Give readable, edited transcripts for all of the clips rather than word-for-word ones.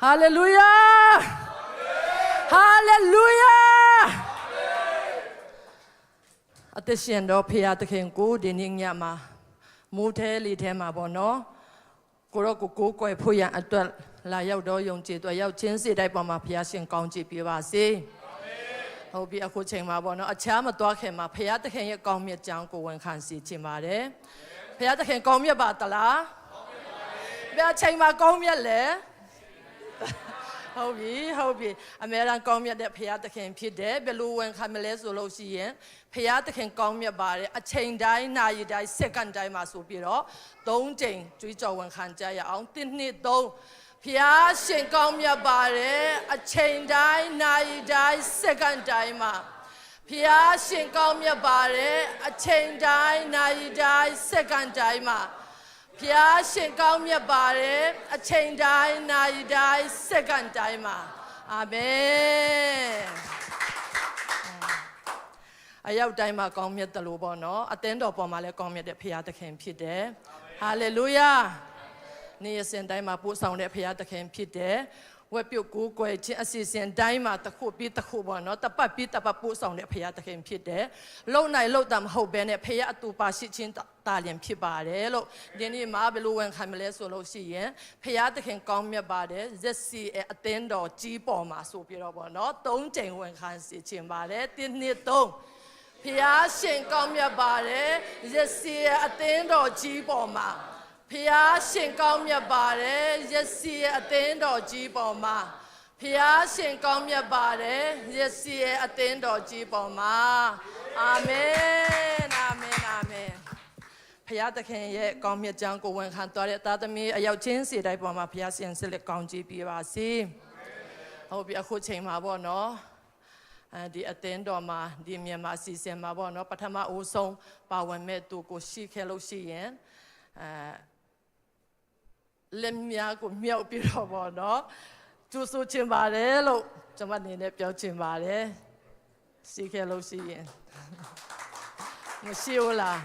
Hallelujah! Hallelujah! အသက်ရှင်တော်ဖရာသခင်ကိုဒီနေ့ညမှာမိုးထဲလေထဲမှာပေါ့နော်ကိုရောကိုကိုကွယ်ဖို့ရန်အတွက်လာရောက်တော့ယုံကြည်တော်ရောက်ချင်းစိတ်တိုင်းပေါ်မှာဖရာရှင်ကောင်းချီးပေးပါစေဟုတ်ပြီအခုချိန်မှာပေါ့နော်အခြားမသွားခင်မှာဖရာသခင်ရဲ့ကောင်းမြတ်ကြောင်းကိုဝန်ခံစီချင်ပါတယ်ဖရာသခင်ကောင်းမြတ်ပါတလားဘယ်ချိန်မှာကောင်းမြတ်လဲဟုတ်ပြီအမေရိကန်ကောင်းမြတ်တဲ့ဖရာသခင်ဖြစ်တယ်ဘယ်လိုဝန်ခံမလဲဆိုလို့ရှိရင်ဖရာသခင်ကောင်းမြတ်ပါတယ်အချိန်တိုင်းနာရီတိုင်းစက္ကန့်တိုင်းမှာဆိုပြီးတော့3ချိန်ကြွေးကြော်ဝန်ခံကြရအောင်1 2 3ဖရာရှင်ကောင်းမြတ်ပါတယ်အချိန်တိုင်းနာရီတိုင်းစက္ကန့်တိုင်းမှာဖရာရှင်ကောင်းမြတ်ပါတယ်အချိန်တိုင်းနာရီတိုင်းစက္ကန့်တိုင်းမှာဖျားရှင်ကောင်းမြတ်ပါတယ်အချိန်တိုင်းနာရီတိုင်းစက္ကန့်တိုင်းမှာအာမင်အရောက်တိုင်းမှာကောင်းမြတ်တယ်လို့ပေါ့နော်အသင်းတော်ပေါ်မှာလည်းကောင်းမြတ်တဲ့ဖျားသခင်ဖြစ်တယ်ဟာလေလုယာနေ့စဉ်တိုင်းမှာပို့ဆောင်တဲ့ဖျားသခင်ဖြစ်တယ်ဝက်ပြုတ်ကိုကိုယ်ချင်းအစီအစဉ်တိုင်းမှာတစ်ခုပြီးတစ်ခုပေါ့နော်တပတ်ပြီးတပတ်ပို့ဆောင်တဲ့ဖရာသခင်ဖြစ်တယ်လုံနိုင်လုံတာမဟုတ်ဘဲနဲ့ဖရာအတူပါရှိခြင်းတာလျင်ဖြစ်ပါတယ်လို့ဒီနေ့မှာဘယ်လိုဝန်ခံမလဲဆိုလို့ရှိရင်ဖရာသခင်ကောင်းမြတ်ပါတယ်ဇက်စီအသင်းတော်ကြီးပေါ်မှာဆိုပြီးတော့ပေါ့နော်3ချိန်ဝန်ခံစီခြင်းပါတယ်1 2 3ဖရာရှင်ကောင်းမြတ်ပါတယ်ဇက်စီအသင်းတော်ကြီးပေါ်မှာဖျားရှင်ကောင်းမြတ်ပါတယ်ယစီရဲ့အသင်းတော်ကြီးပေါ်မှာဖျားရှင်ကောင်းမြတ်ပါတယ်ယစီရဲ့အသင်းတော်ကြီးပေါ်မှာအာမင်အာမင်အာမင်ဖျားသခင်ရဲ့ကောင်းမြတ်ကြောင်းကိုဝန်ခံတော်တဲ့သားသမီးအယောက်ချင်းစီတိုင်းပေါ်မှာဖျားရှင်ဆက်လက်ကောင်းချီးပေးပါစေဟုတ်ပြီအခုချိန်မှာပေါ့နော်ဒီအသင်းတော်မှာဒီမြန်မာအစီအစဉ်မှာပေါ့နော်ပထမအဦးဆုံးပါဝင်မဲ့သူကိုရှိခဲ့လို့ရှိရင်လက်များကိုမြောက်ပြီးတော့ပေါ့နော်ကျူဆူချင်ပါတယ်လို့ကျွန်မအနေနဲ့ပြောချင်ပါတယ်ရှိခဲ့လို့ရှိရင်မရှိဘူးလား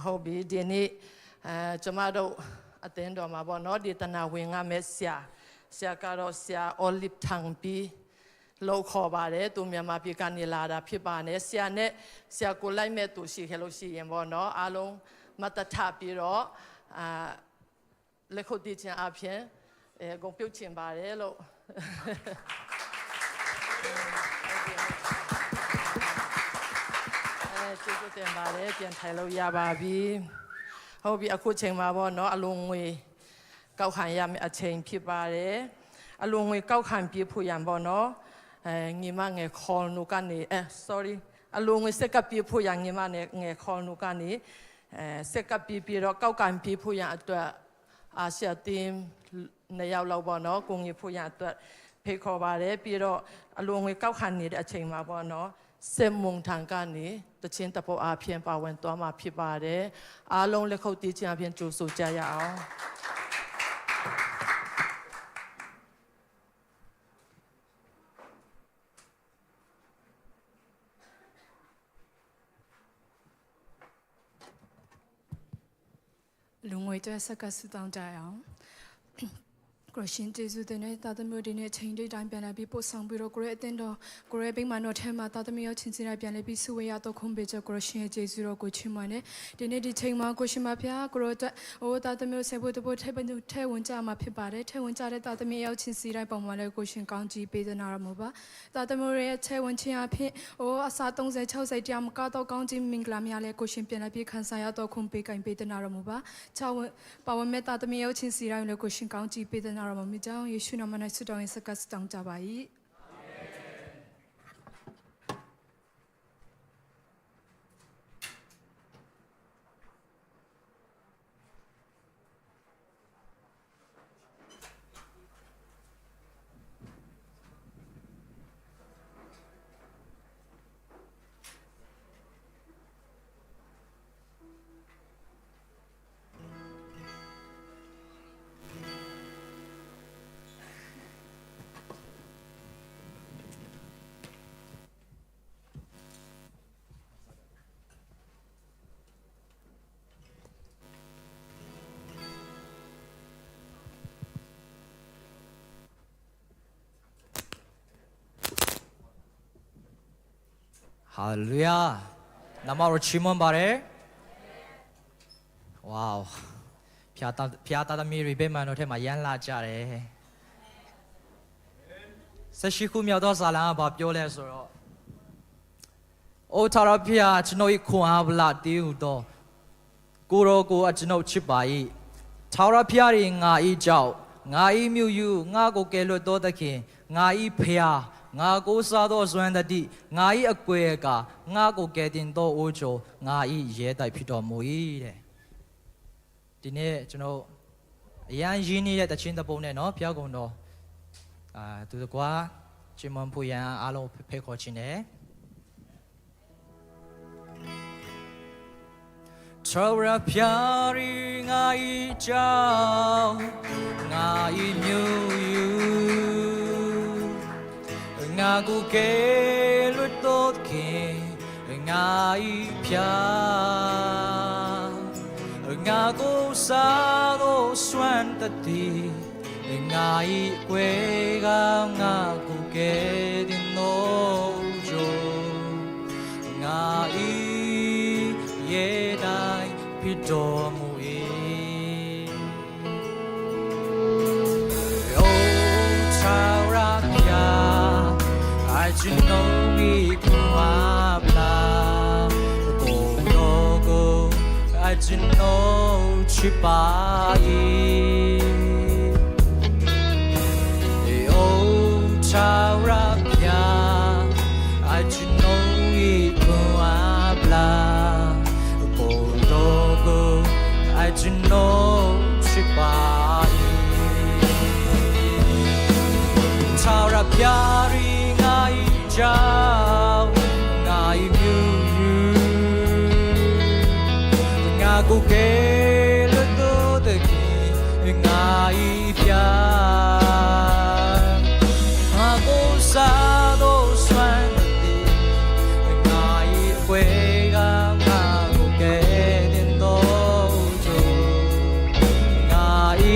ဟုတ်ပြီဒီနေ့ကျွန်မတို့အသင်းတော်မှာပေါ့နော်ဒီတနာဝင်ကမဲ့ဆရာကတော့ဆရာ Olive ထန်ပြီးလောက်ခေါ်ပါတယ်သူမြန်မာပြည်ကနေလာတာဖြစ်ပါနဲ့ဆရာနဲ့ဆရာကိုလိုက်မဲ့သူရှိခဲ့လို့ရှိရင်ပေါ့နော်အားလုံးမတထပြီးတော့လက်ခုပ်တီးခြင်းအပြင်ဂုဏ်ပြုတ်ခြင်းပါတယ်လို့ကျေးဇူးတင်ပါတယ်ပြန်ထိုင်လို့ရပါပြီဟုတ်ပြီအခုချိန်မှာပေါ့နော်အလုံးငွေကောက်ခံရမယ့်အချိန်ဖြစ်ပါတယ်အလုံးငွေကောက်ခံပြဖို့ရန်ပေါ့နော်ညီမငယ်ခေါ်နုကနေ sorry အလုံးငွေစက်ကပြဖို့ရန်ညီမငယ်ခေါ်နုကနေစက်ကပြီးတော့ကောက်ကန်ပြီးဖို့ရန်အတွက်အာရှတင်နှစ်ယောက်လောက်ပေါ့နော်ကိုငွေဖို့ရန်အတွက်ဖိတ်ခေါ်ပါတယ်ပြီးတော့အလုံးငွေကောက်ခံနေတဲ့အချိန်မှာပေါ့နော်စက်မုံထံကနေတချင်းတပေါ်အဖြစ်ပါဝင်သွားမှာဖြစ်ပါတယ်အားလုံးလက်ခုပ်တီးခြင်းအပြင်ကြိုဆိုကြရအောင်လူငွေတဲ့ဆက်ကဆူတောင်းကြအောင်ကိုရရှင်ကျေးဇူးတင်တဲ့တာသမီးတွေနဲ့ချိန်တွေတိုင်းပြန်လာပြီးပို့ဆောင်ပြီးတော့ကိုရအတင်းတော်ကိုရဘိမန်တော်ထဲမှာတာသမီးရောချင်းစီတိုင်းပြန်လာပြီးစုဝေးရတော့ခုံးပေးချက်ကိုရရှင်ရဲ့ကျေးဇူးတော်ကိုချီးမွမ်းတယ်ဒီနေ့ဒီချိန်မှာကိုရှင်မဖျားကိုရအတွက်တာသမီးဆေဖို့တဖို့ထဲပန်ထဲဝင်ကြမှာဖြစ်ပါတယ်ထဲဝင်ကြတဲ့တာသမီးရောချင်းစီတိုင်းပုံမှန်လည်းကိုရှင်ကောင်းကြီးပေးသနာရမှာပါတာသမီးရဲ့ထဲဝင်ခြင်းအဖြစ်အစာ30 60တရားမကတော့ကောင်းကြီးမင်္ဂလာများလည်းကိုရှင်ပြန်လာပြီးခံစားရတော့ခုံးပေးကင်ပေးသနာရမှာပါချောင်းပါဝင်မဲ့တာသမီးရောချင်းစီတိုင်းလည်းကိုရှင်ကောင်းကြီးပေးသနာရမှာမိကြောင်းယေရှုနာမ၌ဆုတောင်းစကားတောင်းကြပါ၏ 할렐루야. 나마로 치문 바래. 와우. 피아따다 미리 베만 어테 마얀라 자래. 사시쿠 미어도 살랑 밥ပြောလဲ ဆိုတော့ အိုထာရဖျားကျွန်တော်ဤခွန်အားဗလာတေးဟူတော့ကိုရောကိုအကျွန်ုပ်ချစ်ပါ၏ထာဝရဖျား၏ငါဤကြောင့်ငါဤမြူယူငါကိုကယ်လွတ်တော်သခင်ငါဤဖျားငါကိုစားသောစွမ်းတတိငါဤအကွယ်ကငါကိုကယ်တင်တော်အိုးချိုငါဤရဲတိုက်ဖြစ်တော်မူ၏တဲ့ဒီနေ့ကျွန်တော်အရန်ရင်းနေတဲ့တခြင်းတပုံနဲ့နော်ဖျားကုန်တော်သူကွာချီမွန်ဖူရန်အားလုံးဖိတ်ခေါ်ခြင်းနဲ့ထာဝရဖျားရီငါဤကြောင့်ငါဤမြူယူငါကိုကယ်လွတ်တော်ခင်ငါဤဖျားငါကိုစားသောစွမ်းတတိငါဤကွယ်ကငါကိုကယ်တင်တော်ကြိုငါဤရဲတိုင်းဖြစ်တော်မူ၏အိုထာဝရဘုရားအကျွန်ုပ်ဤခွန်အားဗလာကိုတော်ကိုအကျွန်ုပ်ချစ်ပါ၏ထာဝရဘုရားအကျွန်ုပ်ဤခွန်အားဗလာကိုတော်ကိုအကျွန်ုပ်ချစ်ပါ၏ထာဝရဘုရားဤငါဤကြောင့်ငါဤမြူယူငါကိုကယ်လွတ်တော်သခင်ငါဤဖျားစားသောစွမ်းတတိငါ၏အကွယ်ကငါကိုကယ်တင်တော်ကြိုငါ၏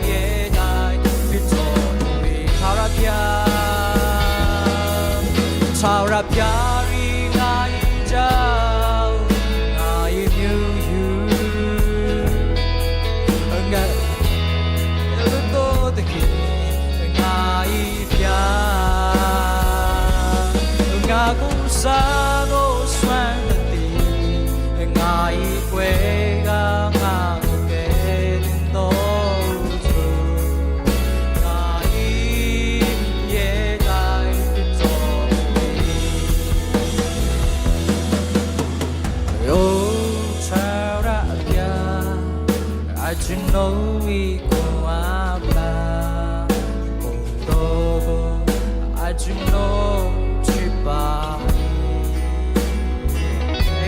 ရဲတိုင်းဖြစ်တော်မူ၏ထာဝရဘုရားထာဝရဘုရားဤငါ၏ကြောင့်ငါ၏မြူယူငါတော်တခင်ငါ၏ငါကိုစားသောစွမ်းတတိငါ၏ကွယ်ကငါကိုကယ်တင်တော်ကြိုငါ၏ရဲတိုင်းဖြစ်တော်မူ၏အိုထာဝရဘုရားအကျွန်ုပ်၏ကိုယ်အားဗလာကိုတော်ကိုအကျွန်ုပ်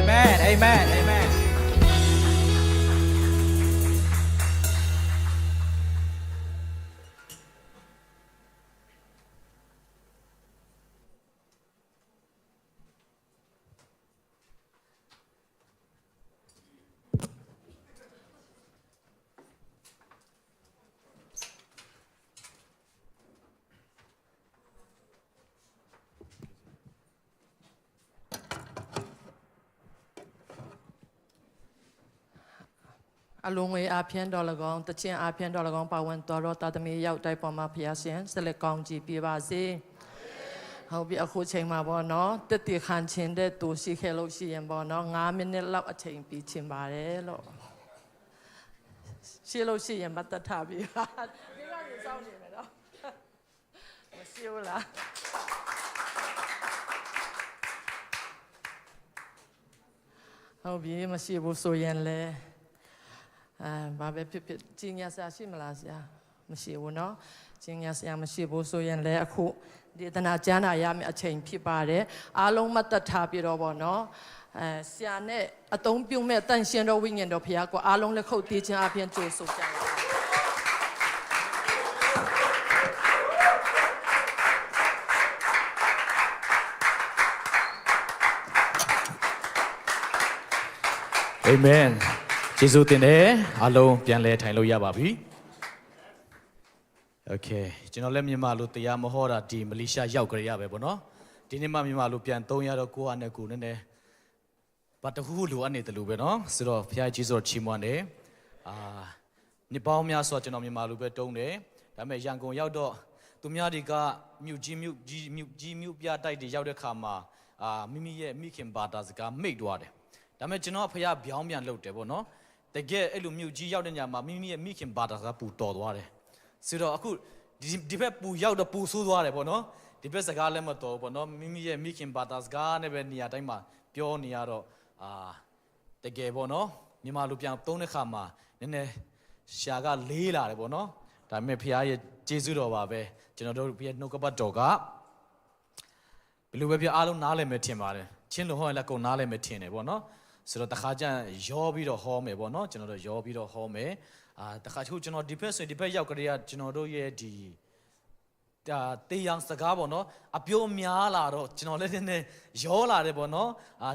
Amen, amen, amen. A long way up here, Dolagon, the chin up here, Dolagon, Pawan, Doro, Tatami, Yau, Taipoma, Piasian, Selecom, GPVC. How be a who chain my bono, the Tihan chin, the two see hello, she and bono, Namin, love a chain pitch in Barello. She lo see and but the tabby. How be Masibu so yen. ဘာပဲဖြစ်ဖြစ်ကြီးညာဆရာရှိမလားဆရာမရှိဘူးเนาะကြီးညာဆရာမရှိဘူးဆိုရင်လည်းအခုဒီတနာကျမ်းနာရမယ့်အချိန်ဖြစ်ပါတယ်အားလုံးမတ်တထားပြီးတော့ဗောနော်ဆရာနဲ့အသုံးပြုမဲ့တန်ရှင်တော်ဝိညာဉ်တော်ဘုရားကိုအားလုံးလက်ခုပ်တီးခြင်းအပြင်ကြိုးဆိုကြပါအာမင်ကျေးဇူးတင်တယ်အားလုံးပြန်လဲထိုင်လို့ရပါပြီโอเคကျွန်တော်လည်းမြန်မာလိုတရားမဟောတာဒီမလေးရှားရောက်ကြရပဲပေါ့နော် ဒီ ဒီနေ့မှမြန်မာလူပြန်3ရတော့ကိုကနဲ့ကိုနည်းနည်းဘာတခုလိုအပ်နေတယ်လို့ပဲနော်ဆိုတော့ဘုရားကြီးဆိုတော့ချီးမွမ်းတယ်နှစ်ပေါင်းများစွာကျွန်တော်မြန်မာလူပဲတုံးတယ်ဒါပေမဲ့ရန်ကုန်ရောက်တော့သူများတွေကမြို့ပြတိုက်တွေရောက်တဲ့ခါမှာမိမိရဲ့မိခင်ဘာသာစကားမိတ်သွားတယ်ဒါပေမဲ့ကျွန်တော်ဘုရားပြောင်းပြန်လုပ်တယ်ပေါ့နော်တကယ်အဲ့လိုမြို့ကြီးရောက်တဲ့ညမှာမိမိရဲ့မိခင်ဘာသာစကားပူတော်သွားတယ်ဆိုတော့အခုဒီဘက်ပူရောက်တော့ပူဆိုးသွားတယ်ပေါ့နော်ဒီဘက်စကားလည်းမတော်ပေါ့နော်မိမိရဲ့မိခင်ဘာသာစကားနဲ့ပဲနေရာတိုင်းမှာပြောနေရတော့တကယ်ပေါ့နော်မြန်မာလူပြန်သုံးတဲ့ခါမှာနည်းနည်းရှာကလေးလာတယ်ပေါ့နော်ဒါပေမဲ့ဖခင်ရဲ့ကျေးဇူးတော်ပါပဲကျွန်တော်တို့ဘုရားနှုတ်ကပတ်တော်ကဘယ်လိုပဲပြအားလုံးနားလည်မယ်ထင်ပါတယ်ချင်းလို့ဟောရင်လည်းကုန်နားလည်မယ်ထင်တယ်ပေါ့နော်ဆိုတော့တခါကျရင်ရောပြီးတော့ဟောမယ်ပေါ့နော်ကျွန်တော်တို့ရောပြီးတော့ဟောမယ်တခါချို့ကျွန်တော်ဒီဘက်ဆိုဒီဘက်ရောက်ကြတဲ့ကျွန်တော်တို့ရဲ့ဒီတေးရန်စကားပေါ့နော်အပြိုးများလာတော့ကျွန်တော်လည်းနည်းနည်းရောလာတယ်ပေါ့နော်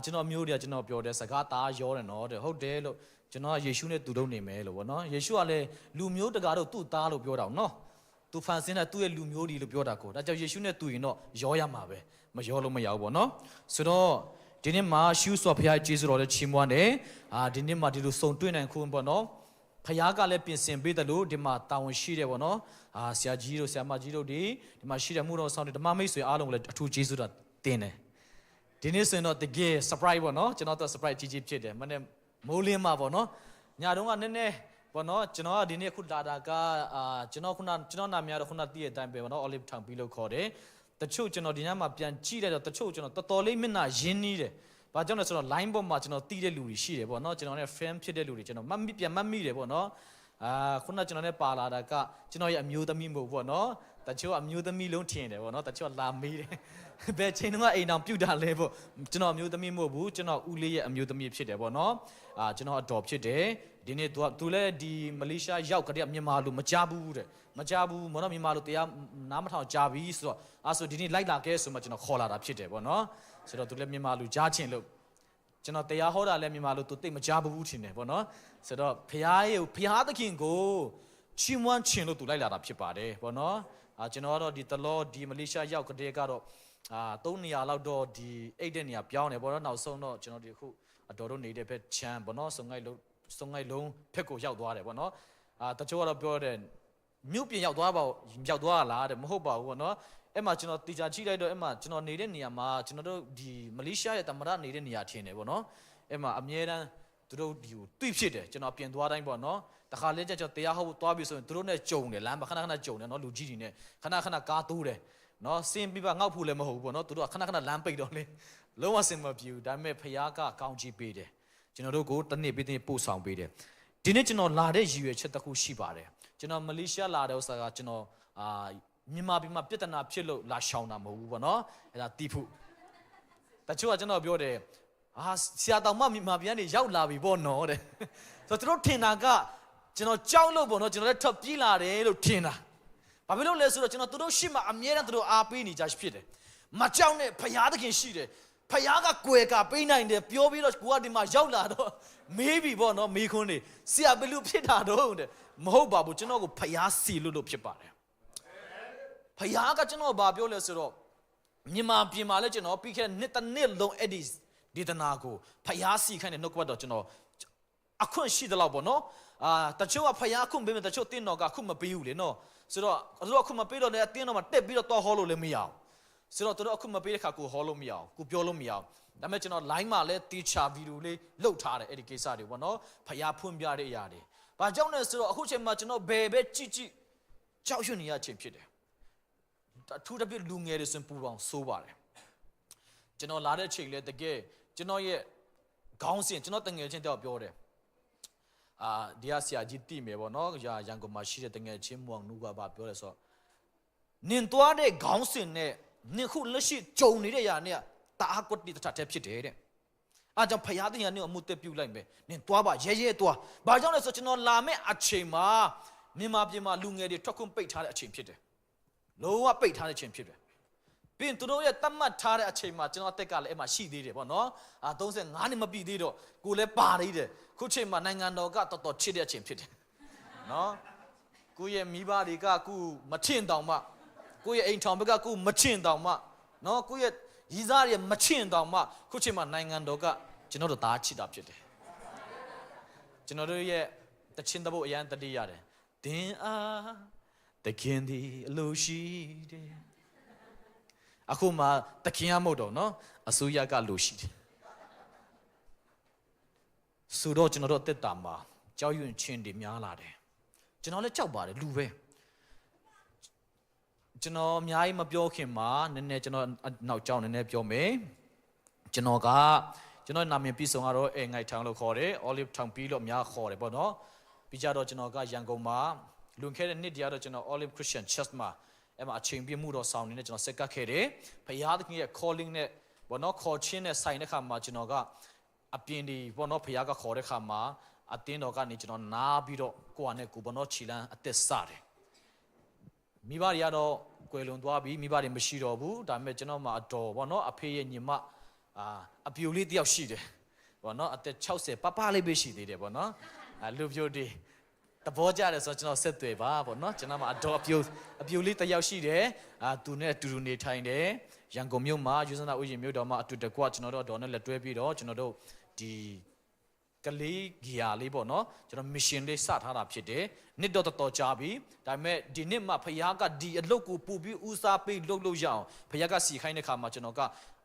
ကျွန်တော်မျိုးတွေကကျွန်တော်ပြောတယ်စကားသားရောတယ်နော်တဲ့ဟုတ်တယ်လို့ကျွန်တော်ယေရှုနဲ့တူတော့နေမယ်လို့ပေါ့နော်ယေရှုကလည်းလူမျိုးတကာတော့သူ့သားလို့ပြောတာနော်သူဖန်ဆင်းတဲ့သူ့ရဲ့လူမျိုးတွေလို့ပြောတာကိုဒါကြောင့်ယေရှုနဲ့တူရင်တော့ရောရမှာပဲမရောလို့မရဘူးပေါ့နော်ဆိုတော့ဒီနေ့မှာရှုစွာဘုရားကျေးဇူးတော်နဲ့ချီးမွမ်းတယ်ဒီနေ့မှာဒီလိုစုံတွေ့နိုင်ခုပေါ့နော်ဖခင်ကလည်းပြင်ဆင်ပေးတယ်လို့ဒီမှာတာဝန်ရှိတယ်ပေါ့နော်ဆရာကြီးတို့ဆရာမကြီးတို့ဒီမှာရှိတဲ့မှုတော်ဆောင်တဲ့ဓမ္မမိတ်ဆွေအားလုံးကိုလည်းအထူးကျေးဇူးတော်တင်တယ်ဒီနေ့ဆိုရင်တော့တကယ် surprise ပေါ့နော်ကျွန်တော်တို့ surprise ကြီးဖြစ်တယ်မနေ့မိုးလင်းမှာပေါ့နော်ညတုန်းကနည်းနည်းပေါ့နော်ကျွန်တော်ကဒီနေ့ခုလာတာကကျွန်တော်နာမည်ကတော့ခုနတည့်တဲ့အတိုင်းပဲပေါ့နော် Olive Town ပြီးလို့ခေါ်တယ်တချို့ကျွန်တော်ဒီညမှာပြန်ကြည့်လိုက်တော့တချို့ကျွန်တော်တော်တော်လေးမျက်နှာရင်းနှီးတယ်ဘာကြောင့်လဲဆိုတော့ line ပေါ်မှာကျွန်တော်တီးတဲ့လူတွေရှိတယ်ပေါ့နော်ကျွန်တော်နဲ့ friend ဖြစ်တဲ့လူတွေကျွန်တော်မှတ်မိတယ်ပေါ့နော်ခုနကျွန်တော်နဲ့ပါလာတာကကျွန်တော်ရဲ့အမျိုးသမီးမဟုတ်ပေါ့နော်တချို့အမျိုးသမီးလုံးထင်တယ်ပေါ့နော်တချို့လာမေးတယ်ဘယ်ချိန်တုန်းကအိမ်တော်ပြုတ်တာလဲပေါ့ကျွန်တော်အမျိုးသမီးမဟုတ်ဘူးကျွန်တော်ဦးလေးရဲ့အမျိုးသမီးဖြစ်တယ်ပေါ့နော်ကျွန်တော်အတော်ဖြစ်တယ်ဒီနေ့သူလည်းဒီမလေးရှားရောက်ကြတဲ့မြန်မာလူမကြဘူးတဲ့မကြဘူးမနော်မြန်မာလူတရားနားမထောင်ကြပြီဆိုတော့ဆိုဒီနေ့လိုက်လာခဲ့ဆိုမှကျွန်တော်ခေါ်လာတာဖြစ်တယ်ပေါ့နော်ဆိုတော့သူလည်းမြန်မာလူကြားချင်လို့ကျွန်တော်တရားဟောတာလည်းမြန်မာလူသူသိမကြဘူးထင်တယ်ပေါ့နော်ဆိုတော့ဖခင်သခင်ကိုချီးမွမ်းချင်လို့သူလိုက်လာတာဖြစ်ပါတယ်ပေါ့နော်ကျွန်တော်ကတော့ဒီတလောဒီမလေးရှားရောက်ကြတဲ့ကတော့3နေရာလောက်တော့ဒီ8တဲ့နေရာပြောင်းတယ်ပေါ့နော်နောက်ဆုံးတော့ကျွန်တော်ဒီအခုအတော်တို့နေတဲ့ဘက်ချမ်းပေါ့နော်စုံငိုက်လုံးဖက်ကိုရောက်သွားတယ်ပေါ့နော်တချို့ကတော့ပြောတယ်မြို့ပြင်ရောက်သွားလားတဲ့မဟုတ်ပါဘူးပေါ့နော်အဲ့မှာကျွန်တော်တီချာချိလိုက်တော့အဲ့မှာကျွန်တော်နေတဲ့နေရာမှာကျွန်တော်တို့ဒီမလေးရှားရဲ့တမရနေတဲ့နေရာထင်တယ်ပေါ့နော်အဲ့မှာအမြဲတမ်းသူတို့ဒီကိုတွေ့ဖြစ်တယ်ကျွန်တော်ပြင်သွားတိုင်းပေါ့နော်တခါလဲကျွန်တော်တရားဟောသွားပြီဆိုရင်သူတို့နဲ့ကြုံတယ်လမ်းမှာခဏကြုံတယ်နော်လူကြီးတွေနဲ့ခဏကားတိုးတယ်နော်စင်ပြပငေါက်ဖို့လည်းမဟုတ်ဘူးပေါ့နော်သူတို့ကခဏလမ်းပိတ်တော့လေလုံးဝစင်မပြေဘူးဒါပေမဲ့ဖခင်ကကောင်းချီးပေးတယ်ကျွန်တော်တို့ကိုတစ်နေ့ပို့ဆောင်ပေးတယ်ဒီနေ့ကျွန်တော်လာတဲ့ရည်ရွယ်ချက်တစ်ခုရှိပါတယ်ကျွန်တော်မလေးရှားလာတဲ့ဥစ္စာကကျွန်တော်မြန်မာပြည်မှာပြဿနာဖြစ်လို့လာရှောင်တာမဟုတ်ဘူးပေါ့နော်အဲ့ဒါတီးဖို့တချို့ကကျွန်တော်ပြောတယ်ဆရာတော်မမြန်မာပြည်ကနေရောက်လာပြီပေါ့နော်တဲ့ဆိုတော့သူတို့ထင်တာကကျွန်တော်ကြောက်လို့ပေါ့နော်ကျွန်တော်လည်းထပ်ပြေးလာတယ်လို့ထင်တာဘာဖြစ်လို့လဲဆိုတော့ကျွန်တော်သူတို့ရှိမှအမြဲတမ်းသူတို့အားပေးနေကြဖြစ်တယ်မကြောက်နဲ့ဖခင်သခင်ရှိတယ်ဖခင်ကကွယ်ကပေးနိုင်တယ်ပြောပြီးတော့ကိုကဒီမှာရောက်လာတော့မေးပြီပေါ့နော်မေးခွန်းနေဆရာဘယ်လိုဖြစ်တာတော့တဲ့မဟုတ်ပါဘူးကျွန်တော်ကိုဖခင်စီလို့ဖြစ်ပါတယ်ဖခင်ကကျွန်တော်ဘာပြောလဲဆိုတော့မြန်မာပြည်မှာလည်းကျွန်တော်ပြီးခဲ့တဲ့နှစ်လုံးအဲ့ဒီဒေသနာကိုဖခင်စီခိုင်းတဲ့နှုတ်ကပတ်တော့ကျွန်တော်အခွင့်ရှိသလောက်ပေါ့နော်တချို့ကဖခင်အခုပေးမယ်တချို့တင်းတော်ကအခုမပေးဘူးလေနော်ဆိုတော့သူတို့အခုမပေးတော့လည်းအတင်းတော်မှာတက်ပြီးတော့ဟောလို့လည်းမရအောင်ဆိုတော့သူတို့အခုမပေးတဲ့ခါကိုဟောလို့မရအောင်ကိုပြောလို့မရအောင်ဒါပေမဲ့ကျွန်တော် line မှာလည်းတီချာဗီဒီယိုလေးလုတ်ထားတယ်အဲ့ဒီကိစ္စတွေပေါ့နော်ဖခင်ဖွင့်ပြတဲ့အရာတွေဘာကြောင့်လဲဆိုတော့အခုချိန်မှာကျွန်တော်ဘယ်ပဲကြည့်ကြောက်ရွံ့နေရခြင်းဖြစ်တယ်အထူးသဖြင့်လူငယ်တွေစင်ပူပေါင်းစိုးပါတယ်ကျွန်တော်လာတဲ့ချိန်လဲတကယ်ကျွန်တော်ရဲ့ခေါင်းစဉ်ကျွန်တော်တငယ်ချင်းတယောက်ပြောတယ်ဒီဆရာကြီးတိမယ်ပေါ့နော်ရန်ကုန်မှာရှိတဲ့တငယ်ချင်းမောင်နူကပါပြောတယ်ဆိုတော့နင်သွားတဲ့ခေါင်းစဉ်နဲ့နင်ခုလက်ရှိကြုံနေတဲ့ຢာနဲ့တာအကွတ်တိတထက်ဖြစ်တယ်တဲ့အားကြောင့်ဖယားတင်ရနင်အမှုတက်ပြုတ်လိုက်မယ်နင်သွားပါရဲသွားဘာကြောင့်လဲဆိုကျွန်တော်လာမဲ့အချိန်မှာမြန်မာပြည်မှာလူငယ်တွေထွက်ခွင့်ပိတ်ထားတဲ့အချိန်ဖြစ်တယ်လုံးဝပိတ်ထားတဲ့အချိန်ဖြစ်တယ်ပြီးရင်သူတို့ရဲ့တတ်မှတ်ထားတဲ့အချိန်မှာကျွန်တော်တက်ကလည်းအဲ့မှာရှိသေးတယ်ပေါ့နော်35နှစ်မပြည့်သေးတော့ကိုလည်းပါသေးတယ်ခုချိန်မှာနိုင်ငံတော်ကတော်တော်ချစ်တဲ့အချိန်ဖြစ်တယ်နော်ကိုရဲ့မိဘတွေကကိုမထင်တောင်မှကိုရဲ့အိမ်ထောင်ဘက်ကကိုမထင်တောင်မှနော်ကိုရဲ့ ရီးစားတွေမချင့်တောင်မှခုချိန်မှာနိုင်ငံတော်ကကျွန်တော်တို့သားချစ်တာဖြစ်တယ်ကျွန်တော်တို့ရဲ့တခြင်းတပုတ်အရန်တတိရတယ်ဒင်အားတခင်ဒီအလိုရှိတယ်အခုမှတခင်ရမဟုတ်တော့နော်အစိုးရကလိုရှိတယ်ဆိုတော့ကျွန်တော်တို့အသက်တာမှာကြောက်ရွံ့ခြင်းတွေများလာတယ်ကျွန်တော်လည်းကြောက်ပါတယ်လူပဲကျွန်တော်အများကြီးမပြောခင်မှာနည်းနည်းကျွန်တော်နောက်ကြောင်းနည်းနည်းပြောမယ်ကျွန်တော်နာမည်ပြည့်စုံကတော့ငိုက်ထောင်လို့ခေါ်တယ် Olive Town ပြီးလို့အများခေါ်တယ်ပေါ့နော်ပြီးကြတော့ကျွန်တော်ကရန်ကုန်မှာလွန်ခဲ့တဲ့နှစ်တည်းကတော့ကျွန်တော် Olive Christian Church မှာအဲ့မှာအချိန်ပြည့်မှုတော်ဆောင်နေနဲ့ကျွန်တော်ဆက်ကပ်ခဲ့တယ်ဘုရားသခင်ရဲ့ calling နဲ့ပေါ့နော်ခေါ်ခြင်းနဲ့ဆိုင်တဲ့ခါမှာကျွန်တော်ကအပြင်ဒီပေါ့နော်ဘုရားကခေါ်တဲ့ခါမှာအတင်းတော်ကနေကျွန်တော်နားပြီးတော့ကိုယ့်အနေနဲ့ကိုပေါ့နော်ခြေလမ်းအသက်စတယ်မိဘတွေကတော့ကွယ်လွန်သွားပြီမိဘတွေမရှိတော့ဘူးဒါပေမဲ့ကျွန်တော်မှအတော်ပေါ့နော်အဖေရဲ့ညီမအပြိုလေးတယောက်ရှိတယ်ပေါ့နော်အသက်60ပပလေးပဲရှိသေးတယ်ပေါ့နော်လူပြိုတွေတဘောကြတယ်ဆိုတော့ကျွန်တော်ဆက်သွယ်ပါပေါ့နော်ကျွန်တော်မှအတော်အပြိုလေးတယောက်ရှိတယ်သူနဲ့အတူတူနေထိုင်တယ်ရန်ကုန်မြို့မှာယူဇနာဥယျာဉ်မြို့တော်မှာအတူတကွကျွန်တော်တို့ဒေါ်နဲ့လက်တွဲပြီးတော့ကျွန်တော်တို့ဒီကလေးဂီယာလေးပေါ့နော်ကျွန်တော် mission လေးစထားတာဖြစ်တယ်နှစ်တော်ကြာပြီဒါပေမဲ့ဒီနှစ်မှာဖခင်ကဒီအလုပ်ကိုပို့ပြီးဦးစားပေးလုပ်လို့ရအောင်ဖခင်ကစီခိုင်းတဲ့ခါမှာကျွန်တော်က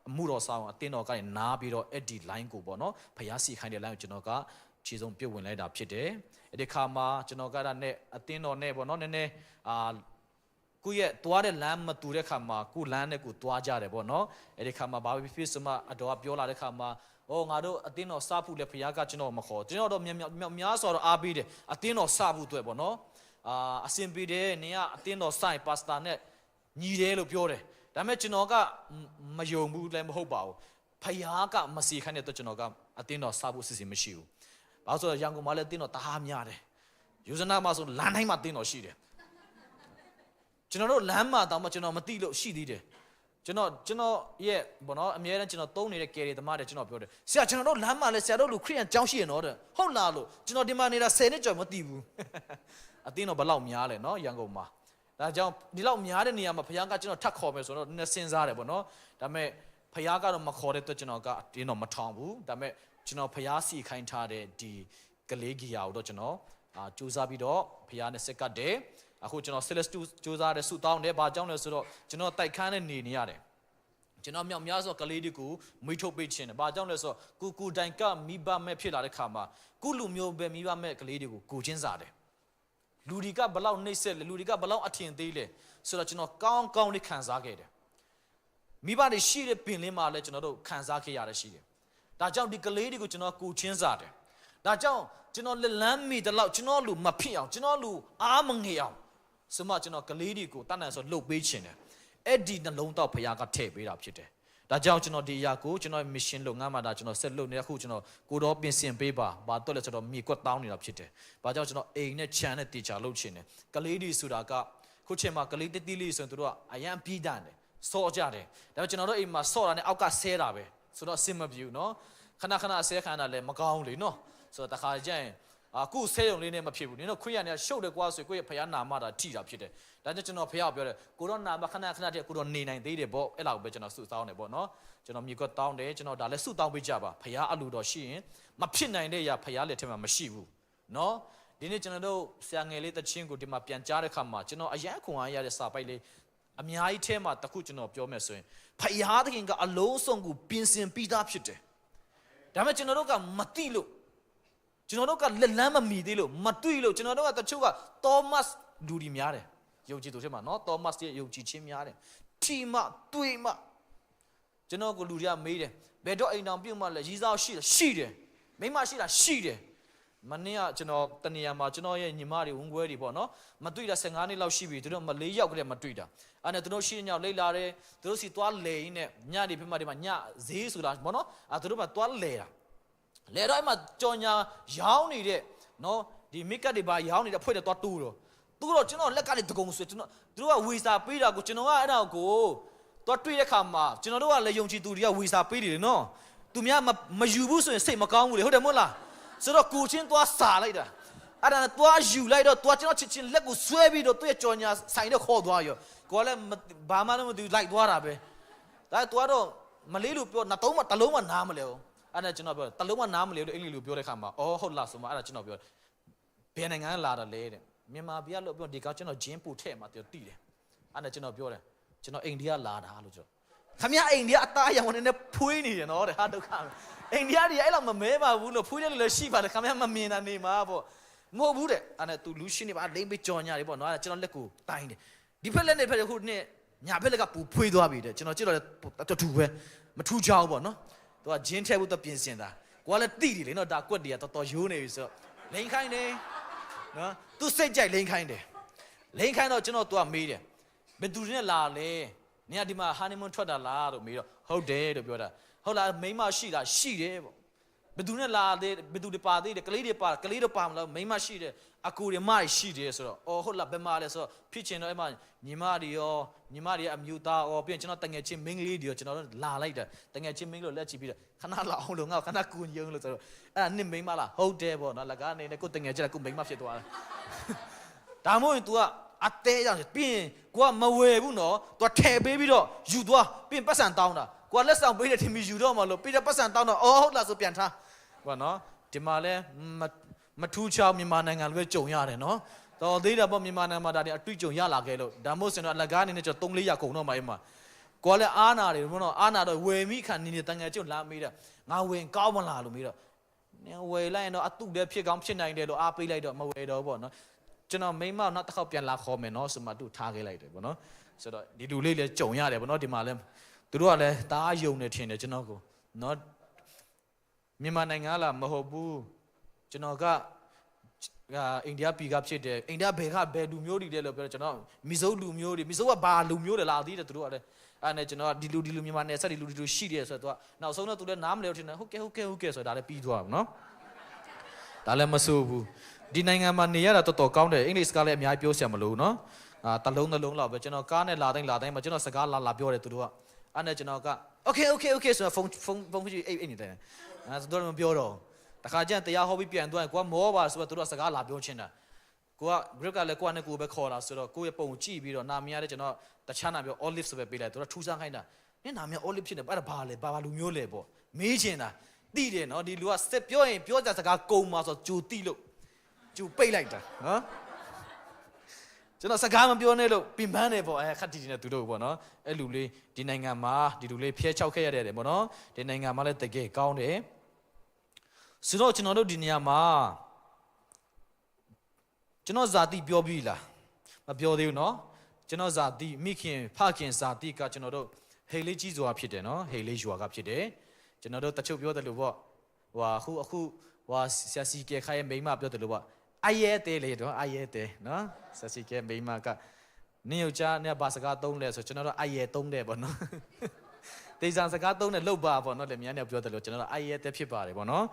အမှုတော်ဆောင်အတင်းတော်ကနေနားပြီးတော့အဲ့ဒီ line ကိုပေါ့နော်ဖခင်စီခိုင်းတဲ့ line ကိုကျွန်တော်ကခြေစုံပြုတ်ဝင်လိုက်တာဖြစ်တယ်အဲ့ဒီခါမှာကျွန်တော်ကအဲ့ဒါနဲ့အတင်းတော်နဲ့ပေါ့နော်နည်းနည်းကိုရဲ့တွားတဲ့လမ်းမတူတဲ့ခါမှာကိုလမ်းနဲ့ကိုတွားကြတယ်ပေါ့နော်အဲ့ဒီခါမှာဘာဖြစ်စမအတော်ကပြောလာတဲ့ခါမှာငါတို့အတင်းတော်စဖို့လဲဖခင်ကကျွန်တော်မခေါ်ကျွန်တော်တော့များစွာတော့အားပေးတယ်အတင်းတော်စဖို့အတွက်ပေါ့နော်အစင်ပေးတယ်နင်ကအတင်းတော်ဆိုင်ပါစတာနဲ့ညီတယ်လို့ပြောတယ်ဒါပေမဲ့ကျွန်တော်ကမယုံဘူးလည်းမဟုတ်ပါဘူးဖခင်ကမစီခိုင်းတဲ့အတွက်ကျွန်တော်ကအတင်းတော်စဖို့အစီအစဉ်မရှိဘူးဘာလို့ဆိုတော့ရန်ကုန်မှာလည်းအတင်းတော်တအားများတယ်ယူဇနာမှာဆိုလမ်းတိုင်းမှာအတင်းတော်ရှိတယ်ကျွန်တော်တို့လမ်းမှာတောင်မှကျွန်တော်မသိလို့ရှိသေးတယ်ကျွန်တော်ရဲ့ဘောနော်အများအားကျွန်တော်သုံးနေတဲ့ကယ်ရီသမားတွေကျွန်တော်ပြောတယ်ဆရာကျွန်တော်တို့လမ်းမှာလဲဆရာတို့လူခရစ်ယာန်ကျောင်းရှိရနော်တဲ့ဟုတ်လားလို့ကျွန်တော်ဒီမှာနေတာ10နှစ်ကျော်မသိဘူးအတင်းတော့ဘယ်လောက်များလဲနော်ရန်ကုန်မှာဒါကြောင့်ဒီလောက်များတဲ့နေရာမှာဘုရားကကျွန်တော်ထပ်ခေါ်မယ်ဆိုတော့နည်းနည်းစဉ်းစားတယ်ပေါ့နော်ဒါပေမဲ့ဘုရားကတော့မခေါ်တဲ့အတွက်ကျွန်တော်ကအတင်းတော့မထောင်ဘူးဒါပေမဲ့ကျွန်တော်ဘုရားစီခိုင်းထားတဲ့ဒီကလေးဂီယာကိုတော့ကျွန်တော်စူးစမ်းပြီးတော့ဘုရားနဲ့ဆက်ကပ်တယ်အခုကျွန်တော် Celeste စူးစမ်းတဲ့ဆုတောင်းတယ်ဘာကြောင့်လဲဆိုတော့ကျွန်တော်တိုက်ခန်းနဲ့နေရတယ်ကျွန်တော်မြောက်များစွာကလေးတွေကိုမွေးထုတ်ပေးခြင်းတယ်ဘာကြောင့်လဲဆိုတော့ကိုတိုင်ကမိဘမဲ့ဖြစ်လာတဲ့ခါမှာကိုလူမျိုးပဲမိဘမဲ့ကလေးတွေကိုကိုချင်းစားတယ်လူတွေကဘလောက်နှိမ့်ဆက်လဲလူတွေကဘလောက်အထင်သေးလဲဆိုတော့ကျွန်တော်ကောင်းလေးခံစားခဲ့တယ်မိဘတွေရှိတဲ့ပင်လင်းမှာလည်းကျွန်တော်တို့ခံစားခဲ့ရတယ်ရှိတယ်ဒါကြောင့်ဒီကလေးတွေကိုကျွန်တော်ကိုချင်းစားတယ်ဒါကြောင့်ကျွန်တော်လက်လန်းမိတဲ့လောက်ကျွန်တော်လူမဖြစ်အောင်ကျွန်တော်လူအားမငယ်အောင်စမကျွန်တော်ကလေးတွေကိုတတ်နိုင်ဆိုလှုပ်ပေးခြင်းတယ်အဲ့ဒီနှလုံးသားဘုရားကထည့်ပေးတာဖြစ်တယ်ဒါကြောင့်ကျွန်တော်ဒီအရာကိုကျွန်တော် mission လုပ်ငန်းမှာဒါကျွန်တော်ဆက်လုပ်နေအခုကျွန်တော်ကိုတော့ပြင်ဆင်ပေးပါဘာတော့လဲဆိုတော့မြေကွက်တောင်းနေတာဖြစ်တယ်ဘာကြောင့်ကျွန်တော်အိမ်နဲ့ခြံနဲ့တေချာလုပ်ခြင်းတယ်ကလေးတွေဆိုတာကခုချိန်မှာကလေးတီးလေးဆိုရင်တို့ကအရန်ပြီးတန်တယ်စော့ကြတယ်ဒါပေမဲ့ကျွန်တော်တို့အိမ်မှာစော့တာနဲ့အောက်ကဆဲတာပဲဆိုတော့အဆင်မပြေဘူးเนาะခဏဆဲခံတာလည်းမကောင်းလေเนาะဆိုတော့တခါကျရင်အခုဆဲရုံလေးနဲ့မဖြစ်ဘူးနင်တို့ခွေးရနေရှုပ်တယ်ကွာဆိုကိုယ့်ရဲ့ဖခင်နာမတာထိတာဖြစ်တယ်ဒါကြောင့်ကျွန်တော်ဖခင်ပြောတယ်ကိုတော့နာမခဏတည်းကိုတော့နေနိုင်သေးတယ်ပေါ့အဲ့လောက်ပဲကျွန်တော်ဆုတောင်းတယ်ပေါ့နော်ကျွန်တော်မြေကွက်တောင်းတယ်ကျွန်တော်ဒါလည်းဆုတောင်းပေးကြပါဖခင်အလူတော်ရှိရင်မဖြစ်နိုင်တဲ့အရာဖခင်လက်ထက်မှာမရှိဘူးနော်ဒီနေ့ကျွန်တော်တို့ဆရာငယ်လေးတချင်းကိုဒီမှာပြန်ကြားတဲ့ခါမှာကျွန်တော်အရန်ခွန်အားရတဲ့စာပိုက်လေးအများကြီးထဲမှာတခုကျွန်တော်ပြောမယ်ဆိုရင်ဖခင်သခင်ကအလုံးစုံကိုပြင်ဆင်ပြီးသားဖြစ်တယ်ဒါပေမဲ့ကျွန်တော်တို့ကမသိလို့ကျွန်တော်တို့ကလက်လန်းမမီသေးလို့မတွေ့လို့ကျွန်တော်တို့ကတချို့ကသောမတ်လူဒီများတယ်ယုံကြည်သူတွေမှာနော်သောမတ်ရဲ့ယုံကြည်ခြင်းများတယ်ထိမတွေ့မကျွန်တော်ကလူတွေကမေးတယ်ဘယ်တော့အိမ်တော်ပြုတ်မှလဲရီးစားရှိတယ်မိမရှိတာရှိတယ်မနေ့ကကျွန်တော်တနေရာမှာကျွန်တော်ရဲ့ညီမတွေဝန်ခွဲတွေပေါ့နော်မတွေ့တာ15နှစ်လောက်ရှိပြီသူတို့မ4ယောက်ကလေးမတွေ့တာအဲ့နဲ့သူတို့ရှိညောက်လိတ်လာတယ်သူတို့စီသွားလဲရင်းနဲ့ညနေပြမဒီမှာညဈေးဆိုတာပေါ့နော်သူတို့မှသွားလဲတာလဲတော့အဲ့မှာကြော်ညာရောင်းနေတဲ့နော်ဒီမိကတ်တွေပါရောင်းနေတဲ့ဖွဲ့တဲ့သွားတူးတော့ကျွန်တော်လက်ကနေတကုံဆွဲကျွန်တော်တို့ကဝီစာပေးတာကိုကျွန်တော်ကအဲ့ဒါကိုသွားတွေ့တဲ့ခါမှာကျွန်တော်တို့ကလည်းယုံကြည်သူတွေကဝီစာပေးတယ်နော်သူများမယူဘူးဆိုရင်စိတ်မကောင်းဘူးလေဟုတ်တယ်မဟုတ်လားဆိုတော့ကိုချင်းသွားစာလိုက်တာအဲ့ဒါနဲ့သွားယူလိုက်တော့သွားကျွန်တော်ချင်းလက်ကိုဆွဲပြီးတော့သူ့ရဲ့ကြော်ညာဆိုင်တော့ခေါ်သွားရောကိုကလည်းဘာမှလည်းမသိလိုက်သွားတာပဲဒါသွားတော့ မလေးလူပြောနှစ်သုံးမှတစ်လုံးမှနားမလဲဘူးအဲ့ဒါကျွန်တော်ပြောတစ်လုံးမှနားမလဲလို့အင်္ဂလိပ်လူပြောတဲ့ခါမှာအော်ဟုတ်လားဆိုမှအဲ့ဒါကျွန်တော်ပြောဘယ်နိုင်ငံကလာတယ်လဲတဲ့မြန်မာပြည်ကလို့ပြောဒီကကျွန်တော်ဂျင်းပူထဲ့မှာတိတယ်အဲ့ဒါကျွန်တော်ပြောတယ်ကျွန်တော်အိန္ဒိယလာတာလို့ကျွန်တော်ခမရအိန္ဒိယအသားအရောင်နဲ့ဖွေးနေတယ်နော်တဲ့ဟာဒုက္ခအိန္ဒိယတွေအဲ့လောက်မမဲပါဘူးလို့ဖွေးတယ်လို့ရှိပါတယ်ခမရမမြင်တာနေမှာပေါ့မဟုတ်ဘူးတဲ့အဲ့ဒါ तू လူရှင်းနေပါလိမ့်ပေးကြော်ညာတွေပေါ့နော်အဲ့ဒါကျွန်တော်လက်ကိုတိုင်းတယ်ဒီဖက်လက်နဲ့ဖက်ခုနဲ့ညာဖက်လက်ကပူဖွေးသွားပြီတဲ့ကျွန်တော်ကြည့်တော့တူပဲမထူးချောင်းပေါ့နော်သူကဂျင်းထဲဖို့တော့ပြင်ဆင်တာကိုကလည်းတိတယ်လေနော်ဒါကွက်တွေကတော်တော်ရိုးနေပြီဆိုတော့လိန်ခိုင်းတယ်နော်သူစိတ်ကြိုက်လိန်ခိုင်းတယ်လိန်ခိုင်းတော့ကျွန်တော်သူကမေးတယ်ဘယ်သူနဲ့လာလဲနေရာဒီမှာဟာနီမွန်းထွက်တာလားလို့မေးတော့ဟုတ်တယ်လို့ပြောတာဟုတ်လားမိန်းမရှိလားရှိတယ်ပေါ့ဘယ်သူနဲ့လာသေးဘယ်သူတွေပါသေးတယ်ကလေးတွေပါကလေးတော့ပါမလားမိန်းမရှိတယ်အကူတွေမရှိတယ်ဆိုတော့အော်ဟုတ်လားဘယ်မှာလဲဆိုတော့ဖြစ်ချင်တော့အဲ့မှာညီမတွေရောညီမတွေအမျိုးသားရောပြီးရင်ကျွန်တော်တငယ်ချင်းမင်းကလေးတွေရောကျွန်တော်တို့လာလိုက်တာတငယ်ချင်းမင်းလို့လက်ချပြီးတော့ခဏလာအောင်လို့ငါခဏကူညုံလို့ဆိုတော့အဲ့ဒါနင့်မိန်းမလားဟုတ်တယ်ပေါ့နော်လကားနေနဲ့ကိုတငယ်ချင်းကကိုမိန်းမဖြစ်သွားတယ်ဒါမှမဟုတ် तू ကအသေးကြောင့်ပြီးရင်ကိုကမဝယ်ဘူးနော် तू ထည့်ပေးပြီးတော့ယူသွားပြီးရင်ပတ်စံတောင်းတာကိုကလက်ဆောင်ပေးတယ်ထင်ပြီးယူတော့မှလို့ပြီးတော့ပတ်စံတောင်းတော့အော်ဟုတ်လားဆိုပြန်ထားပေါ့နော်ဒီမှာလဲမထူးချောင်းမြန်မာနိုင်ငံလိုပဲကြုံရတယ်နော်တော်သေးတယ်ပေါ့မြန်မာနိုင်ငံမှာဒါတွေအတွေ့အကြုံရလာခဲ့လို့ဒါမို့ဆိုတော့အလကားအနေနဲ့ကျွန်တော်3-400ကုန်တော့မှအဲ့မှာကိုကလည်းအားနာတယ်ဘုနော်အားနာတော့ဝယ်မိခံနေတန်ငယ်ကျုံလာမေးတာငါဝင်ကောင်းမလားလို့မေးတော့ဝယ်လိုက်ရင်တော့အတုတည်းဖြစ်ကောင်းဖြစ်နိုင်တယ်လို့အားပေးလိုက်တော့မဝယ်တော့ပေါ့နော်ကျွန်တော်မိမနောက်တစ်ခေါက်ပြန်လာခေါ်မယ်နော်ဆိုမှသူ့ထားခဲ့လိုက်တယ်ပေါ့နော်ဆိုတော့ဒီလူလေးလည်းကြုံရတယ်ပေါ့နော်ဒီမှာလည်းသူတို့ကလည်းတားယုံနေထင်တယ်ကျွန်တော်ကိုနော်မြန်မာနိုင်ငံလားမဟုတ်ဘူးကျွန်တော်ကအိန္ဒိယပြည်ကဖြစ်တယ်အိန္ဒိယဘယ်လူမျိုးတွေလဲလို့ပြောကျွန်တော်မီဇိုလူမျိုးတွေမီဇိုကဘာလူမျိုးတွေလာသေးတယ်သူတို့ကလည်းအဲ့နဲ့ကျွန်တော်ဒီလူမြန်မာနယ်ဆက်ဒီလူရှိတယ်ဆိုတော့နောက်ဆုံးတော့သူလည်းနားမလဲလို့ထင်တယ်ဟုတ်ကဲဆိုတာလည်းပြီးသွားပြီနော်ဒါလည်းမဆိုးဘူးဒီနိုင်ငံမှာနေရတာတော်တော်ကောင်းတယ်အင်္ဂလိပ်စကားလည်းအများကြီးပြောစရာမလိုဘူးနော်တလုံးလောက်ပဲကျွန်တော်ကားနဲ့လာတိုင်းမှာကျွန်တော်စကားလာပြောတယ်သူတို့ကအဲ့နဲ့ကျွန်တော်က okay ဆိုတော့ဖုန်းကြီးအိတ်နေတယ်အဲ့ဆိုတော့မပြောတော့တခါကျရင်တရားဟောပြီးပြန်သွားရင်ကိုကမောပါဆိုတော့သူတို့စကားလာပြောချင်တာကိုက grip ကလည်းကိုကနဲ့ကိုပဲခေါ်လာဆိုတော့ကိုရဲ့ပုံကြည့်ပြီးတော့နာမည်ရတယ်ကျွန်တော်တခြားနာပြော olive ဆိုပဲပေးလိုက်သူတို့ထူးဆန်းခိုင်းတာနင်နာမည် olive ဖြစ်နေအဲ့ဒါဘာလဲဘာလူမျိုးလဲပေါ့မေးချင်တာတိတယ်နော်ဒီလူကစစ်ပြောရင်ပြောကြစကားကုံမှာဆိုဂျူတိလို့ဂျူပိတ်လိုက်တာနော်ကျွန်တော်စကားမပြောနဲ့လို့ပင်ပန်းတယ်ပေါ့ခက်တီနေသူတို့ပေါ့နော်အဲ့လူလေးဒီနိုင်ငံမှာဒီလူလေးဖျဲချောက်ခဲ့ရတယ်ပေါ့နော်ဒီနိုင်ငံမှာလည်းတကယ်ကောင်းတယ်ဆိုတော့ကျွန်တော်တို့ဒီနေရာမှာကျွန်တော်ဇာတိပြောပြီးလားမပြောသေးဘူးเนาะကျွန်တော်ဇာတိမိခင်ဖခင်ဇာတိကကျွန်တော်တို့ဟေလေးကြီးစွာဖြစ်တယ်เนาะဟေလေးရွာကဖြစ်တယ်ကျွန်တော်တို့တချို့ပြောတယ်လို့ပေါ့ဟိုအခုဆရာစီကဲခိုင်းမိမပြောတယ်လို့ပေါ့အရဲတဲလေတော့အရဲတဲเนาะဆရာစီကဲမိမကနင်ယောက်ျားနဲ့ဘာစကားသုံးလဲဆိုကျွန်တော်တို့အရဲသုံးတယ်ပေါ့เนาะတေးစားစကားသုံးတယ်လောက်ပါပေါ့เนาะလေမြန်နေပြောတယ်လို့ကျွန်တော်တို့အရဲတဲဖြစ်ပါတယ်ပေါ့เนาะ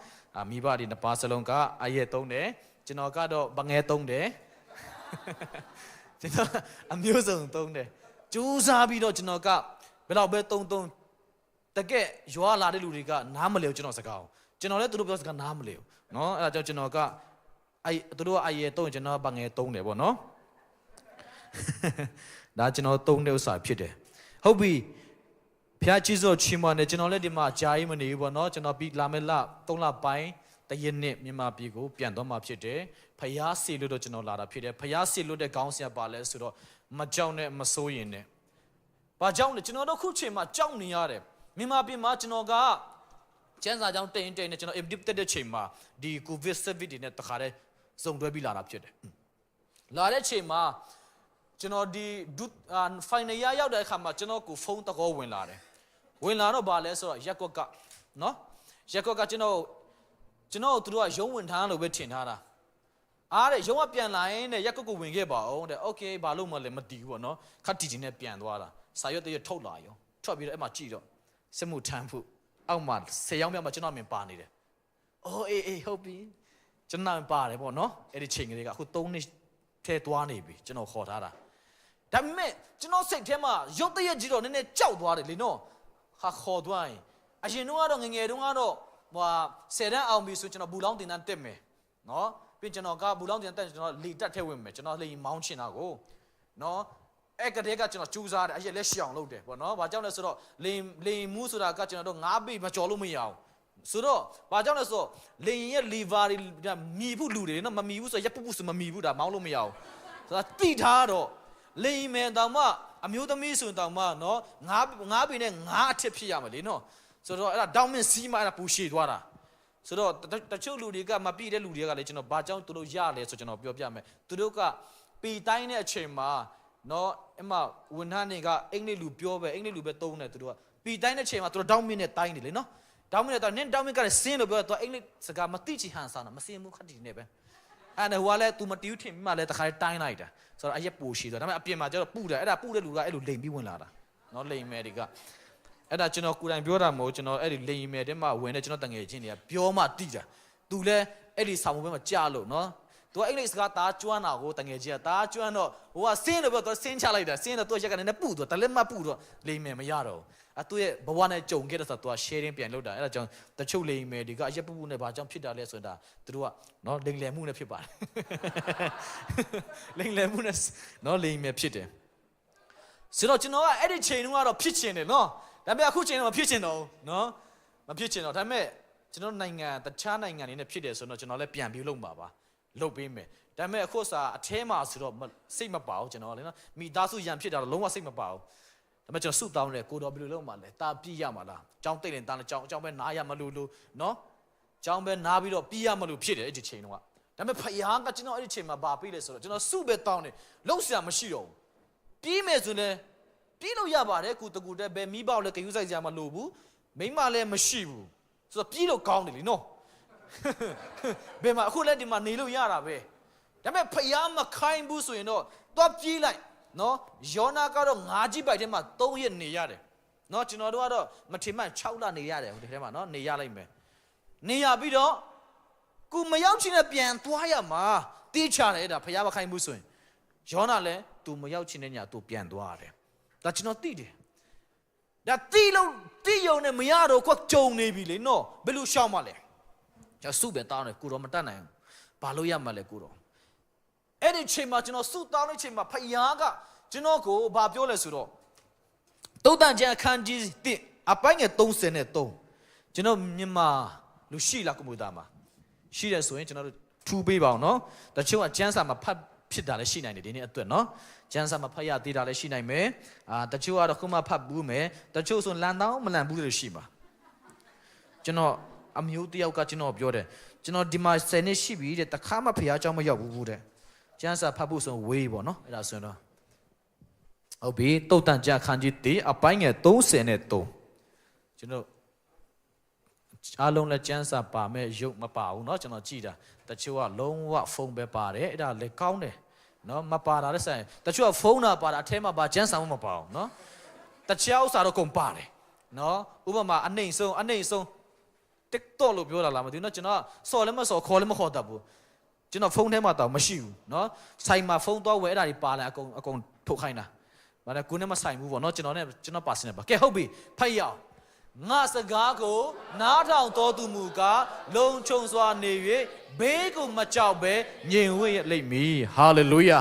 မိဘဒီနှစ်ပါးစလုံးကအရဲသုံးတယ်ကျွန်တော်ကတော့ဗငဲသုံးတယ်ကျွန်တော်အမျိုးစုံသုံးတယ်ကြိုးစားပြီးတော့ကျွန်တော်ကဘယ်တော့ပဲသုံးတကယ်ရွာလာတဲ့လူတွေကနားမလဲဘူးကျွန်တော်စကားကျွန်တော်လည်းသူတို့ပြောစကားနားမလဲဘူးเนาะအဲ့ဒါကြောင့်ကျွန်တော်ကသူတို့အရဲသုံးရင်ကျွန်တော်ဗငဲသုံးတယ်ပေါ့เนาะဒါကျွန်တော်သုံးတဲ့ဥစ္စာဖြစ်တယ်ဟုတ်ပြီဖျားကြီးစောချီးမွမ်းတယ်ကျွန်တော်လည်းဒီမှာကြာရင်မနေဘူးပေါ့เนาะကျွန်တော်ပြီးလာမယ့်လ3လပိုင်းတရက်နှစ်မြန်မာပြည်ကိုပြန်တော့မှဖြစ်တယ်ဖျားစီလို့တော့ကျွန်တော်လာတာဖြစ်တယ်ဖျားစီလို့တဲ့ခေါင်းစဉ်ပါလဲဆိုတော့မကြောက်နဲ့မစိုးရင်နဲ့ဘာကြောင့်လဲကျွန်တော်တို့ခုချိန်မှာကြောက်နေရတယ်မြန်မာပြည်မှာကျွန်တော်ကကျန်းစာကြောင်းတိန်နဲ့ကျွန်တော် active တက်တဲ့ချိန်မှာဒီ covid 19တွေနဲ့တခါတည်းစုံတွဲပြီးလာတာဖြစ်တယ်လာတဲ့ချိန်မှာကျွန်တော်ဒီfinal year ရောက်တဲ့အခါမှာကျွန်တော်ကိုဖုန်းတကောဝင်လာတယ်ဝင်လာတော့ဗာလဲဆိုတော့ရက်ကွက်ကနော်ရက်ကွက်ကကျွန်တော်သူတို့ကရုံးဝင်ထားလို့ပဲထင်ထားတာအားတဲ့ရုံးကပြန်လာရင်တဲ့ရက်ကွက်ကိုဝင်ခဲ့ပါအောင်တဲ့โอเคဘာလို့မလဲမတီးဘူးပေါ့နော်ခက်တီတီနဲ့ပြန်သွားတာစာရွက်တရွက်ထုတ်လာရောထွက်ပြီးတော့အဲ့မှာကြည့်တော့စစ်မှုထမ်းဖို့အောက်မှာ10ယောက်မြောက်မှာကျွန်တော်မြင်ပါနေတယ်အိုးအေးဟုတ်ပြီကျွန်တော်ပါတယ်ပေါ့နော်အဲ့ဒီချိန်ကလေးကအခု3နှစ်ထဲသွားနေပြီကျွန်တော်ခေါ်ထားတာဒါပေမဲ့ကျွန်တော်စိတ်ထဲမှာရုပ်တရက်ကြီးတော့နည်းနည်းကြောက်သွားတယ်လေနော်ဟာခေါ်သွားရင်အရင်တုန်းကတော့ငငယ်တုန်းကတော့10တန်းအောင်ပြီဆိုကျွန်တော်ဘူလောင်းတင်တန်းတက်မယ်နော်ပြီးကျွန်တော်ကဘူလောင်းတင်တန်းတက်ကျွန်တော်လေတက်ထဲဝင်မယ်ကျွန်တော်လေမောင်းချင်တာကိုနော် အဲ့ကတည်းကကျွန်တော်ကြိုးစားတယ်အဲ့လက်ရှောင်လုပ်တယ်ပေါ့နော်ဘာကြောင့်လဲဆိုတော့လိန်မှုဆိုတာကကျွန်တော်တို့9ပေမကြော်လို့မရအောင်ဆိုတော့ဘာကြောင့်လဲဆိုတော့လိန်ရဲ့ liver တွေမြည်ဖို့လူတွေနော်မမြည်ဘူးဆိုရက်ပုပုဆိုမမြည်ဘူးဒါမောင်းလို့မရအောင်ဆိုတာတိထားတော့လိန်မယ်တောင်မှအမျိုးသမီးဆိုရင်တောင်မှနော်9ပေနဲ့9အထက်ဖြစ်ရမယ်လေနော်ဆိုတော့အဲ့ဒါတောင်းမင်းစီးမှအဲ့ဒါပူရှည်သွားတာဆိုတော့တချို့လူတွေကမပြည့်တဲ့လူတွေကလည်းကျွန်တော်ဘာကြောင့်သူတို့ရလဲဆိုကျွန်တော်ပြောပြမယ်သူတို့ကပီတိုင်းတဲ့အချိန်မှာနော်အမဝန်ထမ်းတွေကအင်္ဂလိပ်လူပြောပဲအင်္ဂလိပ်လူပဲသုံးတယ်သူတို့ကပီတိုင်းတဲ့အချိန်မှာသူတို့တောင်းမင်းနဲ့တိုင်းတယ်လေနော်တောင်းမင်းနဲ့တော့နင်းတောင်းမင်းကလည်းစင်းလို့ပြောတော့အင်္ဂလိပ်စကားမသိချင်ဟန်ဆောင်တာမစင်းဘူးခက်တည်နေပဲအဲ့ဒါဟိုကလည်း तू မတီးထင်မှလည်းတခါတိုင်းလိုက်တာဆိုတော့အရက်ပိုရှိသွားဒါပေမဲ့အပြင်မှာကျတော့ပူတယ်အဲ့ဒါပူတဲ့လူကအဲ့လိုလိန်ပြီးဝင်လာတာနော်လိန်မယ်တွေကအဲ့ဒါကျွန်တော်ကိုယ်တိုင်ပြောတာမဟုတ်ကျွန်တော်အဲ့ဒီလိန်မယ်တဲ့မှာဝင်နေကျွန်တော်တငယ်ချင်းတွေကပြောမှတိတာ तू လည်းအဲ့ဒီဆောင်မှုပဲမကြလို့နော်သူကအင်္ဂလိပ်စကားတားကျွမ်းတာကိုတငယ်ချင်းကတားကျွမ်းတော့ဟိုကစင်းလို့ပြောတော့စင်းချလိုက်တာစင်းတော့သူရက်ကလည်းပူတော့တလက်မပူတော့လိန်မယ်မရတော့အတူရဲ့ဘဝနဲ့ကြုံခဲ့တဲ့ဆိုတော့သူက sharing ပြန်လုပ်တာအဲ့ဒါကြောင့်တချို့လိန်မယ်တွေကအရက်ပူနဲ့ဘာကြောင့်ဖြစ်တာလဲဆိုတာသူတို့ကနော်လိန်လည်မှုနဲ့ဖြစ်ပါတယ်လိန်လည်မှုနဲ့နော်လိန်မယ်ဖြစ်တယ်ဆိုတော့ကျွန်တော်ကအဲ့ဒီချိန်တုန်းကတော့ဖြစ်ချင်တယ်နော်ဒါပေမဲ့အခုချိန်တော့မဖြစ်ချင်တော့ဘူးနော်မဖြစ်ချင်တော့ဒါပေမဲ့ကျွန်တော်နိုင်ငံတခြားနိုင်ငံတွေနဲ့ဖြစ်တယ်ဆိုတော့ကျွန်တော်လည်းပြန်ပြီးလုပ်မှာပါလုပ်ပေးမယ်ဒါပေမဲ့အခုစာအထဲမှာဆိုတော့စိတ်မပါဘူးကျွန်တော်လည်းနော်မိသားစုရန်ဖြစ်တာတော့လုံးဝစိတ်မပါဘူးဒါပေမဲ့ကျွန်တော်စုတောင်းတယ်ကိုတော်ဘယ်လိုလုပ်မှာလဲတာပြည့်ရမှာလားကြောင်းတိတ်ရင်တားလည်းကြောင်းပဲနားရမလို့နော်ကြောင်းပဲနားပြီးတော့ပြည့်ရမလို့ဖြစ်တယ်အဲ့ဒီချိန်တုန်းကဒါပေမဲ့ဖယားကကျွန်တော်အဲ့ဒီချိန်မှာပါပြီးလဲဆိုတော့ကျွန်တော်စုပဲတောင်းတယ်လုံးစရာမရှိတော့ဘူးပြီးမယ်ဆိုရင်ပြီးလို့ရပါတယ်ကုတကူတဲ့ဘယ်မိဘလည်းကယူဆိုင်စရာမလိုဘူးမိမလည်းမရှိဘူးဆိုတော့ပြီးလို့ကောင်းတယ်လीနော်ဘယ်မှာအခုလည်းဒီမှာနေလို့ရတာပဲဒါပေမဲ့ဖယားမခိုင်းဘူးဆိုရင်တော့သွားပြေးလိုက်နော်ယောနာကတော့ငါးကြီးပိုက်ထဲမှာ3ရက်နေရတယ်နော်ကျွန်တော်တို့ကတော့မထင်မှ6လနေရတယ်ဟိုဒီထဲမှာနော်နေရလိုက်မယ်နေရပြီးတော့ကိုမရောက်ချင်းနဲ့ပြန်သွားရမှာတီးချတယ်အဲ့ဒါဖယားမခိုင်းဘူးဆိုရင်ယောနာလည်း तू မရောက်ချင်းနဲ့ညာ तू ပြန်သွားရတယ်ဒါကျွန်တော်သိတယ်ဒါတီးလို့တီးယုံနဲ့မရတော့ကိုကြုံနေပြီလေနော်ဘယ်လိုရှောက်မှလဲကျွန်တော်စုပဲတောင်းတယ်ကိုတော့မတတ်နိုင်ဘူးဘာလို့ရမှလဲကိုတော့အဲ့ဒီချိန်မှာကျွန်တော်စုတောင်းတဲ့ချိန်မှာဖယားကကျွန်တော်ကိုဘာပြောလဲဆိုတော့တုတ်တန်ကျန်အခန်းကြီး1အပိုင်းငယ်33ကျွန်တော်မြန်မာလူရှိလားကွန်ပျူတာမှာရှိတယ်ဆိုရင်ကျွန်တော်တို့ထူပေးပါအောင်နော်တချို့ကကျန်းစာမှာဖတ်ဖြစ်တာလည်းရှိနိုင်တယ်ဒီနေ့အတွက်နော်ကျန်းစာမှာဖတ်ရသေးတာလည်းရှိနိုင်မယ်တချို့ကတော့ခုမှဖတ်ဘူးမယ်တချို့ဆိုလန်တောင်းမလန်ဘူးလို့ရှိမှာကျွန်တော်အမျိုးတယောက်ကကျွန်တော်ပြောတယ်ကျွန်တော်ဒီမှာ10နှစ်ရှိပြီတဲ့တခါမှဖယားเจ้าမရောက်ဘူးတဲ့ကျန်းစာဖတ်ဖို့ဆိုဝေးပေါ့နော်အဲ့ဒါဆိုရင်တော့ဟုတ်ပြီတုတ်တန်ကြခန်းကြီးတေးအပိုင်းငယ်30နဲ့3ကျွန်တော်အားလုံးလည်းကျန်းစာပါမဲ့ရုပ်မပါဘူးเนาะကျွန်တော်ကြည့်တာတချို့ကလုံးဝဖုန်းပဲပါတယ်အဲ့ဒါလည်းကောင်းတယ်เนาะမပါတာလည်းဆိုင်တချို့ကဖုန်းတာပါတာအထဲမှာပါကျန်းစာမပါဘူးเนาะတခြားဥစ္စာတော့ကုန်ပါတယ်เนาะဥပမာအနှိမ့်ဆုံး TikTok လို့ပြောတာလားမသိဘူးเนาะကျွန်တော်စော်လည်းမစော်ခေါ်လည်းမခေါ်တတ်ဘူးကျွန်တော်ဖုန်းထဲမှာတော့မရှိဘူးเนาะဆိုင်မှာဖုန်းတော့ဝယ်အဲ့ဒါတွေပါလာအကုန်ထုတ်ခိုင်းတာဘာလဲကိုနဲ့မဆိုင်ဘူးပေါ့เนาะကျွန်တော်ပါစနေပါကဲဟုတ်ပြီဖတ်ရအောင်ငါစကားကိုနားထောင်တော်သူမူကားလုံခြုံစွာနေ၍ဘေးကိုမကြောက်ပဲငြိမ်ဝှက်လိမ့်မည်ဟာလေလုယာ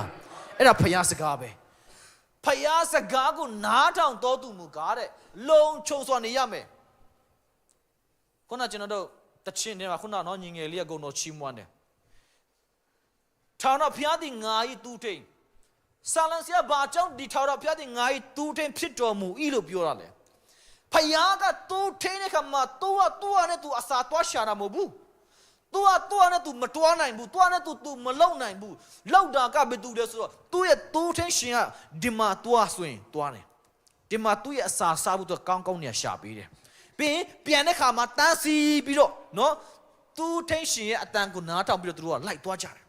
အဲ့ဒါဖယားစကားပဲဖယားစကားကိုနားထောင်တော်သူမူကားတဲ့လုံခြုံစွာနေရမယ်ခုနကျွန်တော်တို့တချင်းထဲမှာခုနနော်ညီငယ်လေးကကုန်တော့ချီးမွမ်းတယ်ထောင်တော့ဖျားသည်ငါဤတူထိန်ဆာလန်ဆရာဘာကြောင့်ဒီထောင်တော့ဖျားသည်ငါဤတူထိန်ဖြစ်တော်မူဤလို့ပြောရလဲဖယားကတူထိန်တဲ့ခါမှာတူနဲ့သူအစာတွားရှာတာမဟုတ်ဘူးတူနဲ့သူမတွားနိုင်ဘူးတူနဲ့သူမလုံနိုင်ဘူးလောက်တာကဘယ်သူလဲဆိုတော့သူ့ရဲ့တူထိန်ရှင်ကဒီမှာတွားဆိုရင်တွားတယ်ဒီမှာသူ့ရဲ့အစာစားဖို့သူကောင်းနေရှာပေးတယ်ပြီးပြန်တဲ့ခါမှာတန်းစီပြီးတော့နော်တူထိန်ရှင်ရဲ့အတန်ကိုနားထောင်ပြီးတော့သူတို့ကလိုက်သွားကြတယ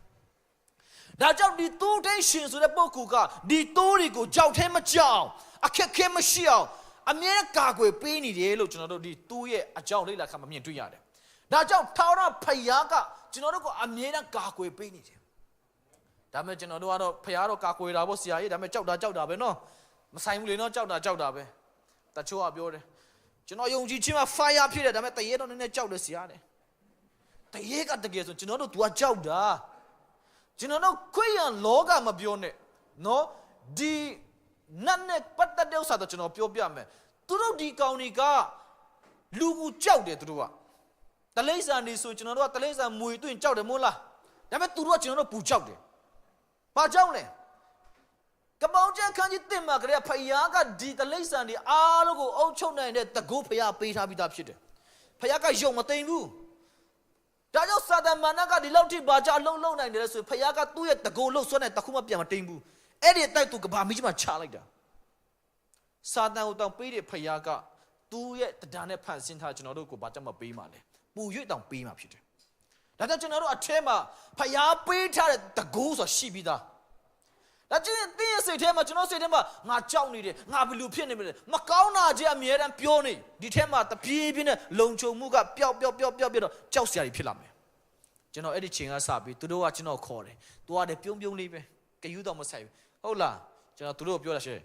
်ဒါကြောင့်ဒီတူထိန်ရှင်ဆိုတဲ့ပုဂ္ဂိုလ်ကဒီတိုးတွေကိုကြောက်ထဲမကြောက်အခက်ခဲမရှိအောင်အမြဲတမ်းကာကွယ်ပေးနေတယ်လို့ကျွန်တော်တို့ဒီတူရဲ့အကြောင်းလေးလာခါမှမြင်တွေ့ရတယ်ဒါကြောင့်ထာဝရဖယားကကျွန်တော်တို့ကအမြဲတမ်းကာကွယ်ပေးနေတယ်ဒါမဲ့ကျွန်တော်တို့ကတော့ဖယားတော့ကာကွယ်တာပေါ့ဆရာကြီးဒါမဲ့ကြောက်တာပဲနော်မဆိုင်ဘူးလေနော်ကြောက်တာပဲတချို့ကပြောတယ်ကျွန်တော်ယုံကြည်ခြင်းမှာ fire ဖြစ်တယ်ဒါမဲ့တရေတော့နည်းနည်းကြောက်တယ်ဆရာတဲ့တရေကတကယ်ဆိုကျွန်တော်တို့ तू ကကြောက်တာကျွန်တော်တို့ခွေးရန်လောကမပြောနဲ့နော်ဒီ năn nè bắt tắt đeo sao đó cho nó biểu bia mẹ tụi nó đi cầu này cả lu cháu để tụi nó ta lấy ra đi rồi cho nó ta lấy ra mùi tụi cháu để mua là để mà tụi nó cho nó bù cháu để ba cháu này cái bao nhiêu khán giả tìm mà cái phải giá cái đi ta lấy ra đi lúc của ông cháu này để ta cố phải giá pay ra bị đạp chết phải giá cái dùng mà tiền luôn đã cho sa đàn mà nó cái đi lâu thì bà cha lâu này để rồi phải giá cái túi ta cố lâu xuân này ta không mà tiền mà tiền luôn ấy để tay tụi cái bà mình chỉ mà trả lại đó sa đàn ông tao pay để phải giá cái túi ta đàn này phản xin thay cho nó đâu của bà cha mà pay mà này bù yếu tao pay mà chết đã cho nó ở trên mà phải giá pay ra để ta cố rồi xí bị đó đã chứ tiền xây thêm mà cho nó xây thêm mà ngã cháu này đi ngã bị lụp này mà cao na chỉ am hiện biểu này đi thêm mà ta bì này lồng châu mu cái biểu đó cháu xài đi làm cho nó ấy đi chuyện à sao bị tụi nó cho nó khó đấy tụi nó biểu này về cái yếu tố mà sai hậu là cho nó tụi nó biểu là gì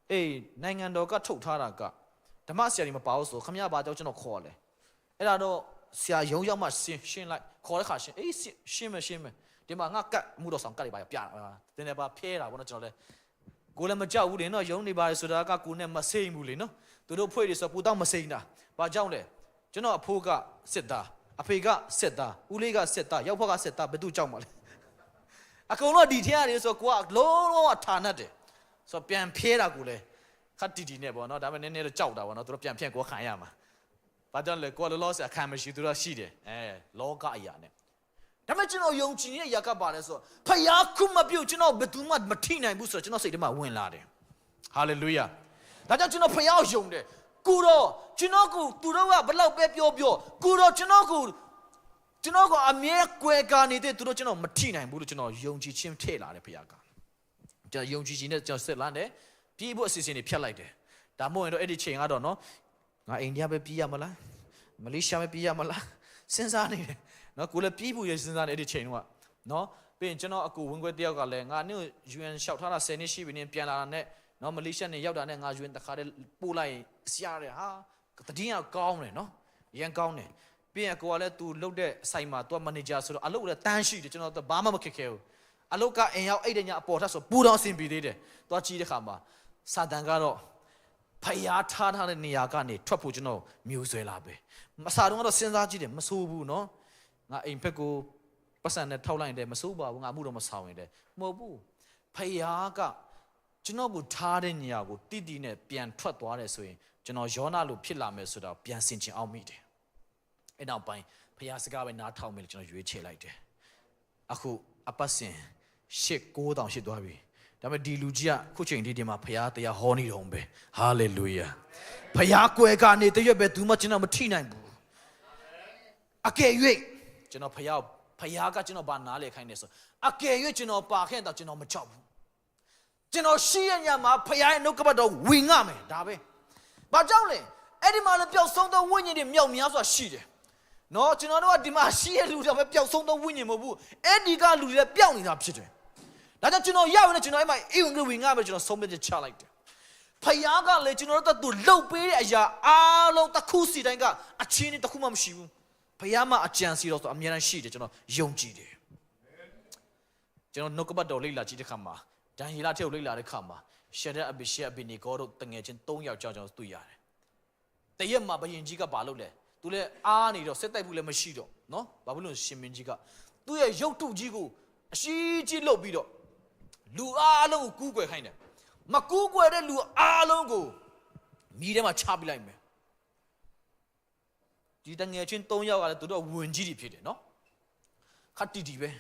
ê này ngàn đó cái thâu thà là cái thằng mà xài đi mà bảo số, không nhà bảo cho nó khó đấy ấy là nó xài yếu mà xin lại khó đấy khá xin ê xin mà thì mà ngã cắt mua đồ sống cắt đi bài bịa thế này bà phê là bọn nó cho nó cô làm mà cháu đến nó giống như bà sửa ra các cô này mà xây mù lên nó tụi nó phơi đi sao phụ tang mà xây nè bà cháu này cho nó phô cả sét ta phê cả sét ta uli cả sét ta, yapha cả sét ta, bên tu cháu mà câu nó đi theo đi sao cô lố thà nát đấy sao biến phê là cô này khát đi này bọn nó đã bên này nó cháu đã bọn nó tụi nó biến phê cô khai à mà bà cháu này cô lo sẽ khai mà xí tụi nó xí đấy lo cái gì nàyแต่ไม่ฉันเอายงจีนี่อยากกับบ้านเลยสิพยาคุมมาบิวฉันเอาเบ็ดตัวมาที่ไหนบุษฉันเอาสิ่งที่มาวิ่งลาเดฮาเลลูยาแต่ฉันเอาพยายงเดกูรอฉันเอากูตัวเราว่าเราเปียวกูรอฉันเอากูอเมริกาการนี่เดตัวเราฉันเอามาที่ไหนบุษฉันเอายงจีชิมเทลาเดพยากาจะยงจีเนี่ยจะเสร็จแล้วเดพี่บุษสิ่งนี้เพี้ยอะไรเดแต่เมื่อเราเอ็ดเชียงอ่ะดอนเนาะงาอินเดียไปพี่ยามาละมาเลเซียไปพี่ยามาละเส้นสายนี่nó cú là pi bùi sinh ra để đi chơi nữa, nó bên cho nó cú vẫn quay tiêu cả lại, ngã nếu duyên sau thà là xe này xí bên này pian là này, nó Malaysia này giao đàn này ngã duyên ta khai để bù lại xia này ha, cái tiếng nào cao này nó, yên cao này, bên cú là tu lúc đấy sai mà tu manager số, lúc là tan xí để cho nó tu bám mà khéo khéo, lúc cả anh nhau ấy để nhà bỏ ra số bù đào xin bị đấy, tu chỉ để khám mà, sa đàn cái đó, phải ya thà này nhà cái này thoát phụ cho nó miêu rồi là bê, mà sa đàn đó sinh ra chỉ để mà số bù nó ngã in phải cô bắt sang này thâu lại để mà số bảo ngã mua đồ mà sao này mua bu phải à cả cho nó bu thà đến nhà cô tí này biến thoát toa này rồi cho nó gió na lụp phết làm này rồi đó biến sinh chuyện ao mi đấy cái nào phải à cái bên nào thâu mình cho nó dễ chơi lại đấy aku apa sih shake cô đào shake đói bịแต่ไม่ดีลูจีอะคู่เชิงที่มาพยาแต่ยาฮอนี่ลงไปฮาเลลูยาพยากวยการนี่แต่ยาเบ็ดดูมาจีน่ามาที่ไหนบุอาเกยကျွန်တော်ဖယားကကျွန်တော်ဘာနားလေခိုင်းနေဆိုအကယ်၍ကျွန်တော်ပါခဲ့တော့ကျွန်တော်မကြောက်ဘူးကျွန်တော်ရှိရညမှာဖယားရဲ့နှုတ်ကပတ်တော်ဝင်ငမယ်ဒါပဲဘာကြောင့်လဲအဲ့ဒီမှာလည်းပျောက်ဆုံးသောဝိညာဉ်တွေမြောက်များစွာရှိတယ်နော်ကျွန်တော်တို့ကဒီမှာရှိရလူတွေပဲပျောက်ဆုံးသောဝိညာဉ်မဟုတ်ဘူးအဲ့ဒီကလူတွေပျောက်နေတာဖြစ်တယ်ဒါကြောင့်ကျွန်တော်ရောက်နေကျွန်တော်အဲ့မှာအိမ်ဝင်ငမယ်ကျွန်တော်ဆုံးဖြတ်ချက်ချလိုက်တယ်ဖယားကလည်းကျွန်တော်တို့လှုပ်ပေးတဲ့အရာအားလုံးတစ်ခုစီတိုင်းကအချင်းတစ်ခုမှမရှိဘူးพยายามอาจารย์สิเราตัวอเมริกันชีเดจนยงจีเดจนนกบัดดอลลี่ลาจีเดคำมาดันฮีลาเที่ยวลี่ลาเดคำมาเชดอบิเชอบินิโกโรตั้งเงจินต้งยาวจ้าตุยาเดแต่ยังมาบางจีก็บาลุเลยตัวเลยนี่เราเสด็จบุเลยไม่ชีดเนาะบาบุลุนชิมินจีก็ตัวยังยกตุจีกูชีจีลบบีดลูอาลงกูกวยใครเนี่ยมากูกวยได้ลูอาลงกูมีได้มาชาบิไลไหมဒီတငယ်ချင်း3ယောက်ကလည်းသူတို့ဝင်ကြီးတွေဖြစ်တယ်နော်ခတ်တီတီပဲ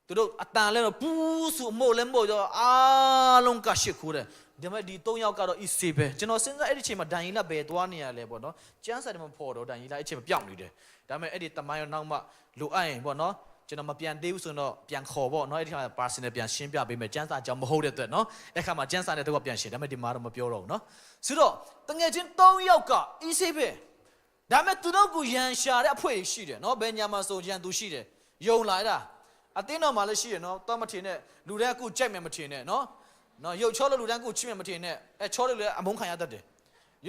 သူတို့အတန်လဲတော့ပူးစုမို့လဲမို့တော့အားလုံးကရှစ်ခိုးတယ်ဒါပေမဲ့ဒီ3ယောက်ကတော့ easy ပဲကျွန်တော်စဉ်းစားအဲ့ဒီအချိန်မှာဒန်ရီလာဘယ်သွားနေရလဲပေါ့နော်ကျန်းစာတယ်မဖော်တော့ဒန်ရီလာအဲ့ချိန်မှာပြောင်းနေတယ်ဒါပေမဲ့အဲ့ဒီတမိုင်းနောက်မှလိုအပ်ရင်ပေါ့နော်ကျွန်တော်မပြန်သေးဘူးဆိုတော့ပြန်ခေါ်ပေါ့နော်အဲ့ဒီခါ personal ပြန်ရှင်းပြပေးမယ်ကျန်းစာကြောင့်မဟုတ်တဲ့အတွက်နော်အဲ့ခါမှာကျန်းစာတဲ့တော့ပြန်ရှင်းဒါပေမဲ့ဒီမှာတော့မပြောတော့ဘူးနော်ဆိုတော့တငယ်ချင်း3ယောက်က easy ပဲဒါမဲ့သူတို့ကိုရန်ရှာတဲ့အဖွဲရှိတယ်နော်ဘယ်ညာမှာဆိုရန်သူရှိတယ်ယုံလာတာအတင်းတော်မှာလည်းရှိတယ်နော်တော့မထင်နဲ့လူတွေကကိုကြိုက်မယ်မထင်နဲ့နော်ရုပ်ချောလို့လူတိုင်းကိုချစ်မယ်မထင်နဲ့ချောလို့လည်းအမုန်းခံရတတ်တယ်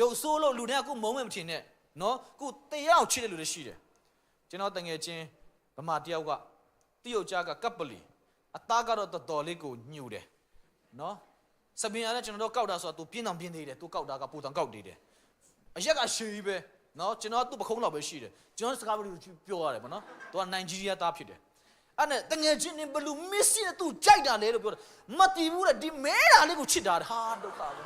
ရုပ်ဆိုးလို့လူတွေကကိုမုန်းမယ်မထင်နဲ့နော်ကိုတရားချစ်တဲ့လူတွေရှိတယ်ကျွန်တော်တငယ်ချင်းဗမာတယောက်ကတရုတ်ကြားကကပ်ပလီအသားကတော့တော်တော်လေးကိုညှို့တယ်နော် စပင်ရလည်းကျွန်တော်တို့ကောက်တာဆိုတော့ तू ပြင်းတောင်ပြင်းသေးတယ် तू ကောက်တာကပူတောင်ကောက်သေးတယ်အရက်ကရှည်ပဲနော်ကျွန်တော်ကသူ့ပခုံးလောက်ပဲရှိတယ်ကျွန်တော်စကားပြောရတယ်ပေါ့နော် तू ကနိုင်ဂျီးရီးယားသားဖြစ်တယ်အဲ့နဲ့တငယ်ချင်းနဲ့ဘလူးမစ်ဆီနဲ့ तू ကြိုက်တာလေလို့ပြောတယ်မတည်ဘူးလေဒီမဲတာလေးကိုချစ်တာဟာဒုက္ခပ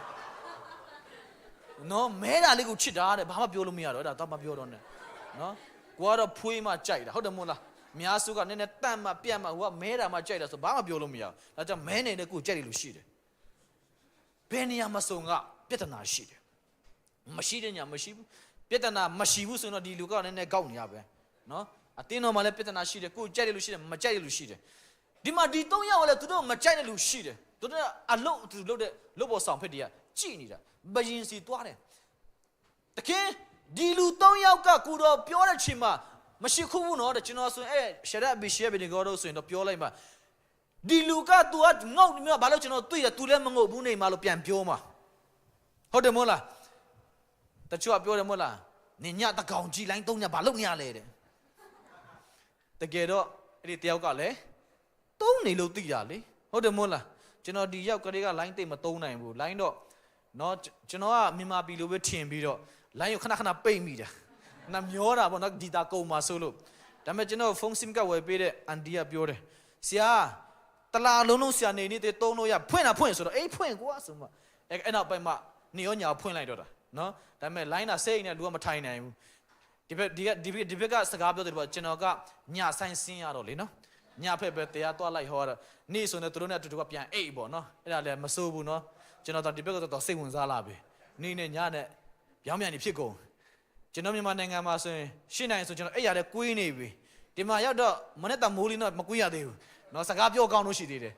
ဲနော်မဲတာလေးကိုချစ်တာတဲ့ဘာမှပြောလို့မရတော့အဲ့ဒါတော့မပြောတော့နဲ့နော်ကိုကတော့ဖွေးမှကြိုက်တာဟုတ်တယ်မို့လားများစုကနည်းနည်းတန့်မှပြတ်မှဟိုကမဲတာမှကြိုက်တာဆိုဘာမှပြောလို့မရဘူးဒါကြောင့်မဲနေတဲ့ကိုကြိုက်တယ်လို့ရှိတယ်ဘယ်နေရာမှာစုံကပြဿနာရှိတယ်မရှိတဲ့ညာမရှိဘူးပြဿနာမရှိဘူးဆိုတော့ဒီလူကနည်းနည်းကောက်နေရပဲနော်အတင်းတော်မှာလည်းပြဿနာရှိတယ်ကိုကြိုက်တယ်လို့ရှိတယ်မကြိုက်တယ်လို့ရှိတယ်ဒီမှာဒီ၃ယောက်ကလည်းသူတို့မကြိုက်တဲ့လူရှိတယ်သူတို့အလုပ်သူလုပ်တဲ့လုပ်ပေါ်ဆောင်ဖက်တွေကကြည်နေတာဘယင်စီသွားတယ်တကယ်ဒီလူ၃ယောက်ကကိုတော့ပြောတဲ့ချိန်မှာမရှိခုဘူးနော်တဲ့ကျွန်တော်ဆိုရင်ရှရက်အဘီရှရက်ဘီဒီကောတော့ဆိုရင်တော့ပြောလိုက်မှာဒီလူက तू ကငုတ်နေမှာဘာလို့ကျွန်တော်တွေ့ရ तू လည်းမငုတ်ဘူးနေမှာလို့ပြန်ပြောမှာဟုတ်တယ်မို့လားတချို့ကပြောတယ်မို့လားနင်ညတကောင်ကြီးလိုင်း၃ညဘာလို့နေရလဲတဲ့တကယ်တော့အဲ့ဒီတယောက်ကလည်းသုံးနေလို့သိတာလေဟုတ်တယ်မို့လားကျွန်တော်ဒီရောက်ကလေးကလိုင်းသိမသုံးနိုင်ဘူးလိုင်းတော့နော်ကျွန်တော်ကမြန်မာပြည်လိုပဲထင်ပြီးတော့လိုင်းကိုခဏခဏပိတ်မိတယ်နမျောတာပေါ့နော်ဒီတာကုန်မှာဆိုလို့ဒါပေမဲ့ကျွန်တော်ဖုန်းဆင်ကဝယ်ပေးတဲ့အန်တီကပြောတယ်ဆရာတလာလုံးဆရာနေနေတဲ့သုံးလို့ရဖွင့်တာဖွင့်ဆိုတော့အေးဖွင့်ကွာဆိုမှအဲ့နောက်ပိုင်းမှာနေရောညာဖွင့်လိုက်တော့တာနော်ဒါပေမဲ့လိုင်းတာစိတ်နဲ့လူကမထိုင်နိုင်ဘူးဒီဘက်ကစကားပြောတယ်ပေါ့ကျွန်တော်ကညဆိုင်ဆင်းရတော့လေနော်ညဖက်ပဲတရားသွားလိုက်ဟောတော့နေ့ဆိုနေသူတို့နဲ့အတူတူကပြန်အိတ်ပေါ့နော်အဲ့ဒါလည်းမစိုးဘူးနော်ကျွန်တော်တော့ဒီဘက်ကတော့စိတ်ဝင်စားလာပြီနေ့နဲ့ညနဲ့ပြောင်းပြန်နေဖြစ်ကုန်ကျွန်တော်မြန်မာနိုင်ငံမှာဆိုရင်ရှင်းနိုင်ဆိုကျွန်တော်အဲ့ရတဲ့ကွေးနေပြီဒီမှာရောက်တော့မနေ့ကမိုးလင်းတော့မကွေးရသေးဘူးနော်စကားပြောကောင်းလို့ရှိသေးတယ်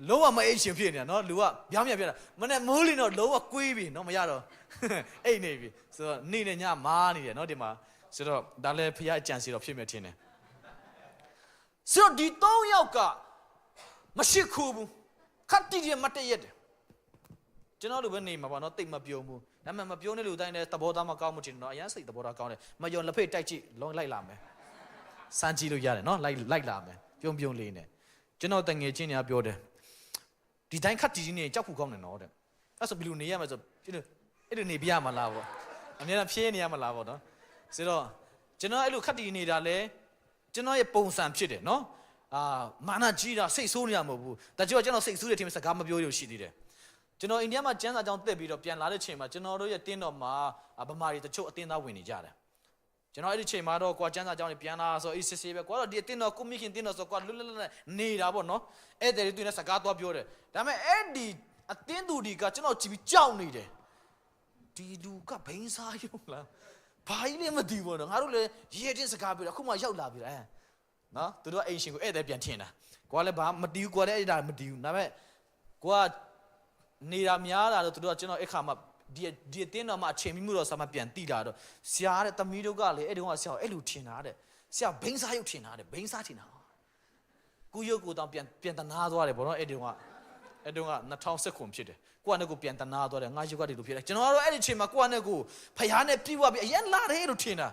လုံးဝမအိတ်ရှင်ဖြစ်နေတာနော်လူကပြောင်းပြန်ပြတာမနေ့မိုးလင်းတော့လုံးဝကွေးပြီနော်မရတော့အိတ်နေပြီဆိုတော့နေ့နဲ့ညမားနေတယ်နော်ဒီမှာဆိုတော့ဒါလည်းဖျားအကြံစီတော့ဖြစ်မယ်ထင်တယ်ဆိုတော့ဒီ၃ယောက်ကမရှိခုဘူးခတ်တီးရမတည့်ရက်တယ်ကျွန်တော်တို့ပဲနေမှာပါနော်တိတ်မပြုံးဘူးဒါပေမဲ့မပြုံးတဲ့လူတိုင်းလည်းသဘောသားမကောင်းမှုတင်တော့အရန်စိတ်သဘောသားကောင်းတယ်မယုံလက်ဖိတ်တိုက်ကြည့်လုံးလိုက်လာမယ်စမ်းကြည့်လို့ရတယ်နော်လိုက်လာမယ်ပြုံးလေးနဲ့ကျွန်တော်တငယ်ချင်းတွေကပြောတယ်ဒီတိုင်းခတ်တီးနေကြောက်ခုကောင်းတယ်နော်တဲ့အဲ့ဆိုဘယ်လိုနေရမလဲဆိုအဲ့လိုနေပြရမလားပေါ့အများအားဖြေးနေရမလားပေါ့နော်ဆိုတော့ကျွန်တော်အဲ့လိုခတ်တီးနေတာလဲကျွန်တော်ရဲ့ပုံစံဖြစ်တယ်နော်မာနကြီးတာစိတ်ဆိုးနေရမဟုတ်ဘူးဒါကြောင့်ကျွန်တော်စိတ်ဆိုးတဲ့ထင်စကားမပြောရရှိသေးတယ်ကျွန်တော်အိန္ဒိယမှာကျန်းစာကြောင်းတက်ပြီးတော့ပြန်လာတဲ့ချိန်မှာကျွန်တော်တို့ရဲ့တင်းတော်မှာဗမာတွေတချို့အတင်းသားဝင်နေကြတယ်ကျွန်တော်အဲ့ဒီချိန်မှာတော့ကွာကျန်းစာကြောင်းတွေပြန်လာဆိုအေးစစ်စစ်ပဲကွာတော့ဒီအတင်းတော်ကိုမိခင်တင်းတော်ဆိုကွာလွတ်လွတ်လပ်လပ်နေတာပေါ့နော်အဲ့တဲ့တွေနဲ့စကားသွားပြောတယ်ဒါပေမဲ့အဲ့ဒီအတင်းသူတွေကကျွန်တော်ကြည့်ပြီးကြောက်နေတယ်ဒီလူကဘိန်းစားရုံလားဘာကြီးလဲမသိဘူးနော်ငါတို့လည်းရဲတင်းစကားပြောတယ်အခုမှရောက်လာပြီလားနော်သူတို့အိမ်ရှင်ကိုဧည့်သည်ပြန်ထင်တာကိုကလည်းဘာမတီးဘူးကိုကလည်းအဲ့ဒါမတီးဘူးဒါပေမဲ့ကိုကနေတာများတာတော့သူတို့ကကျွန်တော်အခါမှာဒီအတင်းတော်မှာအချိန်မိမှုတော့ဆာမပြန်တိတာတော့ဆရာတဲ့သမီးတို့ကလည်းအဲ့ဒီကဆရာအဲ့လိုထင်တာတဲ့ဆရာဘိန်းစားရုပ်ထင်တာတဲ့ဘိန်းစားထင်တာကိုရုပ်ကိုတောင်ပြန်တနာသွားတယ်ဗောနော်အဲ့ဒီက2019ဖြစ်တယ်ကိုကနဲ့ကိုပြန်တနာသွားတယ်ငါရုပ်ကတည်းကဖြစ်တယ်ကျွန်တော်ကတော့အဲ့ဒီချိန်မှာကိုကနဲ့ကိုဖျားနဲ့ပြီးသွားပြီအရင်လာတယ်လို့ထင်တ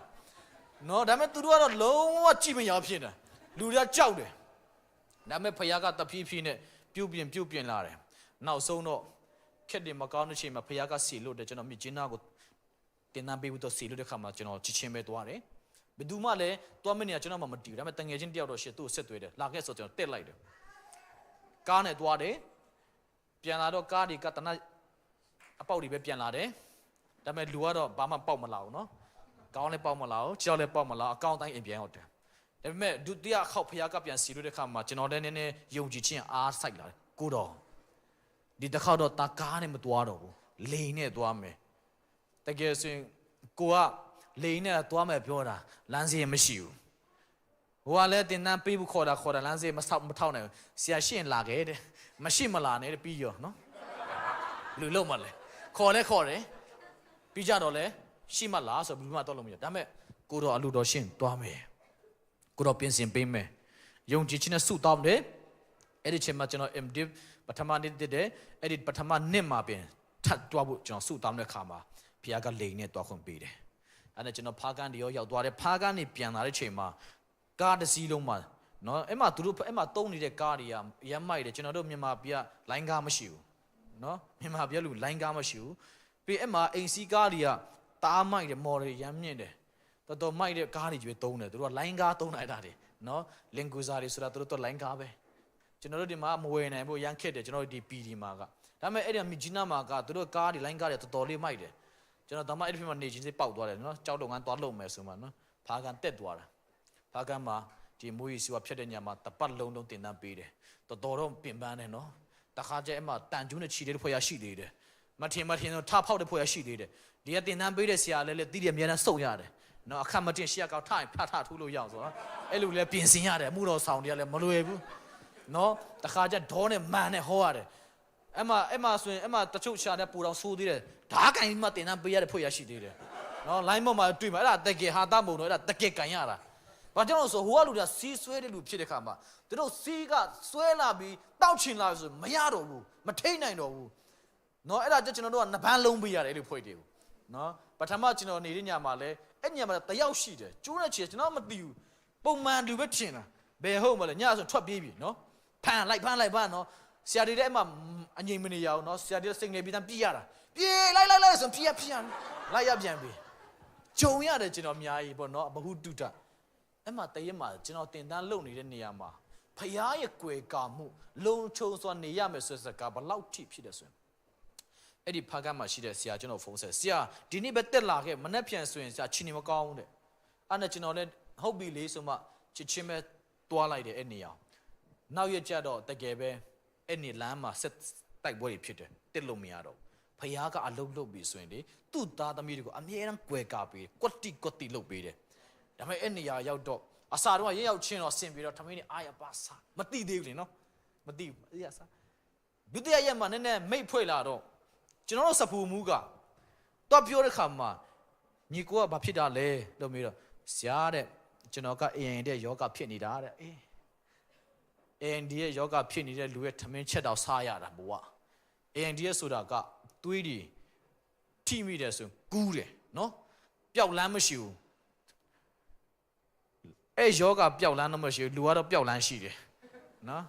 ာနော်ဒါပေမဲ့သူတို့ကတော့လုံးဝကြည့်မရဖြစ်နေတာလူတွေကကြောက်တယ်ဒါပေမဲ့ဖျားကတဖြည်းဖြည်းနဲ့ပြုတ်ပြင်လာတယ်နောက်ဆုံးတော့ခက်တယ်မကောင်းတဲ့ချိန်မှာဖျားကစီလို့တယ်ကျွန်တော်မြစ်ကျင်းသားကိုတင်တန်းပေးပြီးတော့စီလို့တဲ့ခါမှာကျွန်တော်ချစ်ချင်းပဲသွားတယ်ဘယ်သူမှလည်းသွားမနေရကျွန်တော်မှမတီးဘူးဒါပေမဲ့တငယ်ချင်းတယောက်တော့ရှစ်သူ့ကိုဆက်သွေးတယ်လာခဲ့ဆိုကျွန်တော်တက်လိုက်တယ်ကားနဲ့သွားတယ်ပြန်လာတော့ကားတွေကတနအပေါက်တွေပဲပြန်လာတယ်ဒါပေမဲ့လူကတော့ဘာမှပေါက်မလာဘူးနော်ကောင်းလည်းပေါက်မလာဘူးကြောက်လည်းပေါက်မလာအကောင့်တိုင်းအိမ်ပြန်ဟုတ်တယ်ဒါပေမဲ့ဒုတိယခေါက်ဖျားကပြန်စီလို့တဲ့ခါမှာကျွန်တော်လည်းနည်းနည်းယုံကြည်ခြင်းအားစိုက်လာတယ်ကိုတော့ဒီတစ်ခေါက်တော့တာကားနဲ့မသွားတော့ဘူးလေနဲ့သွားမယ်တကယ်ဆိုရင်ကိုကလေနဲ့သွားမယ်ပြောတာလမ်းစီမရှိဘူးဟိုကလည်းတင်တန်းပေးဖို့ခေါ်တာလမ်းစီမထောက်နိုင်ဘူးဆရာရှင်းလာခဲ့တဲ့မရှိမလာနဲ့ပြီးရောနော်လူလုံးမလဲခေါ်တယ်ပြီးကြတော့လဲရှိမလားဆိုပြီးမှတော့လို့မရဒါပေမဲ့ကိုတော့အလူတော်ရှင်းသွားမယ်ကိုတော့ပြင်ဆင်ပေးမယ်ယုံကြည်ခြင်းနဲ့ဆုတောင်းတယ်အဲ့ဒီချိန်မှာကျွန်တော် MD ပထမနေ့တည်းတဲ့အဲ့ဒီပထမနှစ်မှာပြင်ထပ်တွားဖို့ကျွန်တော်ဆုတောင်းတဲ့ခါမှာဘုရားကလိန်နဲ့တွားခွင့်ပေးတယ်အဲ့ဒါကျွန်တော်ဖားကန်းတွေရောရောက်သွားတယ်ဖားကန်းတွေပြန်လာတဲ့ချိန်မှာကားတစ်စီးလုံးမှာနော်အဲ့မှာသူတို့အဲ့မှာတုံးနေတဲ့ကားတွေကရမ်းမိုက်တယ်ကျွန်တော်တို့မြန်မာပြည်ကလိုင်းကားမရှိဘူး နော်မြန်မာပြည်လူလိုင်းကားမရှိဘူးပြီးအဲ့မှာအိမ်စီးကားတွေကတားမိုက်တယ်မော်တွေရမ်းမြင့်တယ်တော်မိုက်တဲ့ကားတွေကျွေးသုံးတယ်သူတို့ကလိုင်းကားသုံးလိုက်တာတွေနော်လင်ကူဇာတွေဆိုတာသူတို့လိုင်းကားပဲကျွန်တော်တို့ဒီမှာမဝယ်နိုင်ဘူးရမ်းခက်တယ်ကျွန်တော်တို့ဒီ PD မှာကဒါပေမဲ့အဲ့ဒီမြဂျီနာမှာကသူတို့ကားတွေလိုင်းကားတွေတော်လေးမိုက်တယ်ကျွန်တော်ဒါမှအဲ့ဒီမှာနေချင်းစိပေါက်သွားတယ်နော်ကြောက်တော့ငန်းသွားလုံမယ်ဆိုမှနော်ဖာကန်တက်သွားတာဖာကန်မှာဒီမွေးစီဝဖြတ်တဲ့ညမှာတပတ်လုံးလုံးတင်တန်းပေးတယ်တော်တော့ပင်ပန်းတယ်နော်တခါကျအဲ့မှာတန်ကျူးနဲ့ချီတဲ့ဖွဲ့ရရှိသေးတယ်မထင်တော့ထဖောက်တဲ့ဖွဲ့ရရှိသေးတယ်ဒီကတင်တန်းပေးတဲ့ဆရာလည်းတီးတယ်အများနဲ့စုပ်ရတယ်နော်အခက်မတင်ရှေ့ကောက်ထရင်ဖထူးလို့ရအောင်ဆိုတော့အဲ့လိုလဲပြင်ဆင်ရတယ်အမှုတော်ဆောင်တွေကလည်းမလွယ်ဘူးနော်တခါကျဒေါနဲ့မန်နဲ့ဟောရတယ်အဲ့မှာဆိုရင်အဲ့မှာတချို့ရှာတဲ့ပူတော်ဆိုးသေးတယ်ဓာကန်ကြီးမှတင်တန်းပေးရတဲ့ဖွဲ့ရရှိသေးတယ်နော်လိုင်းပေါ်မှာတွေ့မှာအဲ့ဒါတကယ်ဟာတမုံတော့အဲ့ဒါတကယ်ကန်ရတာဘာကြောင့်လဲဆိုဟိုကလူတွေကစီးဆွဲတဲ့လူဖြစ်တဲ့ခါမှာသူတို့စီးကဆွဲလာပြီးတောက်ချင်လာဆိုမရတော့ဘူးမထိတ်နိုင်တော့ဘူးနော်အဲ့ဒါကျွန်တော်တို့ကနှစ်ပန်းလုံးပေးရတယ်အဲ့လိုဖွဲ့တွေကိုနော်ပထမကျွန်တော်နေတဲ့ညမှာလဲအဲ့ညမှာတယောက်ရှိတယ်ကျိုးတဲ့ချီကျွန်တော်မသိဘူးပုံမှန်လူပဲထင်တာဘယ်ဟုတ်မလဲညဆိုထွက်ပြေးပြီနော်ဖန်လိုက်ပါနော်ဆရာတွေလည်းအမှအငြိမ်မနေရအောင်နော်ဆရာတွေစိတ်နေပြီးတန်းပြေးရတာပြေးလိုက်ဆိုပြေးလိုက်ရပြန်ပြီဂျုံရတယ်ကျွန်တော်အများကြီးပေါ့နော်ဘဟုတုတအဲ့မှာတရက်မှာကျွန်တော်တင်တန်းလုပ်နေတဲ့နေရာမှာဖရားရဲ့ကွယ်ကာမှုလုံခြုံစွာနေရမယ်ဆိုတဲ့စကားဘလောက်ထိဖြစ်တယ်ဆိုရင်အဲ့ဒီဖာကမှာရှိတဲ့ဆရာကျွန်တော်ဖုန်းဆက်ဆရာဒီနေ့ပဲတက်လာခဲ့မနေ့ပြန်ဆိုရင်ဆရာချီနေမကောင်းဘူးတဲ့အဲ့နဲ့ကျွန်တော်လည်းဟုတ်ပြီလေဆိုမှချစ်ချင်းပဲတွားလိုက်တယ်အဲ့နေရာနောက်ရက်ကျတော့တကယ်ပဲအဲ့နေလမ်းမှာဆက်တိုက်ပွဲတွေဖြစ်တယ်တက်လို့မရတော့ဖရားကအလုံးလုပ်ပြီဆိုရင်လေသူ့သားသမီးတွေကိုအမြဲတမ်းကွယ်ကာပေးကွတ်တီလုပ်ပေးတယ်ဒါပေမဲ့အဲ့နေရာရောက်တော့အစာတော့ရောက်ချင်းတော့ဆင်ပြီးတော့ထမင်းနဲ့အာရပါစားမတိသေးဘူးလေနော်မတိဘူးအေးစားဒုတိယရက်မှာနည်းနည်းမိတ်ဖွဲ့လာတော့ကျွန်တော်တို့စပူမူးကတော့ပြောတဲ့ခါမှာညီကိုကဘာဖြစ်တာလဲလို့မေးတော့ဆရာတဲ့ကျွန်တော်က AND ရဲ့ယောဂဖြစ်နေတာတဲ့အေး AND ရဲ့ယောဂဖြစ်နေတဲ့လူရဲ့ထမင်းချက်တော့စားရတာဘို့က AND ရဲ့ဆိုတာကသွေးတွေထိမိတယ်ဆိုကူးတယ်နော်ပျောက်လန်းမရှိဘူးအဲ့ယောဂပျောက်လန်းတော့မရှိဘူးလူကတော့ပျောက်လန်းရှိတယ်နော်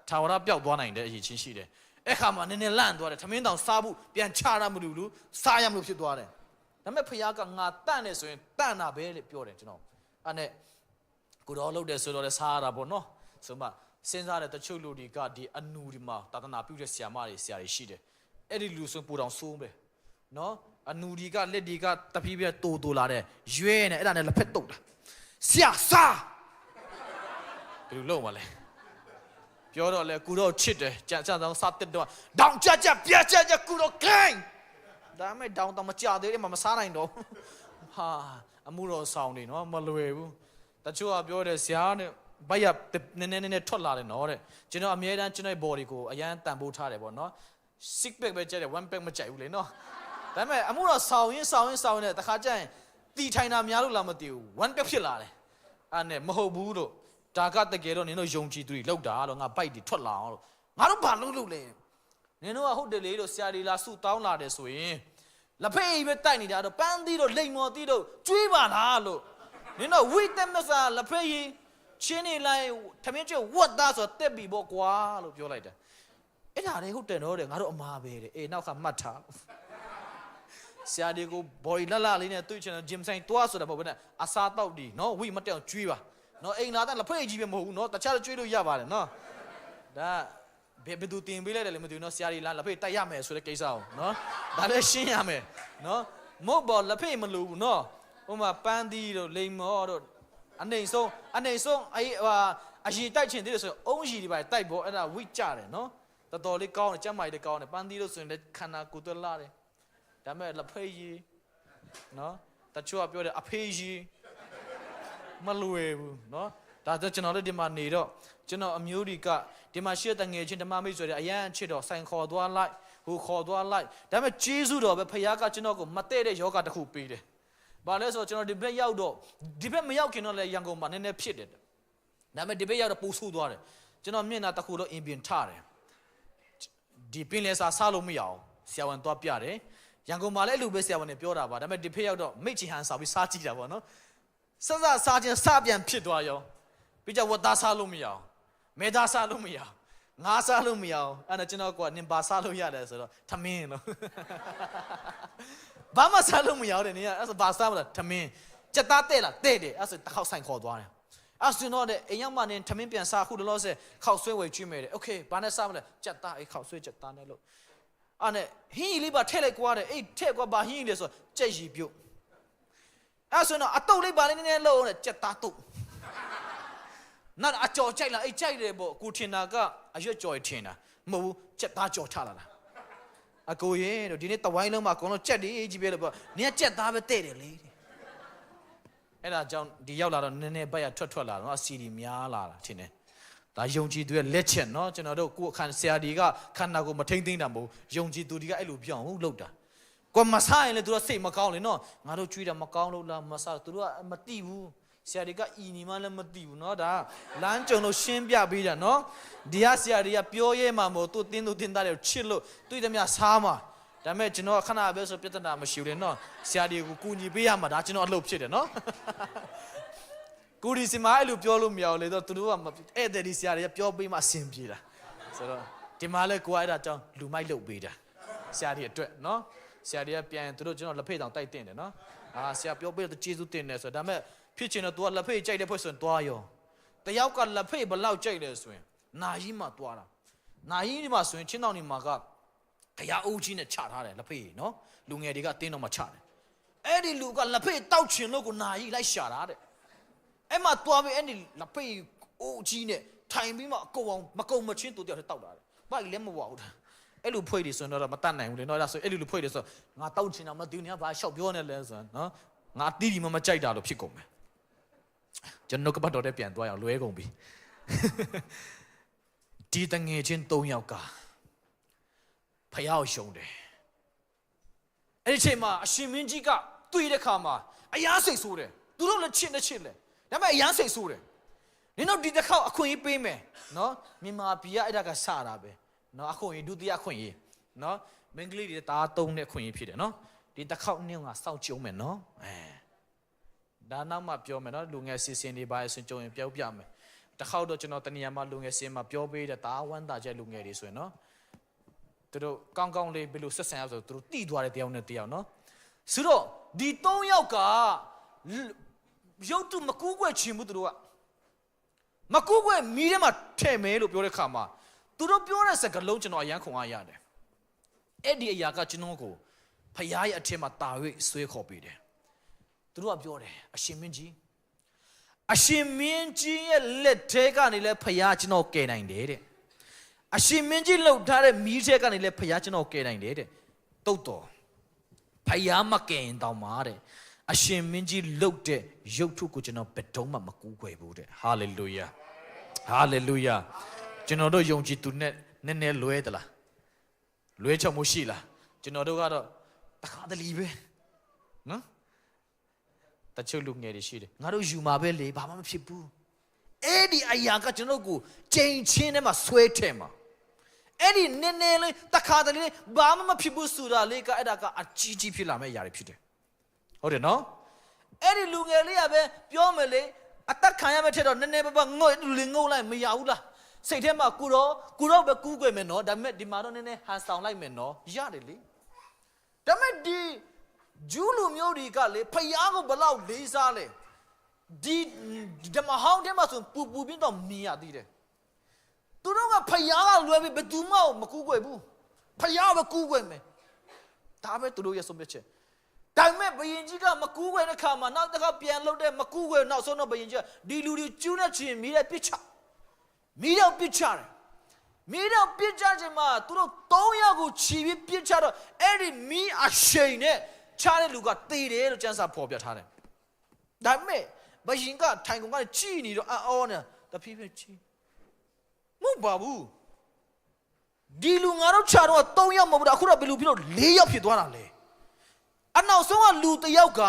ထာဝရပျောက်သွားနိုင်တဲ့အရေးချင်းရှိတယ်အဲ့ခါမှာနည်းနည်းလန့်သွားတယ်ထမင်းတောင်စားဖို့ပြန်ချရမလို့လူစားရမလို့ဖြစ်သွားတယ်ဒါပေမဲ့ဖခင်ကငါတန့်နေဆိုရင်တန့်တာပဲလို့ပြောတယ်ကျွန်တော်အဲ့နဲ့ကိုတော်လုပ်တယ်ဆိုတော့လည်းစားရတာပေါ့နော်ဆိုမှစဉ်းစားတဲ့တချို့လူတွေကဒီအနူဒီမှာသာသနာပြုတဲ့ဆရာမတွေဆရာတွေရှိတယ်အဲ့ဒီလူဆိုပူတောင်ဆိုးပဲနော်အနူဒီကလက်ဒီကတပီးပြတိုးလာတဲ့ရွဲနေအဲ့ဒါနဲ့လက်ဖက်တုတ်တာဆရာစားဘယ်လိုလုပ်မလဲပြောတော့လေကူတော့ချစ်တယ်ကြံဆောင်စားတက်တော့ဒေါင်ကြပြက်ကြကူတော့ခိုင်းဒါမဲ့ဒေါင်တော့မကြသေးတယ်မစားနိုင်တော့ဟာအမှုတော်ဆောင်နေနော်မလွယ်ဘူးတချို့ကပြောတယ်ဆရာနဲ့ဘိုက်ရနည်းနည်းထွက်လာတယ်နော်တဲ့ကျွန်တော်အမြဲတမ်းကျွန်တော် body ကိုအရန်တန်ဖိုးထားတယ်ပေါ့နော် six pack ပဲကြိုက်တယ် one pack မကြိုက်ဘူးလေနော်ဒါပေမဲ့အမှုတော်ဆောင်ရင်နဲ့တခါကျရင်တီထိုင်တာများလို့လားမသိဘူး one pack ဖြစ်လာတယ်အဲ့နဲ့မဟုတ်ဘူးလို့ဒါကတကယ်တော့နင်တို့ယုံကြည်သူတွေလောက်တာတော့ငါဘိုက်တွေထွက်လာအောင်လို့ငါတို့ဘာလုပ်လဲနင်တို့ကဟုတ်တယ်လေလို့ဆရာတွေလာစုတောင်းလာတယ်ဆိုရင်လက်ဖေးပဲတိုက်နေတာတော့ပန်းသီးတော့လိမ်မော်သီးတော့ကျွေးပါလားလို့နင်တို့ဝိတ္တမစာလက်ဖေးချင်းနေလိုက်ထမင်းကျွေးဝတ်သားဆိုတက်ပြီပေါ့ကွာလို့ပြောလိုက်တယ်အဲ့ဒါလေဟုတ်တယ်နော်တဲ့ငါတို့အမားပဲတဲ့အေးနောက်ကမှတ်ထားဆရာတွေကို body လှလေးနဲ့တွေ့ချင်တယ် gym ဆိုင်တွားဆိုတာမဟုတ်ဘူးနဲ့အစားတောက်ဒီနော်ဝိမတက်အောင်ကျွေးပါနော်အိမ်လာတဲ့လက်ဖက်ကြီးပဲမဟုတ်ဘူးနော်တခြားကျွေးလို့ရပါတယ်နော်ဒါဘယ်သူတင်ပေးလိုက်တယ်လဲမသိဘူးနော်ဆရာကြီးလာလက်ဖက်တိုက်ရမယ်ဆိုတဲ့ကိစ္စအောင်နော်ဒါလည်းရှင်းရမယ်နော်မဟုတ်ပါလက်ဖက်မလို့ဘူးနော်ဟိုမှာပန်းသီးတို့လိမ်မော်တို့အနေဆုံးအေးအရင်တိုက်ချင်သေးတယ်ဆိုအုံးကြီးတွေပါတိုက်ဖို့အဲ့ဒါဝိကြတယ်နော်တော်တော်လေးကောင်းတယ်ကျမ်းမာရေးကောင်းတယ်ပန်းသီးတို့ဆိုရင်လည်းခန္ဓာကိုယ်သွက်လာတယ်ဒါမဲ့လက်ဖက်ကြီးနော်တချို့ကပြောတယ်အဖေးကြီးမလွယ်ဘူးเนาะဒါဆိုကျွန်တော်တို့ဒီမှာနေတော့ကျွန်တော်အမျိုးတွေကဒီမှာရှေ့တငယ်ချင်းဓမ္မမိတ်ဆွေတွေအရန်ချစ်တော့ဆိုင်ခေါ်သွားလိုက်ဟိုခေါ်သွားလိုက်ဒါပေမဲ့ကျေးဇူးတော်ပဲဖခင်ကကျွန်တော်ကိုမတည့်တဲ့ယောဂတစ်ခုပေးတယ်ဘာလဲဆိုတော့ကျွန်တော်ဒီဘက်ရောက်တော့ဒီဘက်မရောက်ခင်တော့လည်းရန်ကုန်မှာနည်းနည်းဖြစ်တယ်ဒါပေမဲ့ဒီဘက်ရောက်တော့ပို့ဆူသွားတယ်ကျွန်တော်မျက်နှာတစ်ခုတော့အင်ပြင်ထားတယ်ဒီပင်လဲစားလို့မရအောင်ဆရာဝန်သွားပြတယ်ရန်ကုန်မှာလည်းအဲ့လိုပဲဆရာဝန်တွေပြောတာပါဒါပေမဲ့ဒီဘက်ရောက်တော့မိတ်ချင်ဟန်စားပြီးစားကြည့်တာပေါ့နော်စစားချင်းစပြန်ဖြစ်သွားရောပြီးကြဝတ်သားစားလို့မရအောင်မဲသားစားလို့မရအောင် ငါစားလို့မရအောင်အဲ့ဒါကျွန်တော်ကနင်ဘာစားလို့ရတယ်ဆိုတော့ထမင်းလို့ဘာမှစားလို့မရတဲ့နင်ကအဲ့ဆိုဘာစားမလဲထမင်းကြက်သားတဲ့လားတဲ့တယ်အဲ့ဆိုတစ်ခေါက်ဆိုင်ခေါ်သွားတယ်အဲ့ဆိုတော့အိမ်ရောက်မှနင်ထမင်းပြန်စားခုလောလောဆယ်ခောက်ဆွဲဝယ်ကျွေးမယ်တဲ့โอเคဘာနဲ့စားမလဲကြက်သားခောက်ဆွဲကြက်သားနဲ့လို့အဲ့နဲ့ဟင်းလေးပါထည့်လိုက်ကွာတဲ့အဲ့ထည့်ကွာဘာဟင်းလေးဆိုကြက်ရီပြုတ်အဲ့ဆိုတော့အတုပ်လေးပါလေးနည်းနည်းလုံးနဲ့ကြက်သားတုပ်နာအကြော်ကြိုက်လားအဲ့ကြိုက်တယ်ပေါ့ကိုထင်တာကအရွက်ကြော်ထင်တာမဟုတ်ဘူးကြက်သားကြော်ချလာတာအကိုရဲ့တို့ဒီနေ့တဝိုင်းလုံးမှာအကုန်လုံးကြက်ဒီကြီးပဲလို့ပေါ့နင်ကကြက်သားပဲတဲ့တယ်လေအဲ့ဒါကြောင့်ဒီရောက်လာတော့နည်းနည်းဘက်ရထွက်လာတော့စီဒီများလာတာထင်တယ်ဒါယုံကြည်သူရဲ့လက်ချက်နော်ကျွန်တော်တို့ကိုယ်အခန်းဆရာဒီကခန္ဓာကိုမထိမ့်သိမ့်တာမဟုတ်ယုံကြည်သူဒီကအဲ့လိုပြောင်းဟုတ်တာကိုမစားရင်လည်းသူကစိတ်မကောင်းလေနော်ငါတို့ကြွေးတာမကောင်းလို့လားမစားသူတို့ကမတိဘူးဆရာတွေကဤနီမှလည်းမသိဘူးเนาะဒါလမ်းကြုံလို့ရှင်းပြပေးတာเนาะဒီကဆရာတွေကပြောရဲမှာမို့သူတင်းသားတွေချစ်လို့တွေ့တယ်မြစားမှာဒါပေမဲ့ကျွန်တော်ခဏပဲဆိုပြဿနာမရှိဘူးလေเนาะဆရာတွေကိုကူညီပေးရမှာဒါကျွန်တော်အလုပ်ဖြစ်တယ်เนาะကိုဒီစီမအဲ့လိုပြောလို့မရဘူးလေတော့သူတို့ကဧည့်သည်ဆရာတွေကပြောပေးမှအဆင်ပြေတာဆိုတော့ဒီမှာလဲကိုကအဲ့ဒါကြောင့်လူမိုက်လုပ်ပေးတာဆရာတွေအတွက်เนาะဆရာတွေကပြန်သူတို့ကျွန်တော်လက်ဖိတ်တောင်တိုက်တင်တယ်เนาะဆရာပြောပေးတော့ကျေးဇူးတင်တယ်ဆိုတော့ဒါပေမဲ့ဖြစ်ချင်တော့ तू ကလက်ဖိတ်ကြိုက်တဲ့ဖွဲ့ဆိုရင်သွားရောတယောက်ကလက်ဖိတ်ဘလောက်ကြိုက်လဲဆိုရင်နာကြီးမှသွားတာနာကြီးဒီမှာဆိုရင်ချင်းတောင်ဒီမှာကခရအိုးကြီးနဲ့ချထားတယ်လက်ဖိတ်နော်လူငယ်တွေကတင်းတော့မှချတယ်အဲ့ဒီလူကလက်ဖိတ်တောက်ချင်လို့ကိုနာကြီးလိုက်ရှာတာတဲ့အဲ့မှာသွားပြီးအဲ့ဒီလက်ဖိတ်အိုးကြီးနဲ့ထိုင်ပြီးမှအကုန်အောင်မကုန်မချင်းတူတယောက်တည်းတောက်တာတဲ့ဘာလည်းမဝဘူးအဲ့လိုဖွဲ့တွေဆိုတော့မတတ်နိုင်ဘူးလေနော်အဲ့ဒါဆိုအဲ့လိုဖွဲ့တွေဆိုငါတောက်ချင်တာမသိဘူးနေကဘာရှောက်ပြောနေလဲဆိုနော်ငါတီးဒီမကြိုက်တာလို့ဖြစ်ကုန်မယ်ကျွန်တော်ကပတ်တော်တဲ့ပြန်သွားရအောင်လွဲကုန်ပြီဒီတငယ်ချင်း၃ယောက်ကဖယားကိုရှုံးတယ်အဲ့ဒီချိန်မှာအရှင်မင်းကြီးကတွေ့တဲ့ခါမှာအယားစိတ်ဆိုးတယ်သူတို့လည်းချစ်တယ်ဒါပေမဲ့အယားစိတ်ဆိုးတယ်နင်တို့ဒီတစ်ခေါက်အခွင့်အရေးပေးမယ်နော်မြန်မာပြည်ကအဲ့ဒါကစတာပဲနော်အခွင့်အရေးဒုတိယအခွင့်အရေးနော်မင်္ဂလိတွေတားသုံးတဲ့အခွင့်အရေးဖြစ်တယ်နော်ဒီတစ်ခေါက်နင်ကစောင့်ကြုံမယ်နော်ဒါနောက်မှပြောမယ်နော်လူငယ်စီစဉ်တွေပါဆွကြုံရင်ပြောပြမယ်တစ်ခေါက်တော့ကျွန်တော်တနေရာမှာလူငယ်စီစဉ်မှာပြောပေးတဲ့တာဝမ်းတာချက်လူငယ်တွေဆိုရင်နော်သူတို့ကောင်းကောင်းလေးဘယ်လိုဆက်ဆံရဆိုသူတို့တည်သွားတဲ့တယောက်နဲ့တယောက်နော်ဆိုတော့ဒီ၃ယောက်ကရုပ်တုမကူးကွယ်ချင်ဘူးသူတို့ကမကူးကွယ်မီးထဲမှာထဲ့မယ်လို့ပြောတဲ့ခါမှာသူတို့ပြောတဲ့စကားလုံးကျွန်တော်အယမ်းခုံအားရတယ်အဲ့ဒီအရာကကျွန်တော်ကိုဖခင်ရဲ့အထက်မှာတာ၍ဆွဲခေါ်ပေးတယ်သူတို့ကပြောတယ်အရှင်မင်းကြီးရဲ့လက်ထဲကနေလဲဖခင်ကျွန်တော်ကယ်နိုင်တယ်တဲ့အရှင်မင်းကြီးလှုပ်ထားတဲ့မီးထဲကနေလဲဖခင်ကျွန်တော်ကယ်နိုင်တယ်တဲ့တုတ်တော်ဖခင်မကယ်ရင်တောင်မှတဲ့အရှင်မင်းကြီးလှုပ်တဲ့ရုပ်ထုကိုကျွန်တော်ဘယ်တော့မှမကူးကွယ်ဘူးတဲ့ဟာလေလုယာကျွန်တော်တို့ယုံကြည်သူနဲ့နည်းနည်းလွဲသလားလွဲချောက်မှုရှိလားကျွန်တော်တို့ကတော့တခါတလီပဲနော်တချို့လူငယ်တွေရှိတယ်ငါတို့ယူမှာပဲလေဘာမှမဖြစ်ဘူးအဲ့ဒီအရာကကျွန်တော်ကိုချိန်ချင်းထဲမှာဆွဲထဲမှာအဲ့ဒီနည်းနည်းလေးတခါတလေဘာမှမဖြစ်ဘူးဆိုတာလေးကအဲ့ဒါကအကြီးကြီးဖြစ်လာမယ့်အရာတွေဖြစ်တယ်ဟုတ်တယ်နော်အဲ့ဒီလူငယ်လေးကပဲပြောမယ်လေအသက်ခံရမယ့်ထက်တော့နည်းနည်းပါငုတ်လိုက်မရဘူးလားစိတ်ထဲမှာကိုတော့ပဲကူးကွယ်မယ်နော်ဒါပေမဲ့ဒီမှာတော့နည်းနည်းဟန်ဆောင်လိုက်မယ်နော်ရတယ်လေဒါပေမဲ့ဒီဂျူးလူမျိုးတွေကလေဖယားကိုဘလောက်လေးစားလဲဒီဓမ္မဟောင်းထဲမှာဆိုပူပြင်းတော့မြင်ရသေးတယ်သူတို့ကဖယားကလွယ်ပြီးဘယ်သူမှမကူးကွယ်ဘူးဖယားပဲကူးကွယ်မယ်ဒါပဲသူတို့ရဲ့ဆုံးဖြတ်ချက်ဒါပေမဲ့ဘယင်ကြီးကမကူးကွယ်တဲ့ခါမှာနောက်တစ်ခါပြန်လှုပ်တဲ့မကူးကွယ်နောက်ဆုံးတော့ဘယင်ကြီးကဒီလူတွေကျူးနေချင်မိတဲ့ပစ်ချမီးတော့ပစ်ချတယ်မီးတော့ပစ်ချခြင်းမှာသူတို့3ယောက်ကိုခြီးပြီးပစ်ချတော့အဲ့ဒီမီးအရှိန်နဲ့ချတဲ့လူကတေတယ်လို့ကျမ်းစာဖော်ပြထားတယ်ဒါပေမဲ့ဘယင်ကထိုင်ကုန်ကကြည်နေတော့အော်နေတဖြည်းဖြည်းကြည်မဟုတ်ပါဘူးဒီလူငါတို့ခြာတော့3ယောက်မဟုတ်ဘူးအခုတော့ဘယ်လိုဖြစ်လို့4ယောက်ဖြစ်သွားတာလဲအနောက်ဆုံးကလူ1ယောက်က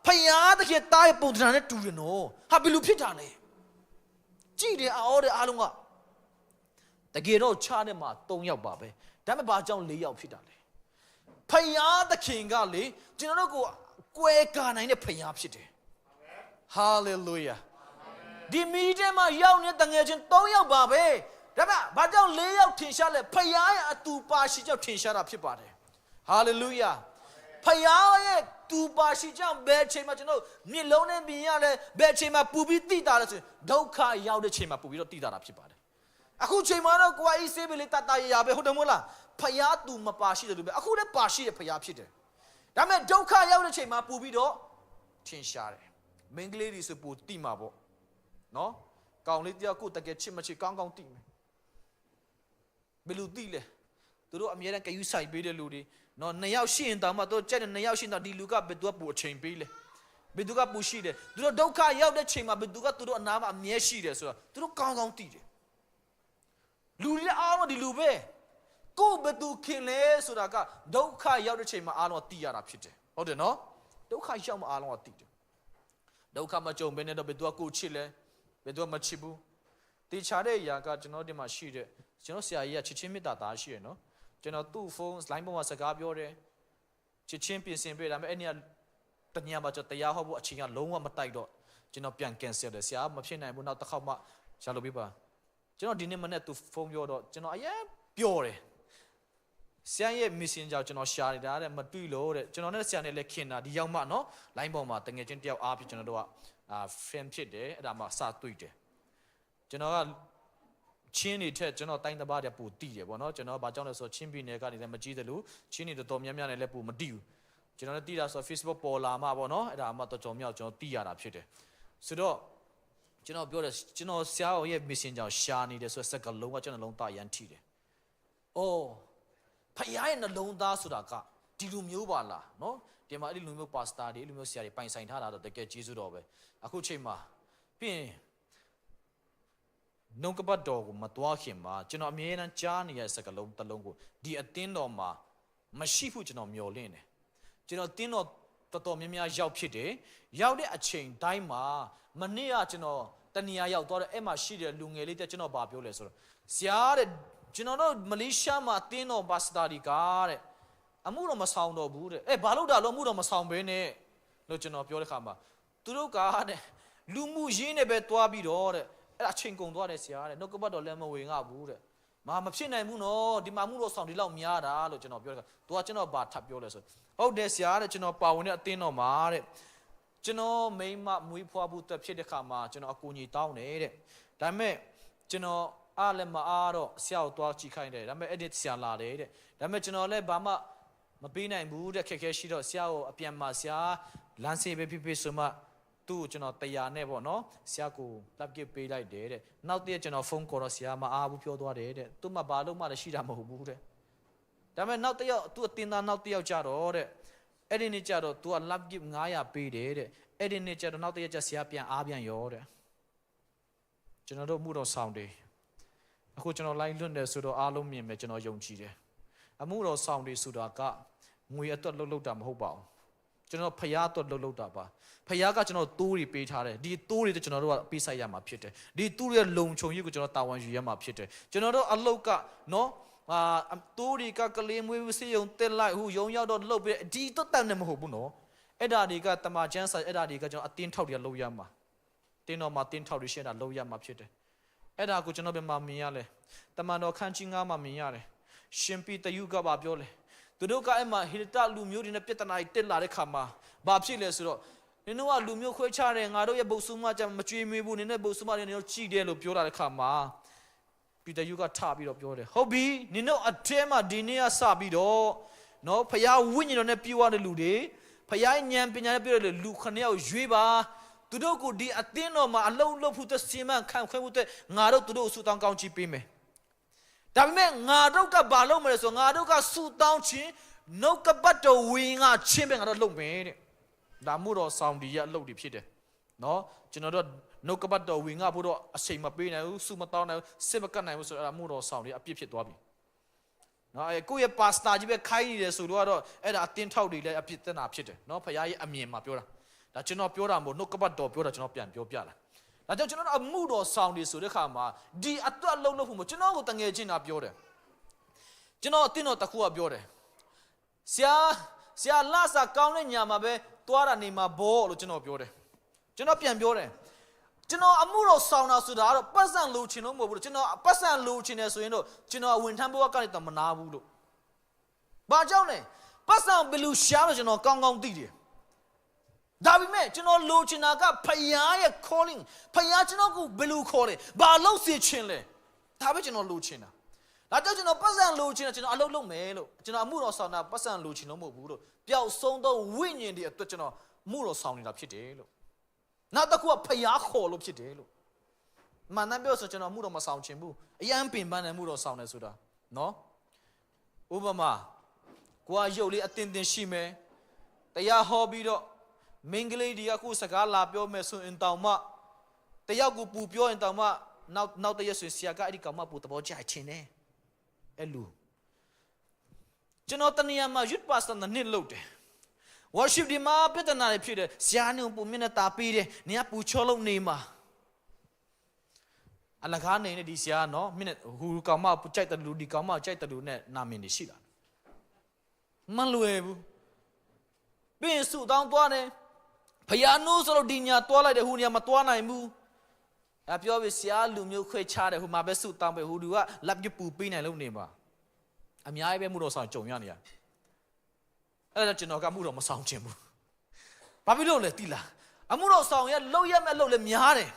ဖယားတကယ်တားရဲ့ပုံသဏ္ဍာန်နဲ့တူတယ်နော်ဟာဘယ်လိုဖြစ်တာလဲကြည်တယ်အော်တယ်အားလုံးကတကယ်တော့ခြားတဲ့မှာ3ယောက်ပါပဲဒါပေမဲ့ဘာကြောင့်4ယောက်ဖြစ်တာလဲဖယားသခင်ကလေကျွန်တော်တို့ကိုကွဲကာနိုင်တဲ့ဖယားဖြစ်တယ်ဟာလေလုယာဒီမီးထဲမှာရောက်နေတဲ့တငယ်ချင်း3ယောက်ပါပဲ ဒါပေမဲ့ဘာကြောင့်၄ယောက်ထင်ရှားလဲဖခင်ရဲ့အတူပါရှိကြောင့်ထင်ရှားတာဖြစ်ပါတယ်ဟာလေလုယာဖခင်ရဲ့တူပါရှိကြောင့်ဘယ်ချိန်မှာကျွန်တော်မျက်လုံးနဲ့မြင်ရလဲဘယ်ချိန်မှာပူပြီးတိတာလဲဆိုရင်ဒုက္ခရောက်တဲ့ချိန်မှာပူပြီးတော့တိတာဖြစ်ပါတယ်အခုချိန်မှာတော့ကိုယ်အေးဆေးပဲလေတတရပဲဟုတ်တယ်မဟုတ်လားဖခင်တူမပါရှိတယ်လို့ပဲအခုလည်းပါရှိတဲ့ဖခင်ဖြစ်တယ်ဒါပေမဲ့ဒုက္ခရောက်တဲ့ချိန်မှာပူပြီးတော့ထင်ရှားတယ်မင်းကလေးတွေဆိုပူတိမှာပေါ့နော်ကောင်လေးတယောက်ကိုတကယ်ချစ်မချစ်ကောင်းကောင်းတိမယ်ဘယ်လိုတိလဲသူတို့အမြဲတမ်းကယူဆိုင်ပေးတဲ့လူတွေနော်နှစ်ယောက်ရှိရင်တောင်မှတို့ကြက်တဲ့နှစ်ယောက်ရှိရင်တော့ဒီလူကဘယ်သူကပူအချိန်ပေးလဲဘယ်သူကပူရှိတယ်သူတို့ဒုက္ခရောက်တဲ့ချိန်မှာဘယ်သူကသူတို့အနာမှာအမြဲရှိတယ်ဆိုတော့သူတို့ကောင်းကောင်းတိတယ်လူတွေအားလုံးဒီလူပဲကိုယ်ဘယ်သူခင်လဲဆိုတာကဒုက္ခရောက်တဲ့ချိန်မှာအားလုံးသိရတာဖြစ်တယ်ဟုတ်တယ်နော်ဒုက္ခရောက်မှအားလုံးသိတယ်ဒုက္ခမကြုံဘဲနဲ့တော့ဘယ်သူကကိုယ်ချစ်လဲဘယ်သူကမချစ်ဘူးတေချာတဲ့အရာကကျွန်တော်ဒီမှာရှိတဲ့ကျွန်တော်ဆရာကြီးကချစ်ချင်းမေတ္တာသားရှိရနော်ကျွန်တော်သူ့ဖုန်း line ပေါ်မှာစကားပြောတယ်ချစ်ချင်းပြင်ဆင်ပေးဒါပေမဲ့အဲ့ဒီကတညမှာကျွန်တော်တရားဟောဖို့အချိန်ကလုံးဝမတိုက်တော့ကျွန်တော်ပြန် cancel တယ်ဆရာမဖြစ်နိုင်ဘူးနောက်တစ်ခေါက်မှရှာလို့ပြပါကျွန်တော်ဒီနေ့မနေ့သူဖုန်းပြောတော့ကျွန်တော်အရင်ပြောတယ်ဆရာရဲ့ mission ကြောင့်ကျွန်တော်ရှာနေတာတဲ့မတွေ့လို့တဲ့ကျွန်တော်နဲ့ဆရာနဲ့လည်းခင်တာဒီရောက်မှနော် line ပေါ်မှာတငယ်ချင်းတယောက်အားဖြင့်ကျွန်တော်တို့ကfriend ဖြစ်တယ်အဲ့ဒါမှစတွေ့တယ်ကျွန်တော်ကချင်းနေထက်ကျွန်တော်တိုင်းတစ်ပါးတည်းပူတိတယ်ပေါ့နော်ကျွန်တော်ဘာကြောင့်လဲဆိုချင်းပြည်နယ်ကနေလည်းမကြည့်သလိုချင်းနေတော်များများနဲ့လည်းပူမတိဘူးကျွန်တော်လည်းတိတာဆို Facebook ပေါ်လာမှပေါ့နော်အဲ့ဒါမှတော်တော်မြောက်ကျွန်တော်တိရတာဖြစ်တယ်ဆိုတော့ကျွန်တော်ပြောတယ်ကျွန်တော်ဆရာရဲ့ mission ကြောင့်ရှာနေတယ်ဆိုတဲ့စကားလုံးကကျွန်တော်လုံးသားရမ်းထိတယ်။အော်ဖခင်ရဲ့နှလုံးသားဆိုတာကဒီလိုမျိုးပါလားနော်ဒီမှာအဲ့ဒီလူမျိုးပါစတာတွေအဲ့ဒီလူမျိုးဆရာတွေပိုင်ဆိုင်ထားတာတော့တကယ်ကျေးဇူးတော်ပဲအခုချိန်မှာပြင်နှုတ်ကပတ်တော်ကိုမတွားခင်မှာကျွန်တော်အမြဲတမ်းကြားနေရတဲ့စကားလုံးတစ်လုံးကိုဒီအသင်းတော်မှာမရှိဘူးကျွန်တော်မျှော်လင့်တယ်ကျွန်တော်တင်းတော်တော်တော်များများရောက်ဖြစ်တယ်ရောက်တဲ့အချိန်တိုင်းမှာမနေ့ကကျွန်တော်တနေရာရောက်သွားတဲ့အဲ့မှာရှိတဲ့လူငယ်လေးတဲ့ကျွန်တော်ဗာပြောလဲဆိုတော့ဆရာတဲ့ကျွန်တော်တို့မလေးရှားမှာတင်းတော်ပါစတာဒီကားတဲ့အမှုတော်မဆောင်တော့ဘူးတဲ့ဘာလို့ဒါလို့အမှုတော်မဆောင်ဘဲနဲ့လို့ကျွန်တော်ပြောတဲ့ခါမှာသူတို့ကတဲ့လူမှုရင်းနဲ့ပဲတွားပြီးတော့တဲ့အဲ့အချိန်ကုန်သွားတယ်ဆရာတဲ့နှုတ်ကပတ်တော်လည်းမဝင်ငါဘူးတဲ့မဖြစ်နိုင်ဘူးနော်ဒီမှာမှုတော်ဆောင်ဒီလောက်များတာလို့ကျွန်တော်ပြောတဲ့ခါသူကကျွန်တော်ဗာထပ်ပြောလဲဆိုဟုတ်တယ်ဆရာတဲ့ကျွန်တော်ပါဝင်တဲ့အသင်းတော်မှာတဲ့ကျွန်တော်မိမမွေးဖွားဖို့တက်ဖြစ်တဲ့ခါမှာကျွန်တော်အကူအညီတောင်းတယ်တဲ့ဒါပေမဲ့ကျွန်တော်အားလည်းမအားတော့ဆရာကိုတွားကြည့်ခိုင်းတယ်ဒါပေမဲ့အဲ့ဒီဆရာလာတယ်တဲ့ဒါပေမဲ့ကျွန်တော်လည်းဘာမှမပေးနိုင်ဘူးတဲ့ခက်ခဲရှိတော့ဆရာကိုအပြန်မှာဆရာလမ်းစေးပဲဖြစ်ဆိုမှသူ့ကိုကျွန်တော်တရားနဲ့ပေါ့နော်ဆရာကိုလက်ကိပေးလိုက်တယ်တဲ့နောက်တည့်ကျွန်တော်ဖုန်းခေါ်တော့ဆရာမအားဘူးပြောသွားတယ်တဲ့သူ့မှာဘာလို့မှလည်းရှိတာမဟုတ်ဘူးတဲ့ဒါပေမဲ့နောက်တစ်ယောက်သူ့အတင်းသားနောက်တစ်ယောက်ကြတော့တဲ့အဲ့ဒီနေ့ကျတော့ तू က lap gift 900ပေးတယ်တဲ့အဲ့ဒီနေ့ကျတော့နောက်တစ်ရက်ကျဆရာပြန်အားပြန်ရောတဲ့ကျွန်တော်တို့မှုတော်ဆောင်တယ်အခုကျွန်တော် line လွတ်တယ်ဆိုတော့အားလုံးမြင်မယ်ကျွန်တော်ယုံကြည်တယ်အမှုတော်ဆောင်တယ်ဆိုတာကငွေအတွက်လှုပ်တာမဟုတ်ပါဘူးကျွန်တော်ဖျားအတွက်လှုပ်တာပါဖျားကကျွန်တော်တိုးတွေပေးထားတယ်ဒီတိုးတွေကျွန်တော်တို့ကပေးဆိုင်ရမှာဖြစ်တယ်ဒီတိုးရဲ့လုံခြုံရေးကိုကျွန်တော်တာဝန်ယူရမှာဖြစ်တယ်ကျွန်တော်တို့အလုတ်ကနော်တိုးတွေကကလေးမွေးစေယုံတက်လိုက်ဟိုယုံရောက်တော့လှုပ်ပြီးဒီတော့တန်တယ်မဟုတ်ဘူးနော်အဲ့ဒါတွေကတမချမ်းဆိုင်အဲ့ဒါတွေကကျွန်တော်အတင်းထောက်တွေလှုပ်ရမှာတင်းတော်မှာတင်းထောက်တွေရှင်းတာလှုပ်ရမှာဖြစ်တယ်အဲ့ဒါကိုကျွန်တော်ပြန်မြင်ရလဲတမန်တော်ခန်းကြီး9မှာမြင်ရတယ်ရှင်ပိတယုကဘာပြောလဲသူတို့ကအဲ့မှာဟိတလူမျိုးတွေနဲ့ပြဿနာတွေတက်လာတဲ့ခါမှာဘာဖြစ်လဲဆိုတော့နင်တို့ကလူမျိုးခွဲခြားတယ်ငါတို့ရဲ့ဘုတ်ဆူမကြမကြွေးမွေးဘူးနင်နဲ့ဘုတ်ဆူမတွေနင်တို့ကြည်တယ်လို့ပြောတာတဲ့ခါမှာပိတယုကထပြီးတော့ပြောတယ်ဟုတ်ပြီနင်တို့အထဲမှာဒီနေ့ကစပြီးတော့နော်ဖျားဝိညာဉ်တော်နဲ့ပြေဝတဲ့လူတွေဖျားဉာဏ်ပညာနဲ့ပြေတဲ့လူ9ယောက်ရွေးပါသူတို့ကိုဒီအသင်းတော်မှာအလုံးလုံးဖို့တဲ့စီမံခန့်ခွဲဖို့တဲ့ငါတို့သူတို့ဆူတောင်းကောင်းချီးပေးမယ်ဒါပေမဲ့ငါတို့ကဘာလုပ်မလဲဆိုငါတို့ကဆူတောင်းခြင်းနှုတ်ကပတ်တော်ဝင်ငါချင်းပဲငါတို့လုပ်မယ်တဲ့ဒါမှုတော်ဆောင်ဒီရအလုပ်တွေဖြစ်တယ်နော်ကျွန်တော်တို့နှုတ်ကပတ်တော်ဝင်ငါဖို့တော့အချိန်မပေးနိုင်ဘူးဆူမတောင်းနိုင်ဘူးစစ်မကတ်နိုင်ဘူးဆိုတော့မှုတော်ဆောင်တွေအပြစ်ဖြစ်သွားပြီနော်ကိုယ့်ရဲ့ပါစတာကြီးပဲခိုင်းနေတယ်ဆိုတော့အဲ့ဒါအတင်းထောက်တွေလည်းအပြစ်တက်တာဖြစ်တယ်နော်ဖခင်ရဲ့အမြင်မှာပြောတာဒါကျွန်တော်ပြောတာမဟုတ်နှုတ်ကပတ်တော်ပြောတာကျွန်တော်ပြန်ပြောပြလာဒါကြောင့်ကျွန်တော်အမှုတော်ဆောင်တွေဆိုတဲ့ခါမှာဒီအတွက်အလုံးလုံးဖို့ကျွန်တော်ကိုတငယ်ချင်းတာပြောတယ်ကျွန်တော်အတင်းတော်တစ်ခုကပြောတယ်ဆရာလာစာကောင်းတဲ့ညာမှာပဲသွားတာနေမှာဘောလို့ကျွန်တော်ပြောတယ်ကျွန်တော်ပြန်ပြောတယ် ကျွန်တော်အမှုတော်ဆောင်တာဆိုတာကတော့ပတ်စံလိုချင်လို့မဟုတ်ဘူးကျွန်တော်ပတ်စံလိုချင်တယ်ဆိုရင်တော့ကျွန်တော်ဝန်ထမ်းဘဝကနေတော့မနာဘူးလို့ဘာကြောင့်လဲပတ်စံဘယ်လိုရှာလို့ကျွန်တော်ကောင်းကောင်းသိတယ်ဒါပေမဲ့ကျွန်တော်လိုချင်တာကဖခင်ရဲ့ calling ဖခင်ကျွန်တော်ကိုဘယ်လိုခေါ်လဲဘာလို့စေချင်လဲဒါပဲကျွန်တော်လိုချင်တာဒါကြောင့်ကျွန်တော်ပတ်စံလိုချင်တာကျွန်တော်အလုပ်လုပ်မယ်လို့ကျွန်တော်အမှုတော်ဆောင်တာပတ်စံလိုချင်လို့မဟုတ်ဘူးလို့ပျောက်ဆုံးသောဝိညာဉ်တွေအတွက်ကျွန်တော်မှုတော်ဆောင်နေတာဖြစ်တယ်လို့နောက်တစ်ခုကဖျားခေါ်လို့ဖြစ်တယ်လို့မှန်တယ်ပြောဆိုကျွန်တော်မှုတော်မဆောင်ချင်ဘူးအယံပင်ပန်းတဲ့မှုတော်ဆောင်တယ်ဆိုတာနော်ဥပမာကိုကရုပ်လေးအတင်းတင်းရှိမယ်တရားဟောပြီးတော့မင်္ဂလိဒီကခုစကားလာပြောမယ်ဆိုရင်တောင်မှတယောက်ကိုပူပြောရင်တောင်မှနောက်တရက်ဆိုရင်ဆရာကအဲ့ဒီကောင်မပူသဘောကျချင်တယ်အဲ့လူကျွန်တော်တနေရာမှာ youth pastor နဲ့လုပ်တယ်worship ဒီမှာပြဿနာတွေဖြစ်တယ်ဆရာနေပူမျက်နှာတာပေးတယ်နေကပူချောလို့နေမှာအလကားနေတဲ့ဒီဆရာနော်မျက်နှာဟူကောင်မပူကြိုက်တယ်လူဒီကောင်မကြိုက်တယ်လူနဲ့နာမည်တွေရှိတာမလွယ်ဘူးပြင်းစုတောင်းသွားတယ်ဖယားနိုးဆိုလို့ဒီညာသွားလိုက်တယ်ဟိုနေရာမသွားနိုင်ဘူးအပြောပြီးဆရာလူမျိုးခွဲခြားတယ်ဟိုမှာပဲစုတောင်းပဲဟိုလူကလက်ပြပူပေးနိုင်လို့နေမှာအများကြီးပဲမှုတော်ဆောင်ကြုံရနေရအဲ့ဒါကျွန်တော်ကမှုတော်မဆောင်ချင်ဘူးဘာဖြစ်လို့လဲတိလားအမှုတော်ဆောင်ရလှုပ်ရမဲ့လှုပ်လဲများတယ်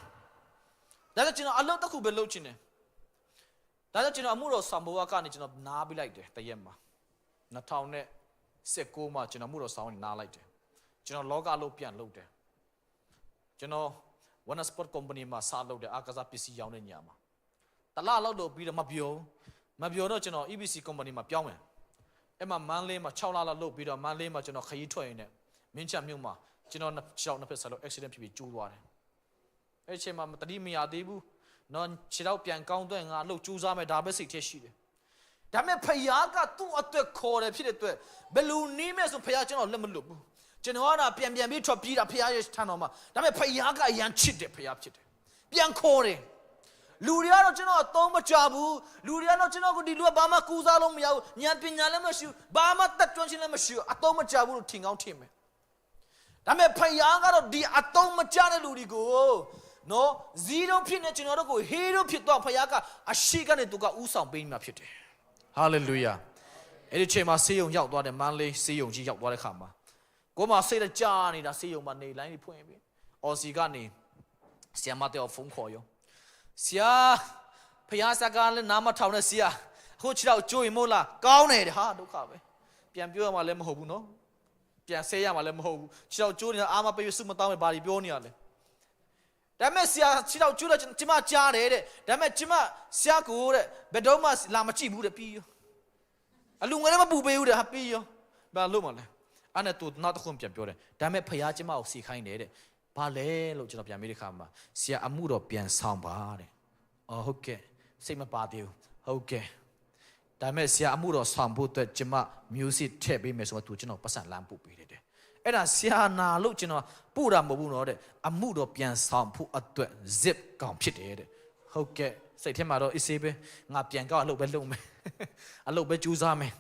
ဒါကြောင့်ကျွန်တော်အလုပ်တစ်ခုပဲလုပ်ချင်တယ်ဒါကြောင့်ကျွန်တော်အမှုတော်ဆောင်ဘဝကနေကျွန်တော်နားပြီးလိုက်တယ်တရက်မှာ2019မှာကျွန်တော်မှုတော်ဆောင်နားလိုက်တယ်ကျွန်တော်လောကလုံးပြန်လုပ်တယ်ကျွန်တော် One Sport Company မှာစားလုပ်တယ်အားကစားပစ္စည်းရောင်းတဲ့ညမှာတလားလောက်တော့ပြီးတော့မပြောတော့ကျွန်တော် EBC Company မှာပြောင်းမယ်အဲ့မှာမန်းလေးမှာ6လလောက်လုပ်ပြီးတော့မန်းလေးမှာကျွန်တော်ခရီးထွက်ရင်းနဲ့မင်းချမြို့မှာကျွန်တော်6နှစ်ဖက်ဆက်လို့ accident ဖြစ်ပြီးကျိုးသွားတယ်အဲ့အချိန်မှာတတိမရသေးဘူးနော်ခြေတော့ပြန်ကောင်းတော့ငါအလုပ်ကြိုးစားမယ်ဒါပဲစိတ်ထဲရှိတယ်ဒါပေမဲ့ဖယားကသူ့အတွက်ခေါ်တယ်ဖြစ်တဲ့အတွက်ဘယ်လိုနည်းမဲ့ဆိုဖယားကျွန်တော်လက်မလွတ်ဘူးကျွန်တော်ကပြန်ပြီးထွက်ပြေးတာဖယားရဲ့ထံတော်မှာဒါပေမဲ့ဖယားကအရန်ချစ်တယ်ဖယားဖြစ်တယ်ပြန်ခေါ်တယ်လူတွေကတော့ကျွန်တော်အသုံးမချဘူးလူတွေကတော့ကျွန်တော်ကိုဒီလူကဘာမှကူစားလို့မရဘူးဉာဏ်ပညာလည်းမရှိဘူးဘာမှတက်ကြွခြင်းလည်းမရှိဘူးအသုံးမချဘူးလို့ထင်ကောင်းထင်မယ်ဒါပေမဲ့ဖယားကတော့ဒီအသုံးမချတဲ့လူတွေကိုနော်0ဖြစ်နေကျွန်တော်တို့ကိုဟေးရိုးဖြစ်တော့ဖယားကအရှိကနေသူကဥဆောင်ပေးနေမှာဖြစ်တယ်ဟာလေလုယာအဲ့ဒီချိန်မှာဆေးရုံရောက်သွားတယ်မန်းလေးဆေးရုံကြီးရောက်သွားတဲ့ခါမှာကိုမဆေးလက်ကြာနေတာဆေးရုံမှာနေလိုင်းကြီးဖွင့်ပြီးအော်စီကနေဆီယမတဲ့ဖုန်းခေါ်ရောဆရာဖယားစကားလည်းနားမထောင်နဲ့ဆရာအခုခြေတော့ကြိုးရင်မို့လားကောင်းတယ်ဟာဒုက္ခပဲပြန်ပြောရမှာလည်းမဟုတ်ဘူးနော်ပြန်ဆဲရမှာလည်းမဟုတ်ဘူးခြေတော့ကြိုးနေတာအာမပေးစုမတောင်းပဲဘာတွေပြောနေရလဲဒါမဲ့ဆရာခြေတော့ကြိုးတော့ကျမကြားတယ်တဲ့ဒါမဲ့ကျမဆရာကိုတဲ့ဘယ်တော့မှလာမကြည့်ဘူးတဲ့ပြီးရောအလူငယ်လည်းမပူပေးဘူးတဲ့ဟာပြီးရောဘာလို့မလဲအဲ့နဲ့သူနောက်တစ်ခုပြန်ပြောတယ်ဒါမဲ့ဖယားကျမကိုစီခိုင်းတယ်တဲ့ဘာလဲလို့ကျွန်တော်ပြန်မေးတဲ့ခါမှာဆရာအမှုတော်ပြန်ဆောင်ပါတဲ့အော်ဟုတ်ကဲ့စိတ်မပါသေးဘူးဟုတ်ကဲ့ဒါမဲ့ဆရာအမှုတော်ဆောင်ဖို့အတွက်ကျမ music ထည့်ပေးမယ်ဆိုတော့သူကျွန်တော်ပတ်စံလမ်းပို့ပေးတယ်တဲ့အဲ့ဒါဆရာနာလို့ကျွန်တော်ပို့တာမဟုတ်ဘူးနော်တဲ့အမှုတော်ပြန်ဆောင်ဖို့အတွက် zip ကောင်ဖြစ်တယ်တဲ့ဟုတ်ကဲ့စိတ်ထဲမှာတော့အေးဆေးပဲငါပြန်ကောက်အလုပ်ပဲလုပ်မယ်အလုပ်ပဲကြိုးစားမယ်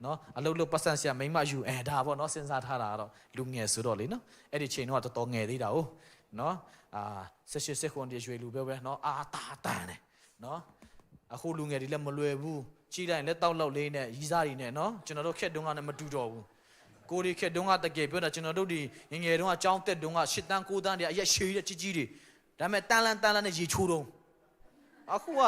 နော်အလုပ်လုပ်ပတ်စံဆရာမိမယူဒါပေါ့နော်စဉ်းစားထားတာတော့လူငယ်ဆိုတော့လေနော်အဲ့ဒီချိန်တော့တော်တော်ငယ်သေးတာဟုတ်နော်16 second ရွှေလူပဲနော်အာတာတန်တယ်နော်အခုလူငယ်တွေလည်းမလွယ်ဘူးကြီးတိုင်းလက်တောက်လောက်လေးနဲ့ရီးစားတွေနဲ့နော်ကျွန်တော်တို့ခက်တုန်းကလည်းမတူတော့ဘူးကိုရီခက်တုန်းကတကယ်ပြောတာကျွန်တော်တို့ဒီငယ်တုန်းကကြောင်းတက်တုန်းက8တန်း9တန်းတွေအရက်ရှည်တဲ့ကြီးတွေဒါပေမဲ့တန်းလန်းနဲ့ရေချိုးတုံးအခုက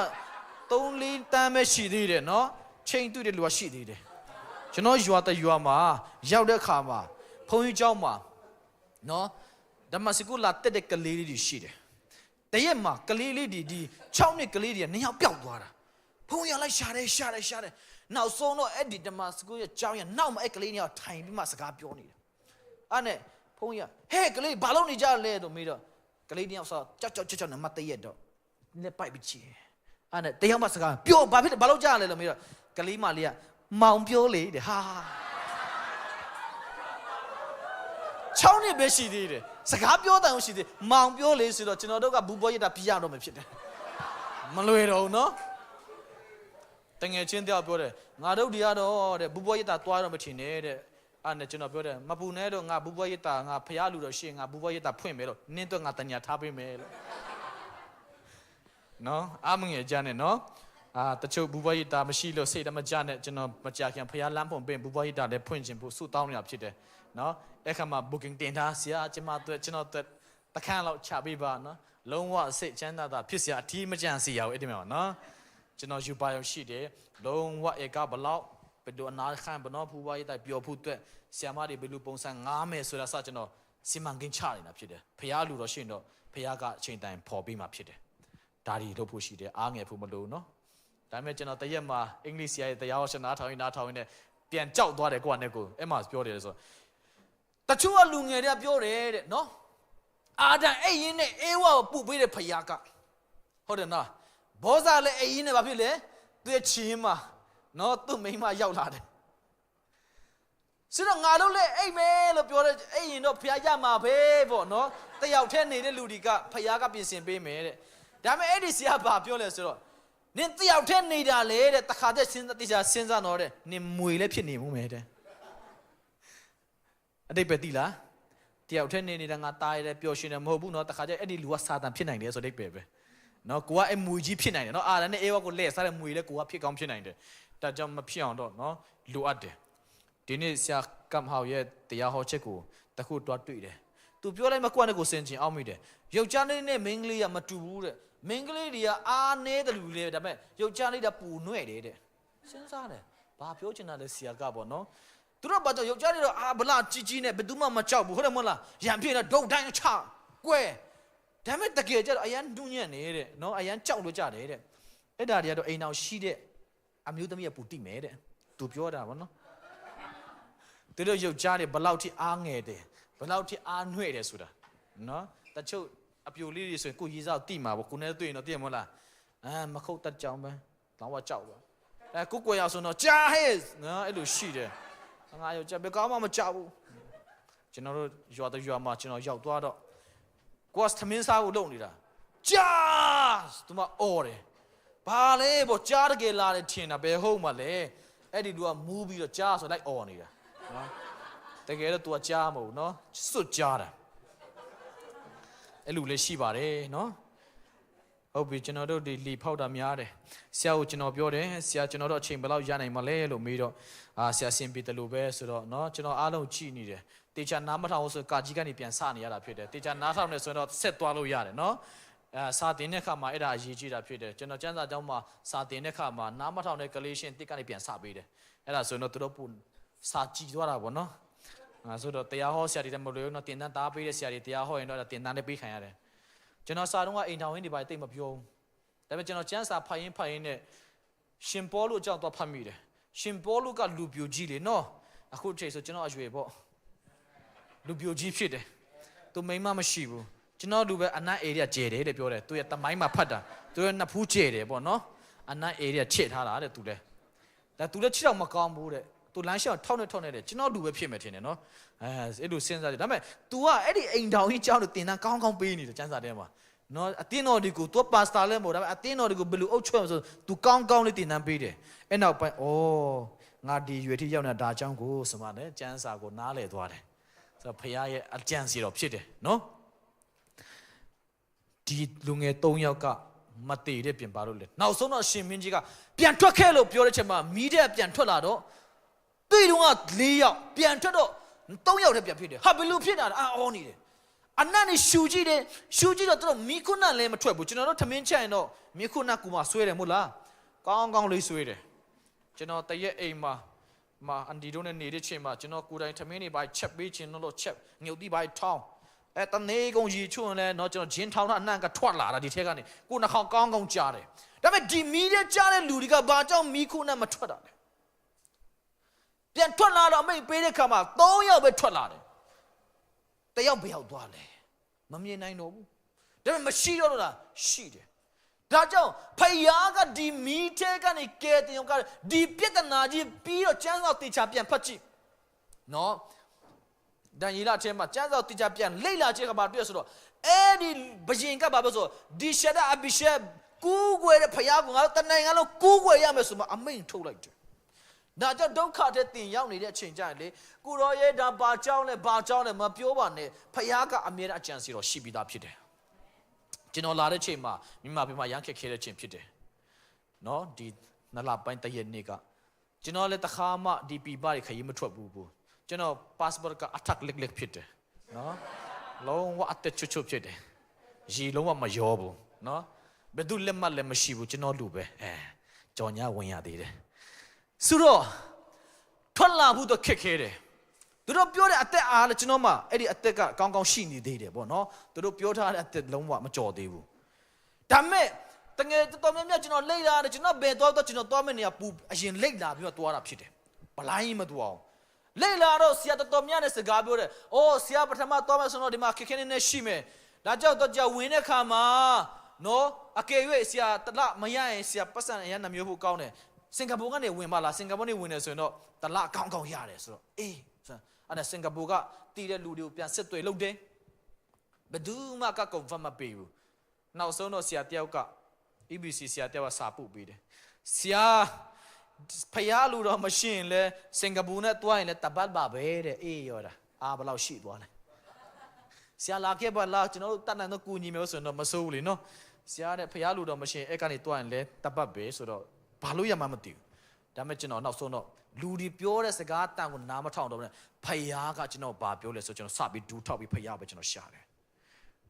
3-4တန်းပဲရှိသေးတယ်နော်ချိန်တူတဲ့လူကရှိသေးတယ်ကျွန်တော်ရွာမှာရောက်တဲ့ခါမှာဘုန်းကြီးကျောင်းမှာနော်ဓမ္မစကူလာတက်တဲ့ကလေးလေးတွေရှိတယ်တရက်မှာကလေးလေးဒီ6နှစ်ကလေးတွေက2ယောက်ပျောက်သွားတာဘုန်းကြီးလိုက်ရှာတယ်နောက်ဆုံးတော့အဲ့ဒီဓမ္မစကူရဲ့ကျောင်းရနောက်မှာအဲ့ကလေးတွေကထိုင်ပြီးမှစကားပြောနေတယ်အဲ့နဲ့ဘုန်းကြီးကဟဲ့ကလေးဘာလုပ်နေကြလဲတော့မေးတော့ကလေး2ယောက်ဆိုကြောက်နမတရက်တော့လက်ပိုက်ပြီးချီအဲ့နဲ့တယောက်မှစကားပြောဘာဖြစ်ဘာလုပ်ကြလဲလို့မေးတော့ကလေးမလေးကမောင်ပြောလေတဲ့ဟာ6နှစ်ပဲရှိသေးတယ်စကားပြောတယ်ရှိသေးမောင်ပြောလေဆိုတော့ကျွန်တော်တို့ကဘူးပေါ်ရတာပြရတော့မှဖြစ်တယ်မလွယ်တော့ဘူးနော်တငယ်ချင်းတယောက်ပြောတယ်ငါတို့ဒီကတော့တဲ့ဘူးပေါ်ရတာတွားတော့မထင်နဲ့တဲ့အဲ့နဲ့ကျွန်တော်ပြောတယ်မပူနဲ့တော့ငါဘူးပေါ်ရတာငါဖျားလူတော့ရှင်းငါဘူးပေါ်ရတာဖွင့်မယ်လို့နင်းတော့ငါတညာထားပေးမယ်လို့ နော်အားမငယ်ကြနဲ့နော်တချို့ဘူဘဝိတာမရှိလို့စိတ်တမကြနဲ့ကျွန်တော်မကြခင်ဖခင်လမ်းဖွင့်ပေးဘူဘဝိတာလည်းဖွင့်ခြင်းဖို့ဆုတောင်းနေတာဖြစ်တယ်နော်အဲ့ခါမှာ booking တင်ထားဆရာကျွန်တော်တို့တခန်းလောက်ချပေးပါနော်လုံးဝစိတ်ချမ်းသာတာဖြစ်စရာအထီးမကြံစီရဘူးအဲ့ဒီမှာနော်ကျွန်တော်ယူပါရုံရှိတယ်လုံးဝဧကဘလောက်ဘယ်လိုအနာခံဘနော်ဘူဘဝိတာပျော်ဖို့အတွက်ဆရာမတွေဘယ်လိုပုံစံငားမယ်ဆိုတာစကျွန်တော်စီမံကိန်းချနေတာဖြစ်တယ်ဖခင်လူတော်ရှိရင်တော့ဖခင်ကအချိန်တိုင်းပေါ်ပြီးမှဖြစ်တယ်ဒါတွေလုပ်ဖို့ရှိတယ်အားငယ်ဖို့မလိုနော်ဒါပေမဲ့ကျွန်တော်တရက်မှာအင်္ဂလိပ်ဆရာရဲ့တရားဟောရှင်နားထောင်ရင်းနဲ့ပြန်ကြောက်သွားတယ်ကိုကနဲ့ကိုအဲ့မှာပြောတယ်ဆိုတချို့ကလူငယ်တွေကပြောတယ်တဲ့နော်အာဒံအဲ့ရင်းနဲ့အေဝါကိုပူပေးတဲ့ဖယားကဟုတ်တယ်နော်ဘောဇာလည်းအဲ့ရင်းနဲ့ဘာဖြစ်လဲသူရဲ့ချင်းမှာနော်သူ့မိန်းမရောက်လာတယ်ဆိုတော့ငါတို့လည်းအိတ်မဲလို့ပြောတယ်အဲ့ရင်တော့ဖယားရမှာပဲပေါ့နော်တယောက်တည်းနေတဲ့လူတွေကဖယားကပြင်ဆင်ပေးမယ်တဲ့ဒါပေမဲ့အဲ့ဒီဆရာဘာပြောလဲဆိုတော့နင်တယောက်တည်းနေတာလေတဲ့တခါတည်းစဉ်းစားတော့တဲ့နင်မွေလည်းဖြစ်နေမှုမယ်တဲ့အတိတ်ပဲသိလားတယောက်တည်းနေတာငါตายတယ်ပျော်ရွှင်တယ်မဟုတ်ဘူးเนาะတခါကျအဲ့ဒီလူကစာတန်ဖြစ်နိုင်တယ်ဆိုတဲ့အတိတ်ပဲเนาะကိုကအဲ့မွေကြီးဖြစ်နိုင်တယ်เนาะအာဒါနဲ့အေဝါကိုလဲစားတဲ့မွေလည်းကိုကဖြစ်ကောင်းဖြစ်နိုင်တယ်ဒါကြောင့်မဖြစ်အောင်တော့เนาะလိုအပ်တယ်ဒီနေ့ဆရာကမ်ဟောက်ရဲ့တရားဟောချက်ကိုတခုတွားတွေ့တယ်သူပြောလိုက်မှကိုကနဲ့ကိုစင်ချင်အောင်မိတယ်ယောက်ျားလေးနဲ့မိန်းကလေးကမတူဘူးတဲ့မင်းကလေးတွေကအားနည်းတယ်လူတွေဒါပေမဲ့ယောက်ျားလေးကပူနွဲ့တယ်တဲ့စဉ်းစားတယ်ဘာပြောချင်တာလဲဆရာကပေါ့နော်သူတို့ဘာကြောင့်ယောက်ျားလေးတော့ဗလာကြီးနဲ့ဘယ်သူမှမကြောက်ဘူးဟုတ်တယ်မဟုတ်လားရံပြင်းတော့ဒုတ်တိုင်းချကွဲဒါပေမဲ့တကယ်ကျတော့အရန်ဒူးညံ့နေတဲ့နော်အရန်ကြောက်လို့ကြတယ်တဲ့အဲ့ဒါတွေကတော့အိမ်အောင်ရှိတဲ့အမျိုးသမီးကပူတိမယ်တဲ့သူပြောတာပေါ့နော်သူတို့ယောက်ျားတွေဘလောက်ထိအားငယ်တယ်ဘလောက်ထိအားနှွဲ့တယ်ဆိုတာနော်တချို့အပြိုလေးတွေဆိုရင်ကိုရေးစားတိမှာပေါ့ကိုနဲ့တွေ့ရင်တော့သိရမလားမခုတ်တတ်ကြောင်ပဲလောင်းဝကြောက်ပါကိုကိုရအောင်ဆိုတော့ကြားဟဲ့နော်အဲ့လိုရှိတယ်ငါယောက်ျားဘယ်ကောင်းမှမကြောက်ဘူးကျွန်တော်တို့ရွာမှာကျွန်တော်ရောက်သွားတော့ကိုကသမင်းစားကိုလုပ်နေတာကြားသူမအော်တယ်ဘာလဲပေါ့ကြားတကယ်လာတယ်ထင်တာဘယ်ဟုတ်မှလဲအဲ့ဒီလူကမူးပြီးတော့ကြားဆိုလိုက်အော်နေတာနော်တကယ်တော့ तू ကကြားမဟုတ်နော်စွတ်ကြားတာအဲ့လိုလည်းရှိပါတယ်နော်ဟုတ်ပြီကျွန်တော်တို့ဒီလီဖောက်တာများတယ်ဆရာကိုကျွန်တော်ပြောတယ်ဆရာကျွန်တော်တို့အချိန်ဘယ်လောက်ရနိုင်မလဲလို့မေးတော့ဆရာစင်ပြီးတယ်လို့ပဲဆိုတော့နော်ကျွန်တော်အားလုံးကြည့်နေတယ်တေချာနားမထောင်ဆိုကာကြီးကနေပြန်စနေရတာဖြစ်တယ်တေချာနားထောင်နေဆိုတော့ဆက်သွားလို့ရတယ်နော်စာတင်တဲ့ခါမှာအဲ့ဒါအရေးကြီးတာဖြစ်တယ်ကျွန်တော်ကျမ်းစာကျောင်းမှာစာတင်တဲ့ခါမှာနားမထောင်တဲ့ကလေးရှင်တစ်ကနေပြန်စပေးတယ်အဲ့ဒါဆိုတော့သူတို့ပူစာကြည့်သွားတာပေါ့နော်ဆိုတော့တရားဟောဆရာတွေလည်းမလို့နော်တင်တန်းသားပေးတဲ့ဆရာတွေတရားဟောရင်တော့တင်တန်းလည်းပေးခံရတယ်ကျွန်တော်စာတုန်းကအိမ်ထောင်ရင်းတွေပါတိတ်မပြောဘူးဒါပေမဲ့ကျွန်တော်ကျမ်းစာဖတ်ရင်းနဲ့ရှင်ပေါလုအကြောင်းတော့ဖတ်မိတယ်ရှင်ပေါလုကလူပြိုကြီးလေနော်အခုချိန်ဆိုကျွန်တော်အရွယ်ပေါ့လူပြိုကြီးဖြစ်တယ်သူမိန်းမမရှိဘူးကျွန်တော်လူပဲအနတ်အေရီးကျဲတယ်တဲ့ပြောတယ်သူရဲ့တမိုင်းမှာဖတ်တာသူရဲ့နှစ်ဖူးကျဲတယ်ပေါ့နော်အနတ်အေရီးချစ်ထားတာတဲ့သူလည်းဒါသူလည်းချစ်တော့မကောင်းဘူးတဲ့သူလမ်းလျှောက်ထောက်နေတယ်ကျွန်တော်လူပဲဖြစ်မယ်ထင်တယ်နော်အဲ့လိုစဉ်းစားတယ်ဒါပေမဲ့ तू ကအဲ့ဒီအိမ်တောင်ကြီးကြောင်းလို့တင်တန်းကောင်းပေးနေတယ်ကျမ်းစာထဲမှာနော်အတင်းတော်ဒီကို तू ပါစတာလည်းမဟုတ်ဒါပေမဲ့အတင်းတော်ဒီကိုဘယ်လိုအုပ်ချုပ်အောင်ဆို तू ကောင်းလေးတင်တန်းပေးတယ်အဲ့နောက်ပိုင်းငါဒီရွယ်ထိရောက်နေတာဒါအကြောင်းကိုဆိုမှလည်းကျမ်းစာကိုနားလည်သွားတယ်ဆိုတော့ဖခင်ရဲ့အကြံစီတော်ဖြစ်တယ်နော်ဒီလူငယ်3ယောက်ကမတည်တဲ့ပြင်ပါလို့လေနောက်ဆုံးတော့ရှင်မင်းကြီးကပြန်ထွက်ခဲ့လို့ပြောတဲ့ချိန်မှာမီးတဲ့ပြန်ထွက်လာတော့တွေ့တော့4ယောက်ပြန်ထွက်တော့3ယောက်တည်းပြန်ဖြစ်တယ်ဟာဘယ်လိုဖြစ်တာလဲအော်နေတယ်အနတ်နေရှူကြည့်တယ်ရှူကြည့်တော့တို့မီခုနလည်းမထွက်ဘူးကျွန်တော်တို့ထမင်းချက်ရင်တော့မီခုနကူမဆွဲတယ်မဟုတ်လားကောင်းလေးဆွဲတယ်ကျွန်တော်တရက်အိမ်မှာအန်ဒီတို့နဲ့နေတဲ့ချိန်မှာကျွန်တော်ကိုယ်တိုင်ထမင်းတွေပါချက်ပေးခြင်းလို့ချက်ငုတ်တိပါထောင်းတနေကုန်ရီချွန်းလဲတော့ကျွန်တော်ဂျင်းထောင်းတာအနံ့ကထွက်လာတာဒီထက်ကနေကိုယ်နှာခေါင်းကောင်းကြားတယ်ဒါပေမဲ့ဒီမီးတဲ့ကြားတဲ့လူတွေကဘာကြောင့်မီခုနမထွက်တာလဲပြန်ထွက်လာတော့အမိတ်ပေးတဲ့ခါမှာ3ယောက်ပဲထွက်လာတယ်တယောက်ဘယ်ရောက်သွားလဲမမြင်နိုင်တော့ဘူးဒါပေမဲ့မရှိတော့လားရှိတယ်ဒါကြောင့်ဖယားကဒီမီးထဲကနေကဲတင်ကဒီပြဿနာကြီးပြီးတော့ကျမ်းစာတေချာပြန်ဖတ်ကြည့်နော်ဒံယေလထဲမှာကျမ်းစာတေချာပြန်လေ့လာကြည့်ခါမှာတွေ့ဆိုတော့အဲ့ဒီဘယင်ကဘာလို့ဆိုဒီရှဒအဘိရှက်ကူးွယ်တဲ့ဖယားကငါတို့တနိုင်ငံလုံးကူးွယ်ရမယ်ဆိုမှအမိန်ထုတ်လိုက်တယ်ဒါကြောင့်ဒုက္ခတဲ့တင်ရောက်နေတဲ့အချိန်ကျရင်လေကိုရောရဲ့ဒါဘာကြောင်းလဲမပြောပါနဲ့ဖယားကအမြဲတမ်းအကြံစီတော်ရှိပြီးသားဖြစ်တယ် ကျွန်တော်လာတဲ့ချိန်မှာမြန်မာပြည်မှာရန်ခက်ခဲတဲ့ချိန်ဖြစ်တယ်နော်ဒီနလပိုင်းတရက်နေ့ကကျွန်တော်လည်းတခါမှဒီပြပတွေခရီးမထွက်ဘူးကျွန်တော် passport ကအထက်လက်ဖြစ်တယ်နော်လုံးဝအသက်ချွတ်ဖြစ်တယ်ရေလုံးဝမရောဘူးနော်ဘယ်သူလက်မှတ်လည်းမရှိဘူးကျွန်တော်လူပဲကြော်ညာဝင်ရသေးတယ်ဆိုတော့ထွက်လာဘူးတော့ခက်ခဲတယ်သူတို့ပြောတဲ့အသက်အားလည်းကျွန်တော်မှအဲ့ဒီအသက်ကကောင်းကောင်းရှိနေသေးတယ်ပေါ့နော်သူတို့ပြောထားတဲ့အသက်လုံးဝမကြော်သေးဘူးဒါမဲ့တကယ်တော်များများကျွန်တော်လိတ်လာတယ်ကျွန်တော်ဘယ်တော့ကျွန်တော်သွားမယ့်နေရာပူအရင်လိတ်လာပြီးတော့သွားတာဖြစ်တယ်ဘလိုင်းမသွားအောင်လိတ်လာတော့ဆရာတော်များနဲ့စကားပြောတယ်အိုးဆရာပထမသွားမယ်ဆိုတော့ဒီမှာခက်ခဲနေရှိမယ်ဒါကြောင့်တော့ကြာဝင်တဲ့ခါမှာနော်အကယ်၍ဆရာတလမရရင်ဆရာပတ်စံအရန်နှမျိုးဖို့ကောင်းတယ်စင်ကာပူကနေဝင်ပါလားစင်ကာပူနေဝင်နေဆိုရင်တော့တလကောင်းကောင်းရတယ်ဆိုတော့အေးအဲ့ဒါစင်ကာပူကတည်တဲ့လူတွေကိုပြန်စစ်တွေ့လုပ်တယ်ဘယ်သူမှက confirm မပေးဘူးနောက်ဆုံးတော့ဆရာတယောက်က EBC ဆရာတယောက်ကစာပို့ပေးတယ်ဆရာဖယားလူတော့မရှိရင်လဲစင်ကာပူနဲ့တွားရင်လဲတပတ်ပါပဲတဲ့အေးရောတာဘယ်လောက်ရှိသွားလဲဆရာလာခဲ့ပါလားကျွန်တော်တို့တတ်နိုင်တော့ကူညီမယ်ဆိုရင်တော့မစိုးဘူးလေနော်ဆရာတဲ့ဖယားလူတော့မရှိရင်အဲ့ကနေတွားရင်လဲတပတ်ပဲဆိုတော့ဘာလို့ရမှမသိဘူးဒါပေမဲ့ကျွန်တော်နောက်ဆုံးတော့လူဒီပြောတဲ့စကားတန်ကိုနားမထောင်တော့ဘူးဖယားကကျွန်တော်ဘာပြောလဲဆိုကျွန်တော်စပြီးဒူးထောက်ပြီးဖယားပဲကျွန်တော်ရှာတယ်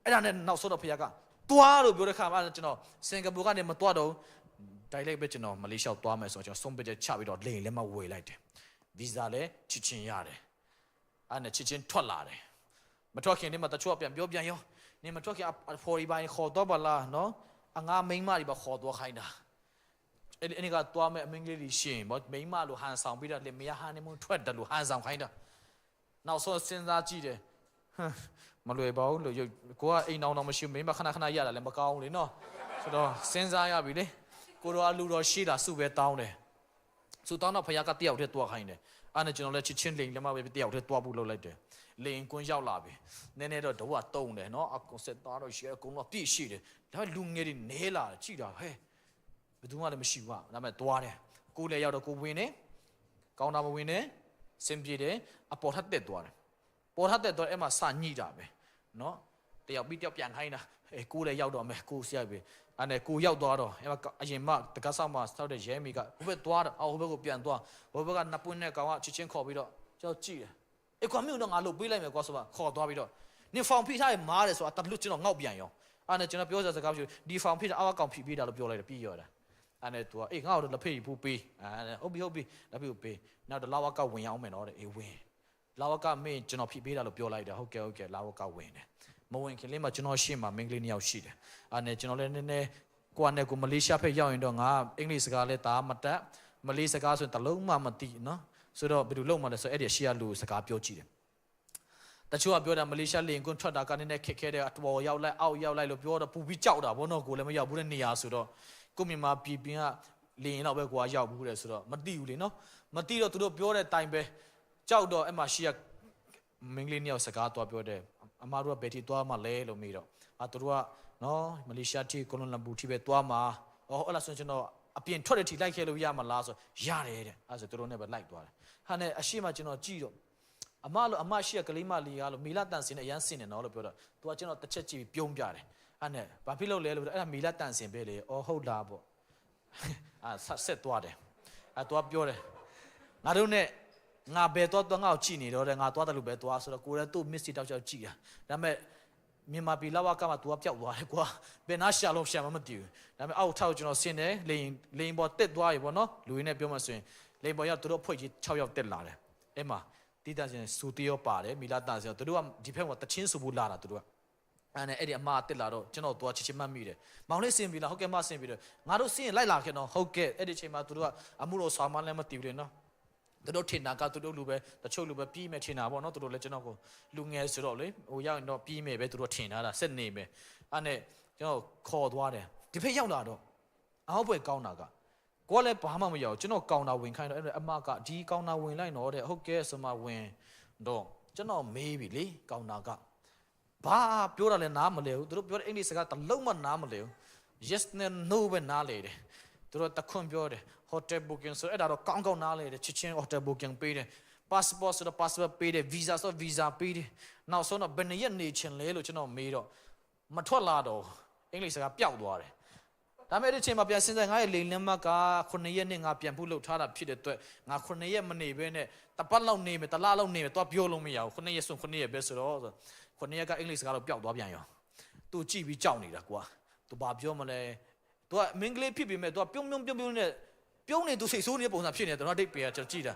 အဲ့ဒါနဲ့နောက်ဆုံးတော့ဖယားကတွားလို့ပြောတဲ့ခါမှာကျွန်တော်စင်ကာပူကနေမတွားတော့တိုက်လိုက်ပဲကျွန်တော်မလေးရှားတွားမယ်ဆိုတော့ကျွန်တော်ဆုံးဖြတ်ချက်ချပြီးတော့လေလည်းမဝေလိုက်တယ်ဗီဇာလည်းချစ်ချင်းရတယ်အဲ့နဲ့ချစ်ချင်းထွက်လာတယ်မထွက်ခင်နေမှာတချို့ပြန်ပြောပြန်ရောနေမထွက်ခင်ဖော်ရီပိုင်းခေါ်တော့ပါလားနော်အငါမိန်းမတွေပါခေါ်တော့ခိုင်းတာအဲ့ဒီကတွားမဲ့အမင်းကလေးတွေရှင်ဗောမိန်းမလိုဟန်ဆောင်ပြီးတော့လေမရဟန်နေမထွက်တယ်လို့ဟန်ဆောင်ခိုင်းတာနောက်ဆုံးစဉ်းစားကြည့်တယ်မလွယ်ပါဘူးလို့ကိုကအိမ်အောင်တော့မရှိမိန်းမခဏခဏရတာလည်းမကောင်းဘူးလေနော်ဆိုတော့စဉ်းစားရပြီလေကိုတော့အလူတော်ရှိတာစုပဲတောင်းတယ်စုတောင်းတော့ဖခင်ကတယောက်တည်းတွားခိုင်းတယ်အဲ့နဲ့ကျွန်တော်လည်းချစ်ချင်းလိန်လက်မပဲတယောက်တည်းတွားဖို့လုပ်လိုက်တယ်လိန်ကွန်းရောက်လာပြီနည်းနည်းတော့တော့တုံးတယ်နော်အကုန်ဆက်သားတော့ရှိအကုန်တော့ပြည့်ရှိတယ်ဒါပေမဲ့လူငယ်တွေနဲလာကြည့်တာဟဲ့ဘယ်သူမှလည်းမရှိဘူးဒါပေမဲ့တွားတယ်ကိုလည်းရောက်တော့ကိုဝင်တယ်ကောင်းတာမဝင်တယ်စင်ပြေတယ်အပေါ်ထက်တက်သွားတယ်ပေါ်ထက်တက်တော့အဲ့မှာစညှိတာပဲနော်တယောက်ပြီးတယောက်ပြန်ခိုင်းတာကိုလည်းရောက်တော့မယ်ကိုဆရာပဲအဲ့နဲ့ကိုရောက်သွားတော့အဲ့မှာအရင်မှတက္ကသိုလ်မှာစောက်တဲ့ရဲမီကဟိုဘက်သွားတော့ဟိုဘက်ကိုပြန်သွားဟိုဘက်ကနှစ်ပွင့်နဲ့ကောင်ကချစ်ချင်းခေါ်ပြီးတော့ကျွန်တော်ကြည့်တယ်ကွာမြို့တော့ငါလို့ပေးလိုက်မယ်ကွာဆိုမှခေါ်သွားပြီးတော့နေဖောင်ဖိထားရမားတယ်ဆိုတာတလူကျွန်တော်ငေါက်ပြန်ရောအဲ့နဲ့ကျွန်တော်ပြောစကားပြောဒီဖောင်ဖိထားအောက်ကောင်ဖိပေးတာလို့ပြောလိုက်တယ်ပြီးရောတာအဲ့နဲ့သူကငါ့ကိုလက်ဖေးဖို့ပေးအဲ့ဟုတ်ပြီလက်ဖေးကိုပေးနောက်တော့လာဝကဝင်အောင်မယ်နော်တဲ့ဝင်လာဝကမင်းကျွန်တော်ဖိပေးတာလို့ပြောလိုက်တာဟုတ်ကဲ့လာဝကဝင်တယ်မဝင်ခင်လေးမှာကျွန်တော်ရှေ့မှာမိန်းကလေး2ယောက်ရှိတယ်အဲ့နဲ့ကျွန်တော်လည်းနည်းနည်းကိုကနဲ့ကိုမလေးရှားဖက်ရောက်ရင်တော့ငါအင်္ဂလိပ်စကားလည်းဒါမတတ်မလေးစကားဆိုရင်တလုံးမှမသိနော်ဆိုတော့ဘယ်လိုလုပ်မှလဲဆိုအဲ့ဒီရှေ့ကလူစကားပြောကြည့်တယ်တချို့ကပြောတာမလေးရှားလေကွန်းထွက်တာကနည်းနည်းခက်ခဲတဲ့အတော်ရောက်လိုက်အောက်ရောက်လိုက်လို့ပြောတော့ပူပြီးကြောက်တာဘောနော်ကိုလည်းမရောက်ဘူးတဲ့နေရာဆိုတော့ကိုမြန်မာပြည်ပင်ကလေရင်တော့ပဲကိုကရောက်ဘူးတဲ့ဆိုတော့မသိဘူးလေနော်မသိတော့သူတို့ပြောတဲ့အတိုင်းပဲကြောက်တော့အဲ့မှာရှေ့ကမင်းကလေး2ယောက်စကားသွားပြောတယ်အမားတို့ကဘယ်ထိသွားမှလဲလို့မေးတော့သူတို့ကနော်မလေးရှားထိကွာလာလမ်ပူထိပဲသွားမှာအဲ့လားဆိုကျွန်တော်အပြင်ထွက်တဲ့ထိလိုက်ခဲလို့ရမှာလားဆိုရတယ်တဲ့အဲ့ဆိုသူတို့နဲ့ပဲလိုက်သွားတယ်ဟာနဲ့အရှိမကျွန်တော်ကြည့်တော့အမရှိကကလေးမလေးကလို့မီလာတန်စင်နဲ့အရန်စင်နေနော်လို့ပြောတော့သူကကျွန်တော်တစ်ချက်ကြည့်ပြီးပြုံးပြတယ်အဲ့နဲ့ဘာဖြစ်လို့လဲလို့အဲ့ဒါမီလာတန်စင်ပဲလေဟုတ်လားပေါ့ဆက်သွားတယ်သူကပြောတယ်ငါတို့နဲ့ငါဘယ်တော့ငါ့ကိုကြည့်နေတော့ငါသွားတယ်လို့ပဲသွားဆိုတော့ကိုယ်လည်းသူ့ miss တောက်ချောက်ကြည့်တာဒါပေမဲ့မြန်မာပြည်လာဝကမှာ तू ကပျောက်သွားတယ်ကွာဘယ်နာရှာလို့ရှာမှမသိဘူးဒါပေမဲ့အောက်ထောက်ကျွန်တော်ဆင်းတယ်လေရင်ပေါ်တက်သွားပြီပေါ့နော်လူရင်းနဲ့ပြောမှဆိုရင်လေရင်ပေါ်ရောက်သူတို့ဖွဲ့ကြီး6ယောက်တက်လာတယ်အဲ့မှာတိတရှင်စူတီယောပါတယ်မီလာတန်စင်သူတို့ကဒီဖက်မှာတချင်းစူဖို့လာတာသူတို့ကအဲ့ဒီအမတက်လာတော့ကျွန်တော်သွားချစ်ချင်မှတ်မိတယ်မောင်လေးဆင်းပြီလားဟုတ်ကဲ့မဆင်းပြီတော့ငါတို့ဆင်းရင်လိုက်လာခဲ့တော့ဟုတ်ကဲ့အဲ့ဒီချိန်မှာသူတို့ကအမှုတော်ဆွာမလည်းမသိဘူးလေနော်သူတို့ထင်တာကသူတို့လူပဲတချို့လူပဲပြီးမယ်ထင်တာပေါ့နော်သူတို့လည်းကျွန်တော်ကိုလူငယ်ဆိုတော့လေဟိုရောက်ရင်တော့ပြီးမယ်ပဲသူတို့ထင်တာစက်နေမယ်အဲ့နဲ့ကျွန်တော်ခေါ်သွားတယ်ဒီဖက်ရောက်လာတော့အောက်ဘွယ်ကောင်းတာကကိုကလည်းဘာမှမရောက်ကျွန်တော်ကောင်တာဝင်ခိုင်းတော့အဲ့အမကဒီကောင်တာဝင်လိုက်တော့တဲ့ဟုတ်ကဲ့ဆိုမှဝင်တော့ကျွန်တော်မေးပြီလေကောင်တာကဘာပြောတာလဲနားမလဲဘူးသူတို့ပြောတဲ့အင်္ဂလိပ်စကားတလုံးမှနားမလဲဘူး yes နဲ့ no ပဲနားလေတယ်သူတို့တခွန်းပြောတယ် hotel booking ဆိုအဲ့ဒါတော့ကောင်းကောင်းနားလေတယ်ချစ်ချင်း hotel booking ပေးတယ် passport ဆိုတော့ passport ပေးတယ် visa ဆို visa ပေးတယ်နောက်ဆုံးတော့ဘယ်နှစ်ရက်နေချင်လဲလို့ကျွန်တော်မေးတော့မထွက်လာတော့ အင်္ဂလိပ်စကားပျောက်သွားတယ်ဒါပေမဲ့ဒီချိန်မှာပြန်စဉ်းစားငါရဲ့လိန်လက်မှတ်က9ရက်နဲ့ငါပြန်ဖို့လုပ်ထားတာဖြစ်တဲ့အတွက်ငါ9ရက်မနေဘဲနဲ့တပတ်လောက်နေမယ်တလလောက်နေမယ်သွားပြောလို့မရဘူး9ရက်ဆို9ရက်ပဲဆိုတော့9ရက်ကအင်္ဂလိပ်စကားတော့ပျောက်သွားပြန်ရောသူကြည့်ပြီးကြောက်နေတာကွာသူဘာပြောမလဲသူကမင်္ဂလိပ်ဖြစ်ပြီးမဲ့သူကပြုံးနဲ့ပြုံးနေသူစိတ်ဆိုးနေတဲ့ပုံစံဖြစ်နေတယ်ကျွန်တော်ဒိတ်ပေကကျွန်တော်ကြည့်တာ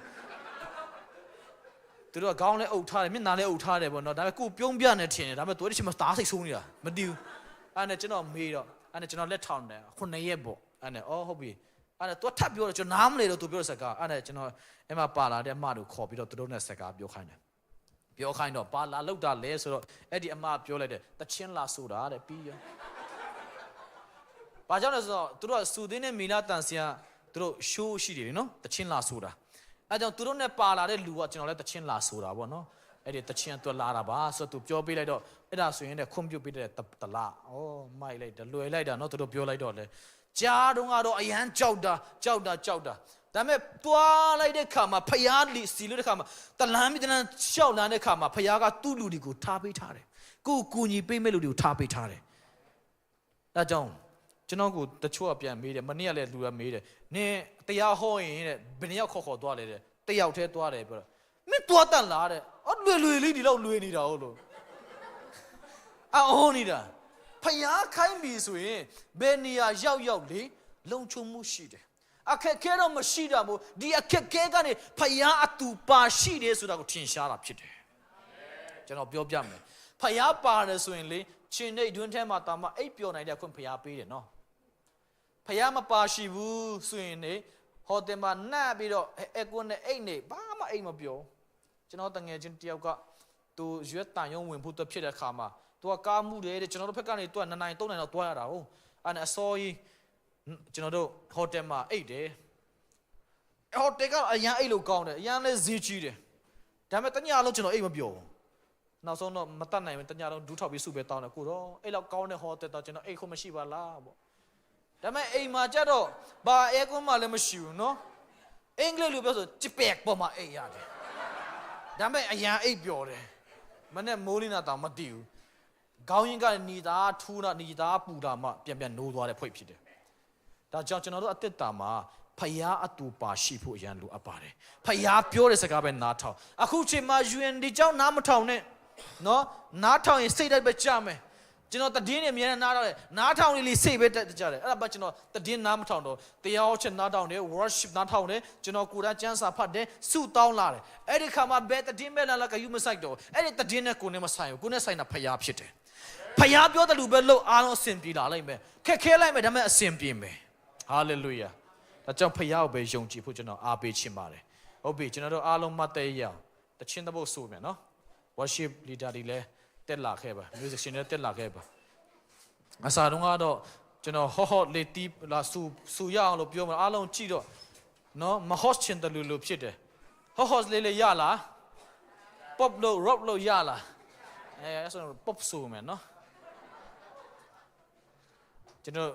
သူတို့ကခေါင်းလဲအုပ်ထားတယ်မျက်နှာလဲအုပ်ထားတယ်ပေါ့နော်ဒါပေမဲ့ကိုပြုံးပြနေထင်တယ်ဒါပေမဲ့သူအဲ့ဒီချိန်မှာသားစိတ်ဆိုးနေတာမတည်ဘူးအဲ့နဲ့ကျွန်တော်မေးတော့အဲ့နဲ့ကျွန်တော်လက်ထောင်တယ်9ရက်ပေါ့အဲ့နဲ့အော်ဟုတ်ပြီအဲ့နဲ့သူထပ်ပြောတယ်ကျွန်တော်နားမလဲတော့သူပြောတဲ့စကားအဲ့နဲ့ကျွန်တော်အဲ့မှာပါလာတဲ့အမတို့ခေါ်ပြီးတော့သူတို့နဲ့စကားပြောခိုင်းတယ်ပြောခိုင်းတော့ပါလာလောက်တာလဲဆိုတော့အဲ့ဒီအမပြောလိုက်တယ်တချင်းလာဆိုတာတဲ့ပြီးရောဘာကြောင့်လဲဆိုတော့သူတို့ကစူသင်းနဲ့မီလာတန်ဆီယာသူတို့ရှိုးရှိတယ်နော်တချင်းလာဆိုတာအဲကြောင့်သူတို့နဲ့ပါလာတဲ့လူကကျွန်တော်လည်းတချင်းလာဆိုတာပေါ့နော်အဲ့ဒီတချင်းသူလာတာပါဆိုတော့သူပြောပေးလိုက်တော့အဲ့ဒါဆိုရင်လည်းခွန်ပြုတ်ပေးတဲ့တလားဩမိုက်လိုက်တယ်လွယ်လိုက်တာနော်သူတို့ပြောလိုက်တော့လေကြားတော့ကတော့အရန်ကြောက်တာဒါပေမဲ့တွားလိုက်တဲ့ခါမှာဖျားလီစီလို့တဲ့ခါမှာတလန်းမိတလန်းရှောက်လန်းတဲ့ခါမှာဖျားကသူ့လူတွေကိုထားပေးထားတယ်ကိုကူညီပေးမဲ့လူတွေကိုထားပေးထားတယ်အဲကြောင့်ကျွန်တော်ကိုတချို့ကပြန်မေးတယ်မနေ့ကလည်းလူကမေးတယ်နင်တရားဟောရင်တဲ့ဘယ်နှယောက်ခေါ်သွားလဲတဲ့တယောက်တည်းသွားတယ်ပြောတော့မင်းသွားတတ်လားတဲ့အော်လွယ်လေးဒီလောက်လွယ်နေတာဟုတ်လို့အော်နေတာဖျားခိုင်းပြီဆိုရင်ဘယ်နေရာရောက်လေလုံခြုံမှုရှိတယ်အခက်ခဲတော့မရှိတာမို့ဒီအခက်ခဲကနေဖျားအတူပါရှိတယ်ဆိုတာကိုထင်ရှားတာဖြစ်တယ်ကျွန်တော်ပြောပြမယ်ဖျားပါတယ်ဆိုရင်လေရှင်နေတွင်ထဲမှာတာမအိပ်ပျော်နိုင်တဲ့ခွင့်ဖျားပေးတယ်နော်ဖျားမပါရှိဘူးဆိုရင်လေဟိုတယ်မှာနှက်ပြီးတော့အကွန်းနဲ့အိတ်နေဘာမှအိတ်မပြောကျွန်တော်တငယ်ချင်းတယောက်ကသူရွက်တန်ရုံဝင်ဖို့ဖြစ်တဲ့ခါမှာသူကကားမှုတယ်တဲ့ကျွန်တော်တို့ဘက်ကနေသူက2နိုင်3နိုင်တော့တွားရတာဟုတ်အဲ့အစောကြီးကျွန်တော်တို့ဟိုတယ်မှာအိတ်တယ်ဟိုတယ်ကအရန်အိတ်လို့ကောင်းတယ်အရန်လည်းဈေးကြီးတယ်ဒါပေမဲ့တညလုံးကျွန်တော်အိတ်မပြောဘူးနောက်ဆုံးတော့မတတ်နိုင်ဘူးတညလုံးဒူးထောက်ပြီးစုပဲတောင်းတယ်ကိုတော့အဲ့လောက်ကောင်းတဲ့ဟိုတယ်တော့ကျွန်တော်အိတ်ခုမရှိပါလားပေါ့ဒါပေမဲ့အိမ်မှာကျတော့ဘာအဲကွန်းမှလည်းမရှိဘူးနော်အင်္ဂလိပ်လိုပြောဆိုချစ်ပက်ပေါ်မှာအိတ်ရတယ်ဒါပေမဲ့အရန်အိတ်ပြောတယ်မနဲ့မိုးလင်းတာတောင်မတည်ဘူးခေါင်းရင်းကနီသားထူးတာနီသားပူတာမှပြန်နိုးသွားတဲ့ဖွေ့ဖြစ်တယ်ဒါကြောင့်ကျွန်တော်တို့အသက်တာမှာဖျားအတူပါရှိဖို့အရန်လိုအပ်ပါတယ်ဖျားပြောတဲ့စကားပဲနားထောင်အခုချိန်မှာ UND ကြောင့်နားမထောင်နဲ့နော်နားထောင်ရင်စိတ်ဓာတ်ပဲကြမယ်ကျွန်တော်တည်င်းနေအများနဲ့နားထောင်တယ်နားထောင်လေးစိတ်ပဲတက်ကြတယ်အဲ့ဒါပဲကျွန်တော်တည်င်းနားမထောင်တော့တရားဟောချက်နားထောင်တယ် worship နားထောင်တယ်ကျွန်တော်ကိုယ်တိုင်ကျမ်းစာဖတ်တယ်စုတောင်းလာတယ်အဲ့ဒီခါမှာဘယ်တည်င်းပဲလာကယူမဆိုင်တော့အဲ့ဒီတည်င်းနဲ့ကိုယ်နဲ့မဆိုင်ဘူးကိုယ်နဲ့ဆိုင်တာဖျားဖြစ်တယ်ဖျားပြောတဲ့လူပဲလို့အားလုံးအစဉ်ပြေလာလိုက်မယ်ခက်ခဲလိုက်မယ်ဒါပေမဲ့အစဉ်ပြေမယ်ဟာလေလုယာဒါကြောင့်ဖျားကိုပဲယုံကြည်ဖို့ကျွန်တော်အားပေးချင်ပါတယ်ဟုတ်ပြီကျွန်တော်တို့အားလုံးမတ်တဲ့ရအောင်တခြင်းတပုတ်ဆိုမယ်နော် worship leader တွေလည်းတက်လာခဲ့ပါ musician တွေတက်လာခဲ့ပါအစားတုန်းကတော့ကျွန်တော်ဟောလေးတီးလာစူရအောင်လို့ပြောမှာအားလုံးကြည့်တော့နော်မဟော့ချင်တယ်လို့ဖြစ်တယ်ဟော့လေးရလား pop လို့ rock လို့ရလားအဲ့ဆို pop ဆိုမယ်နော်ကျွန်တော်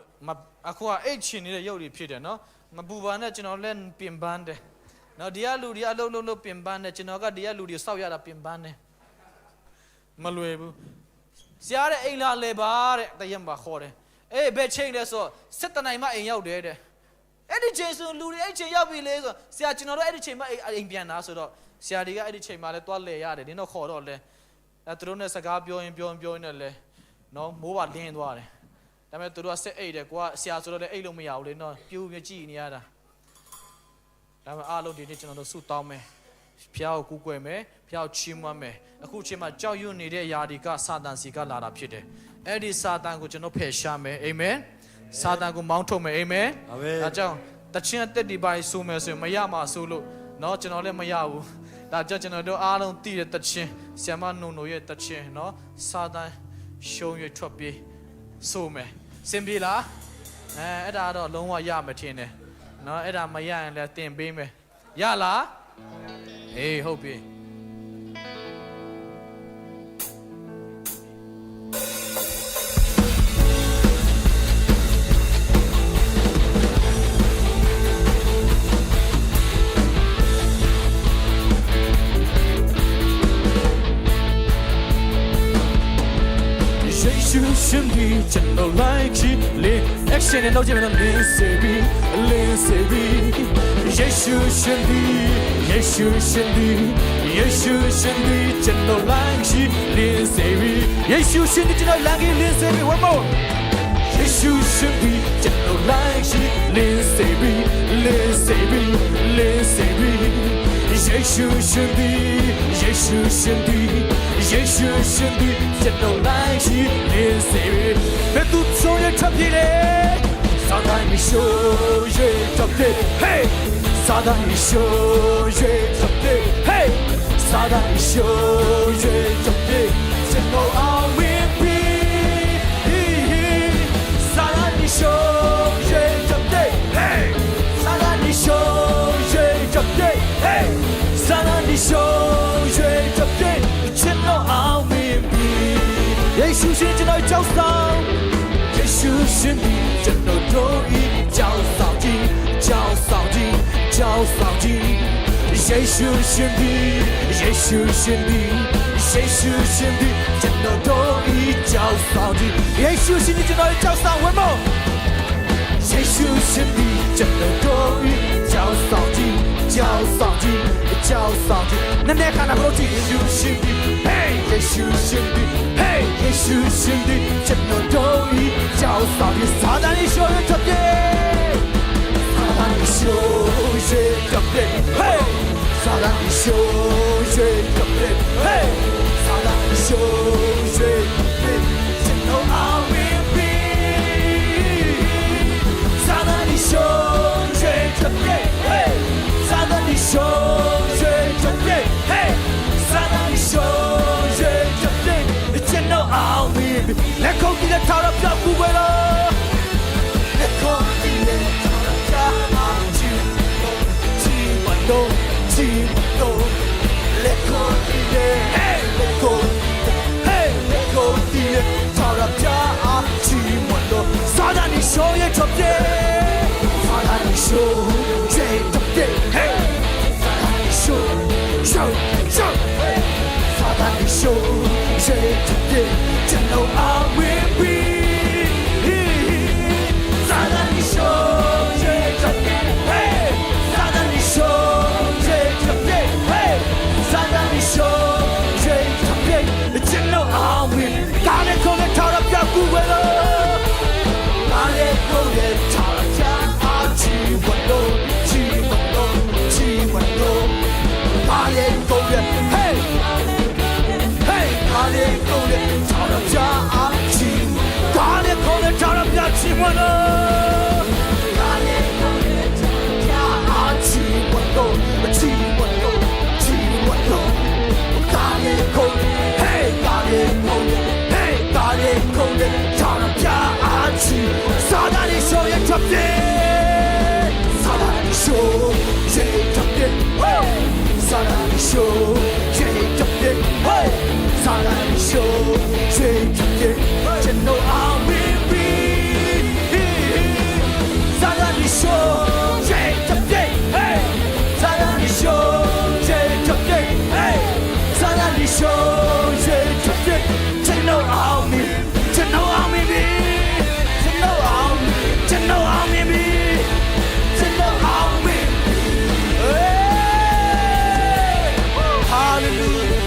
အခုကအိတ်ချင်နေတဲ့ရုပ်တွေဖြစ်တယ်နော်မပူပါနဲ့ကျွန်တော်လည်းပြင်ပန်းတယ်နော်ဒီကလူတွေအလုံးလုံးပြင်ပန်းတယ်ကျွန်တော်ကဒီကလူတွေစောက်ရတာပြင်ပန်းတယ်မလွယ်ဘူးဆရာတဲ့အိမ်လာလေပါတဲ့တရက်မှာခေါ်တယ်အေးဘယ်ချိန်လဲဆို7နိုင်မှအိမ်ရောက်တယ်တဲ့အဲ့ဒီချိန်ဆိုလူတွေအဲ့ချိန်ရောက်ပြီလေဆိုဆရာကျွန်တော်တို့အဲ့ဒီချိန်မှအိမ်ပြန်လာဆိုတော့ဆရာတွေကအဲ့ဒီချိန်မှလည်းတွားလဲရတယ်နင်တော့ခေါ်တော့လဲအဲ့သူတို့နဲ့စကားပြောရင်နဲ့လဲနော်မိုးပါလင်းသွားတယ်ဒါပေမဲ့သူတို့ကစက်အိတ်တယ်ကိုကဆရာဆိုတော့လည်းအိတ်လို့မရဘူးလေနော်ပြူပြကြည့်နေရတာဒါပေမဲ့အားလုံးဒီနေ့ကျွန်တော်တို့ဆုတောင်းမယ်ဖျားကိုကူးကွယ်မယ်ဖျားကိုချီးမွမ်းမယ်အခုချိန်မှာကြောက်ရွံ့နေတဲ့အရာတွေကစာတန်စီကလာတာဖြစ်တယ်အဲ့ဒီစာတန်ကိုကျွန်တော်ဖယ်ရှားမယ်အာမင်စာတန်ကိုမောင်းထုတ်မယ်အာမင်ဒါကြောင့်တခြင်းအသက်ဒီပိုင်းဆိုမယ်ဆိုရင်မရမှာဆိုလို့เนาะကျွန်တော်လည်းမရဘူးဒါကြောင့်ကျွန်တော်တို့အားလုံးသိတဲ့တခြင်းဆ iam နုံရဲ့တခြင်းเนาะစာတန်ရှုံးရထွက်ပြေးဆိုမယ်စင်ပြေလားအဲ့ဒါတော့လုံးဝရမထင်နဲ့เนาะအဲ့ဒါမရရင်လည်းတင်ပေးမယ်ရလားအေးဟုတ်ပြီ谁是ရှုရှင်ဒီကျွန်တော်လိုက်ချီလေ action နဲ့တော့ကြည့်မယ်နော်လင်းစေပြီးယေရှုရှင်ဒီယေရှုရှင်ဒီကျွန်တော်လိုက်ချီလင်းစေပြီးယေရှုရှင်ဒီကျွန်တော်လိုက်လင်းစေပြီး one more ယေရှုရှင်ဒီကျွန်တော်လိုက်ချီလင်းစေပြီးယေရှုရှင်ဒီကျွန်တော်လိုက်ချီလင်းစေပြီးဘယ်သူဆုံးရထပ်ပြေလေ撒旦你手越着对，嘿，撒旦你手越着对，嘿，撒旦你手越着对，先头奥秘比，撒旦你手越着对，嘿，撒旦你手越着对，嘿，撒旦你手越着对，先头奥秘比，耶稣先知道教导。耶稣是你，真的同意叫扫净，耶稣是你，真的同意叫扫净，耶稣是你，真的叫扫文梦，耶稣是你，真的同意叫扫净，那你看那不耶稣是你，嘿，耶稣是你。耶稣是你，真的同意叫扫地，撒旦你手越特别，撒旦你手越特别，嘿，撒旦你手越特别，嘿，撒旦你手越特别，真的奥秘比，撒旦你手越特别，嘿，撒旦你手越特别，嘿，撒旦你手越特别。Let go to the tower of your Google. Let go to the tower of your Let go to the hey, let go to the tower of your 사단이 쇼에 접대, 사단이 쇼에 접대, hey, 사단이 쇼. 사단이 쇼에 접대. You know I will be 사단이 쇼에 접대, hey, 사단이 쇼에 접대, hey, 사단이 쇼에 접대. You know I will. 나의 손에 더럽게 구해라. 나의 손에 더럽게 지원도. 나의 손에 hey, 나의 손에 God is calling down of your chimwana. God is calling down of your chimwana. God is calling, hey, God is calling, hey, God is calling down of your chimwana. 사단이 쇼에 접대, 사단이 쇼에 접대, 사단이 쇼에 접대, 사단이 쇼에 접대. You know I will be 사단이 쇼에 접대, hey, 사단이 쇼에 접대, hey, 사단이 쇼에 접대. You know I'll be, you know I'll be, you know I'll be, you know I'll be, you know I'll be. Hallelujah.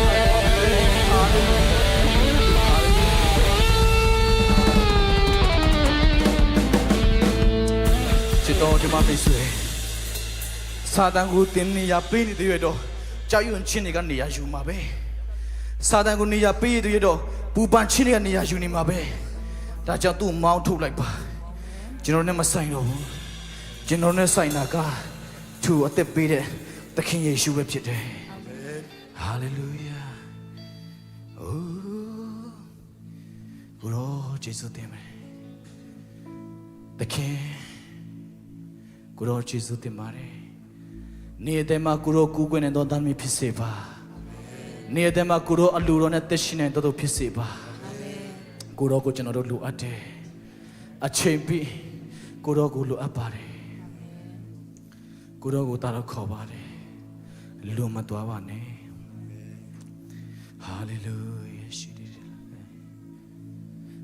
Tôi cho mà bị sưởi, sa tan gu tin ni ya pi ni tu đó, cháu yun chín ni cái ni ya yu mà bé, sa tan gu ni ya pi tu đó, bu ban chín ni cái ni ya yu ni mà bé, đã cho tu mau thu lại ba, chỉ nói nên mà sai đâu, chỉ nói nên sai na cả, thu ở tập pi đấy, ta khi Giêsu về chết đấy, Hallelujah, Guru Giêsu tên mày, ta khi Guru Giêsu tên mày, 네 때마 Guru 구근에 너 담이 피세봐, 네 때마 Guru 알루로네 대신에 너도 피세봐, Guru 고전으로 루아데, 아체비 Guru 구루 아바레, Guru 구따라 커바레, 루마 도와바네, Hallelujah,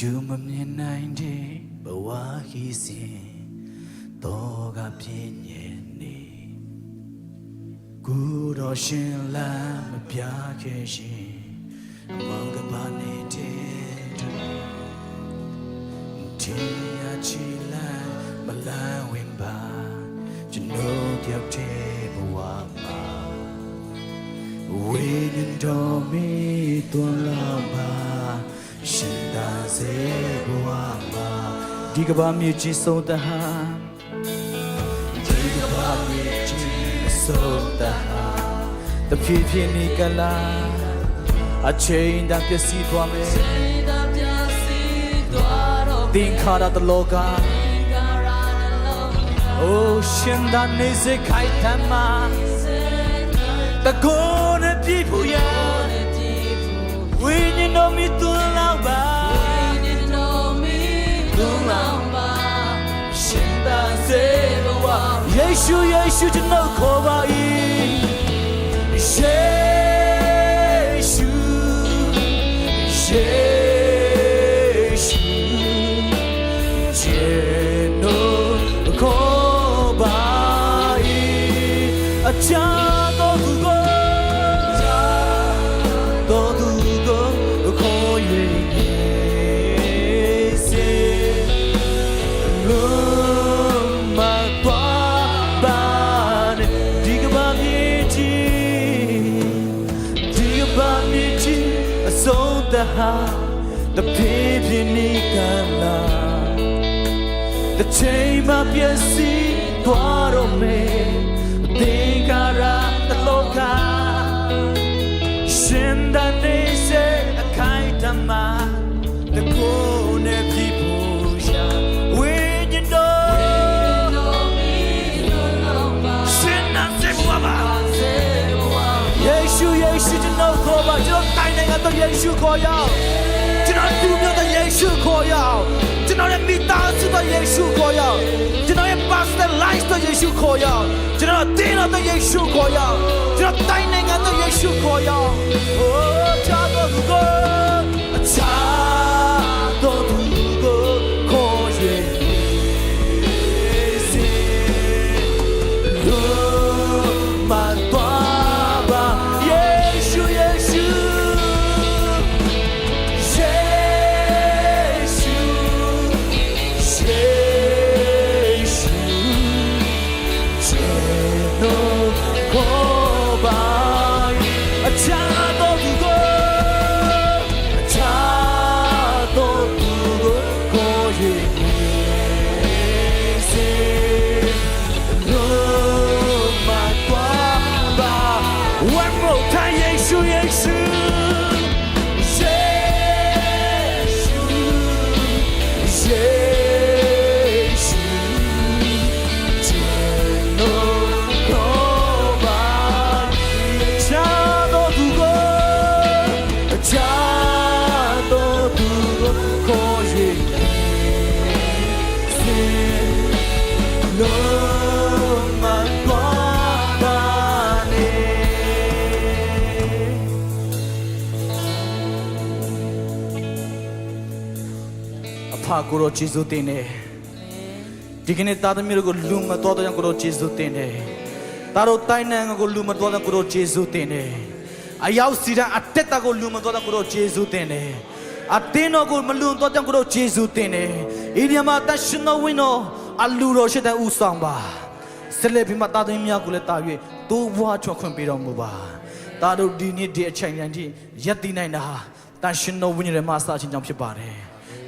Chú mà miền này đi bảo hoa hy sinh to gặp nhẹ nhẹ cú đó xin làm mà bia cái gì mong cái bạn này thì chỉ là mà là quên bà chỉ nô theo thế bảo hoa mà vì những đó mi tuôn lao bà xin ta sẽ qua mà đi cái ba mi chỉ sâu ta ha đi cái ba mi chỉ sâu ta ha tập phi phi ni cả la a chain đã biết si toa me tin khá đã tao cả oh xin ta nên sẽ khai thác mà ta cố để đi phụ ya When you know me to love ba When you know me to love ba Xin ta sẽ qua Giêsu Giêsu cho nó khổ ba y Giêsu Giêsu cho nó khổ ba y Cha tôi tu go the baby nikala the chema piesi tuaro me dingara the loka shinda ne se akai tama the kone pipusha when you know me shinda se baba Yesu Yesu cho nó khổ ba cho nó tay này ngăn tôi Yesu khổ nhau cho nó tu nhau tôi Yesu khổ nhau cho nó đem mi ta sự tôi Yesu khổ nhau cho nó đem pastor life tôi Yesu khổ nhau cho nó tin tôi Yesu khổ nhau cho nó tay này ngăn tôi Yesu khổ nhau oh cha tôi tu go cha tôi tu go khổ gì mà Guru Jesu tene, dikene tada miro go luma toda yang Guru Jesu tene, taro taina yang go luma toda Guru Jesu tene, ayau sida ateta go luma toda Guru Jesu tene, ateno go malum toda Guru Jesu tene, ini amata shino wino aluro shida usamba, selebi mata demia go le tawe, tu buah chokun biram muba, taro dini dia chinyan di yati naina, tan shino wini le masa chinjam shibare.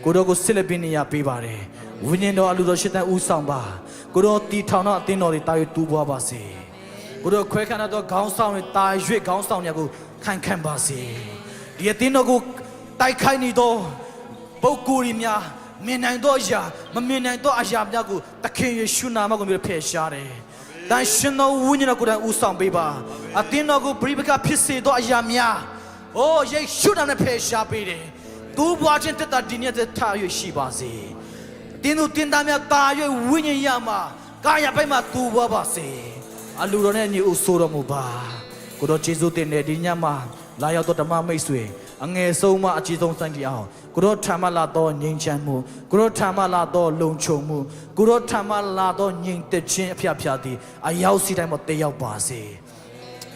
Guru go celebrate ya pibare. Winnie no alu doshi ta usamba. Guru ti thao na tin no di tayo tu bua basi. Guru kwe kana do gaung sao ni tai yue gaung sao ni go kan kan basi. Dia tin no go tai khai ni do. Bau guri mya min nai do ya, ma min nai do aya mya go takhin Yesu nama go mi phe sha de. Dan shin no Winnie no go dan usang pe ba. A tin no go bri ba ka phit se do aya mya. အိုးယေရှုနာမနဲ့ဖယ်ရှားပေးတယ်သူ့ဘွားချင်းတက်တာဒီနေ့တက်ထား၍ရှိပါစေတင်းသူတင်းသားများတာ၍ဝိညာဉ်ရမှာကာယဘက်မှာသူ့ဘွားပါစေအလူတော်နဲ့ညီဦးဆိုတော်မူပါကိုတော်ယေရှုတင်တဲ့ဒီညမှာလာရောက်တော့ဓမ္မမိတ်ဆွေအငယ်ဆုံးမှအကြီးဆုံးဆိုင်ကြအောင်ကိုတော်ထံမှလာတော့ငြိမ်းချမ်းမှုကိုတော်ထံမှလာတော့လုံခြုံမှုကိုတော်ထံမှလာတော့ငြိမ်သက်ခြင်းအဖျားဖျားသည်အရောက်စီတိုင်းမှာတည်ရောက်ပါစေ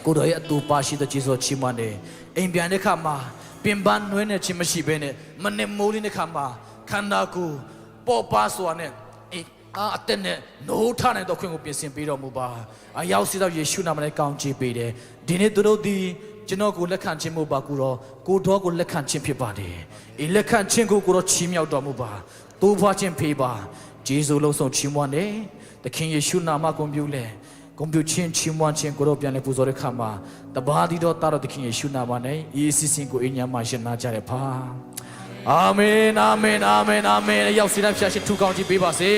ကိုတော်ရဲ့အတူပါရှိတဲ့ယေရှုချီးမွမ်းတယ်အိမ်ပြန်တဲ့ခါမှာပင်ပန်းနွဲနေခြင်းမရှိဘဲနဲ့မနဲ့မိုးလေးတဲ့ခါမှာခန္ဓာကိုယ်ပေါ်ပါစွာနဲ့အတက်နဲ့နိုးထနိုင်တော့ခွင့်ကိုပြင်ဆင်ပေးတော်မူပါအရောက်စီတော့ယေရှုနာမနဲ့ကောင်းချီးပေးတယ်ဒီနေ့သူတို့ဒီကျွန်တော်ကိုလက်ခံခြင်းမို့ပါကိုတော့ကိုတော်ကိုလက်ခံခြင်းဖြစ်ပါတယ်အေးလက်ခံခြင်းကိုကိုတော့ချီးမြှောက်တော်မူပါတိုးဖွားခြင်းဖေးပါဂျေဇုလုံးဆုံးချီးမွမ်းတယ်သခင်ယေရှုနာမဂုဏ်ပြုလဲဂုဏ်ပြုခြင်းချီးမွမ်းခြင်းကိုတော့ပြန်လဲပူဇော်တဲ့ခါမှာတပါးဒီတော့တာတော့သခင်ယေရှုနာမနဲ့ဤအစီအစဉ်ကိုအင်းညာမှာရှင်းနာကြတယ်ဖာအာမင်အာမင်အာမင်အာမင်ရောက်စီတိုင်းဖျားရှင်ထူကောင်းခြင်းပေးပါစေ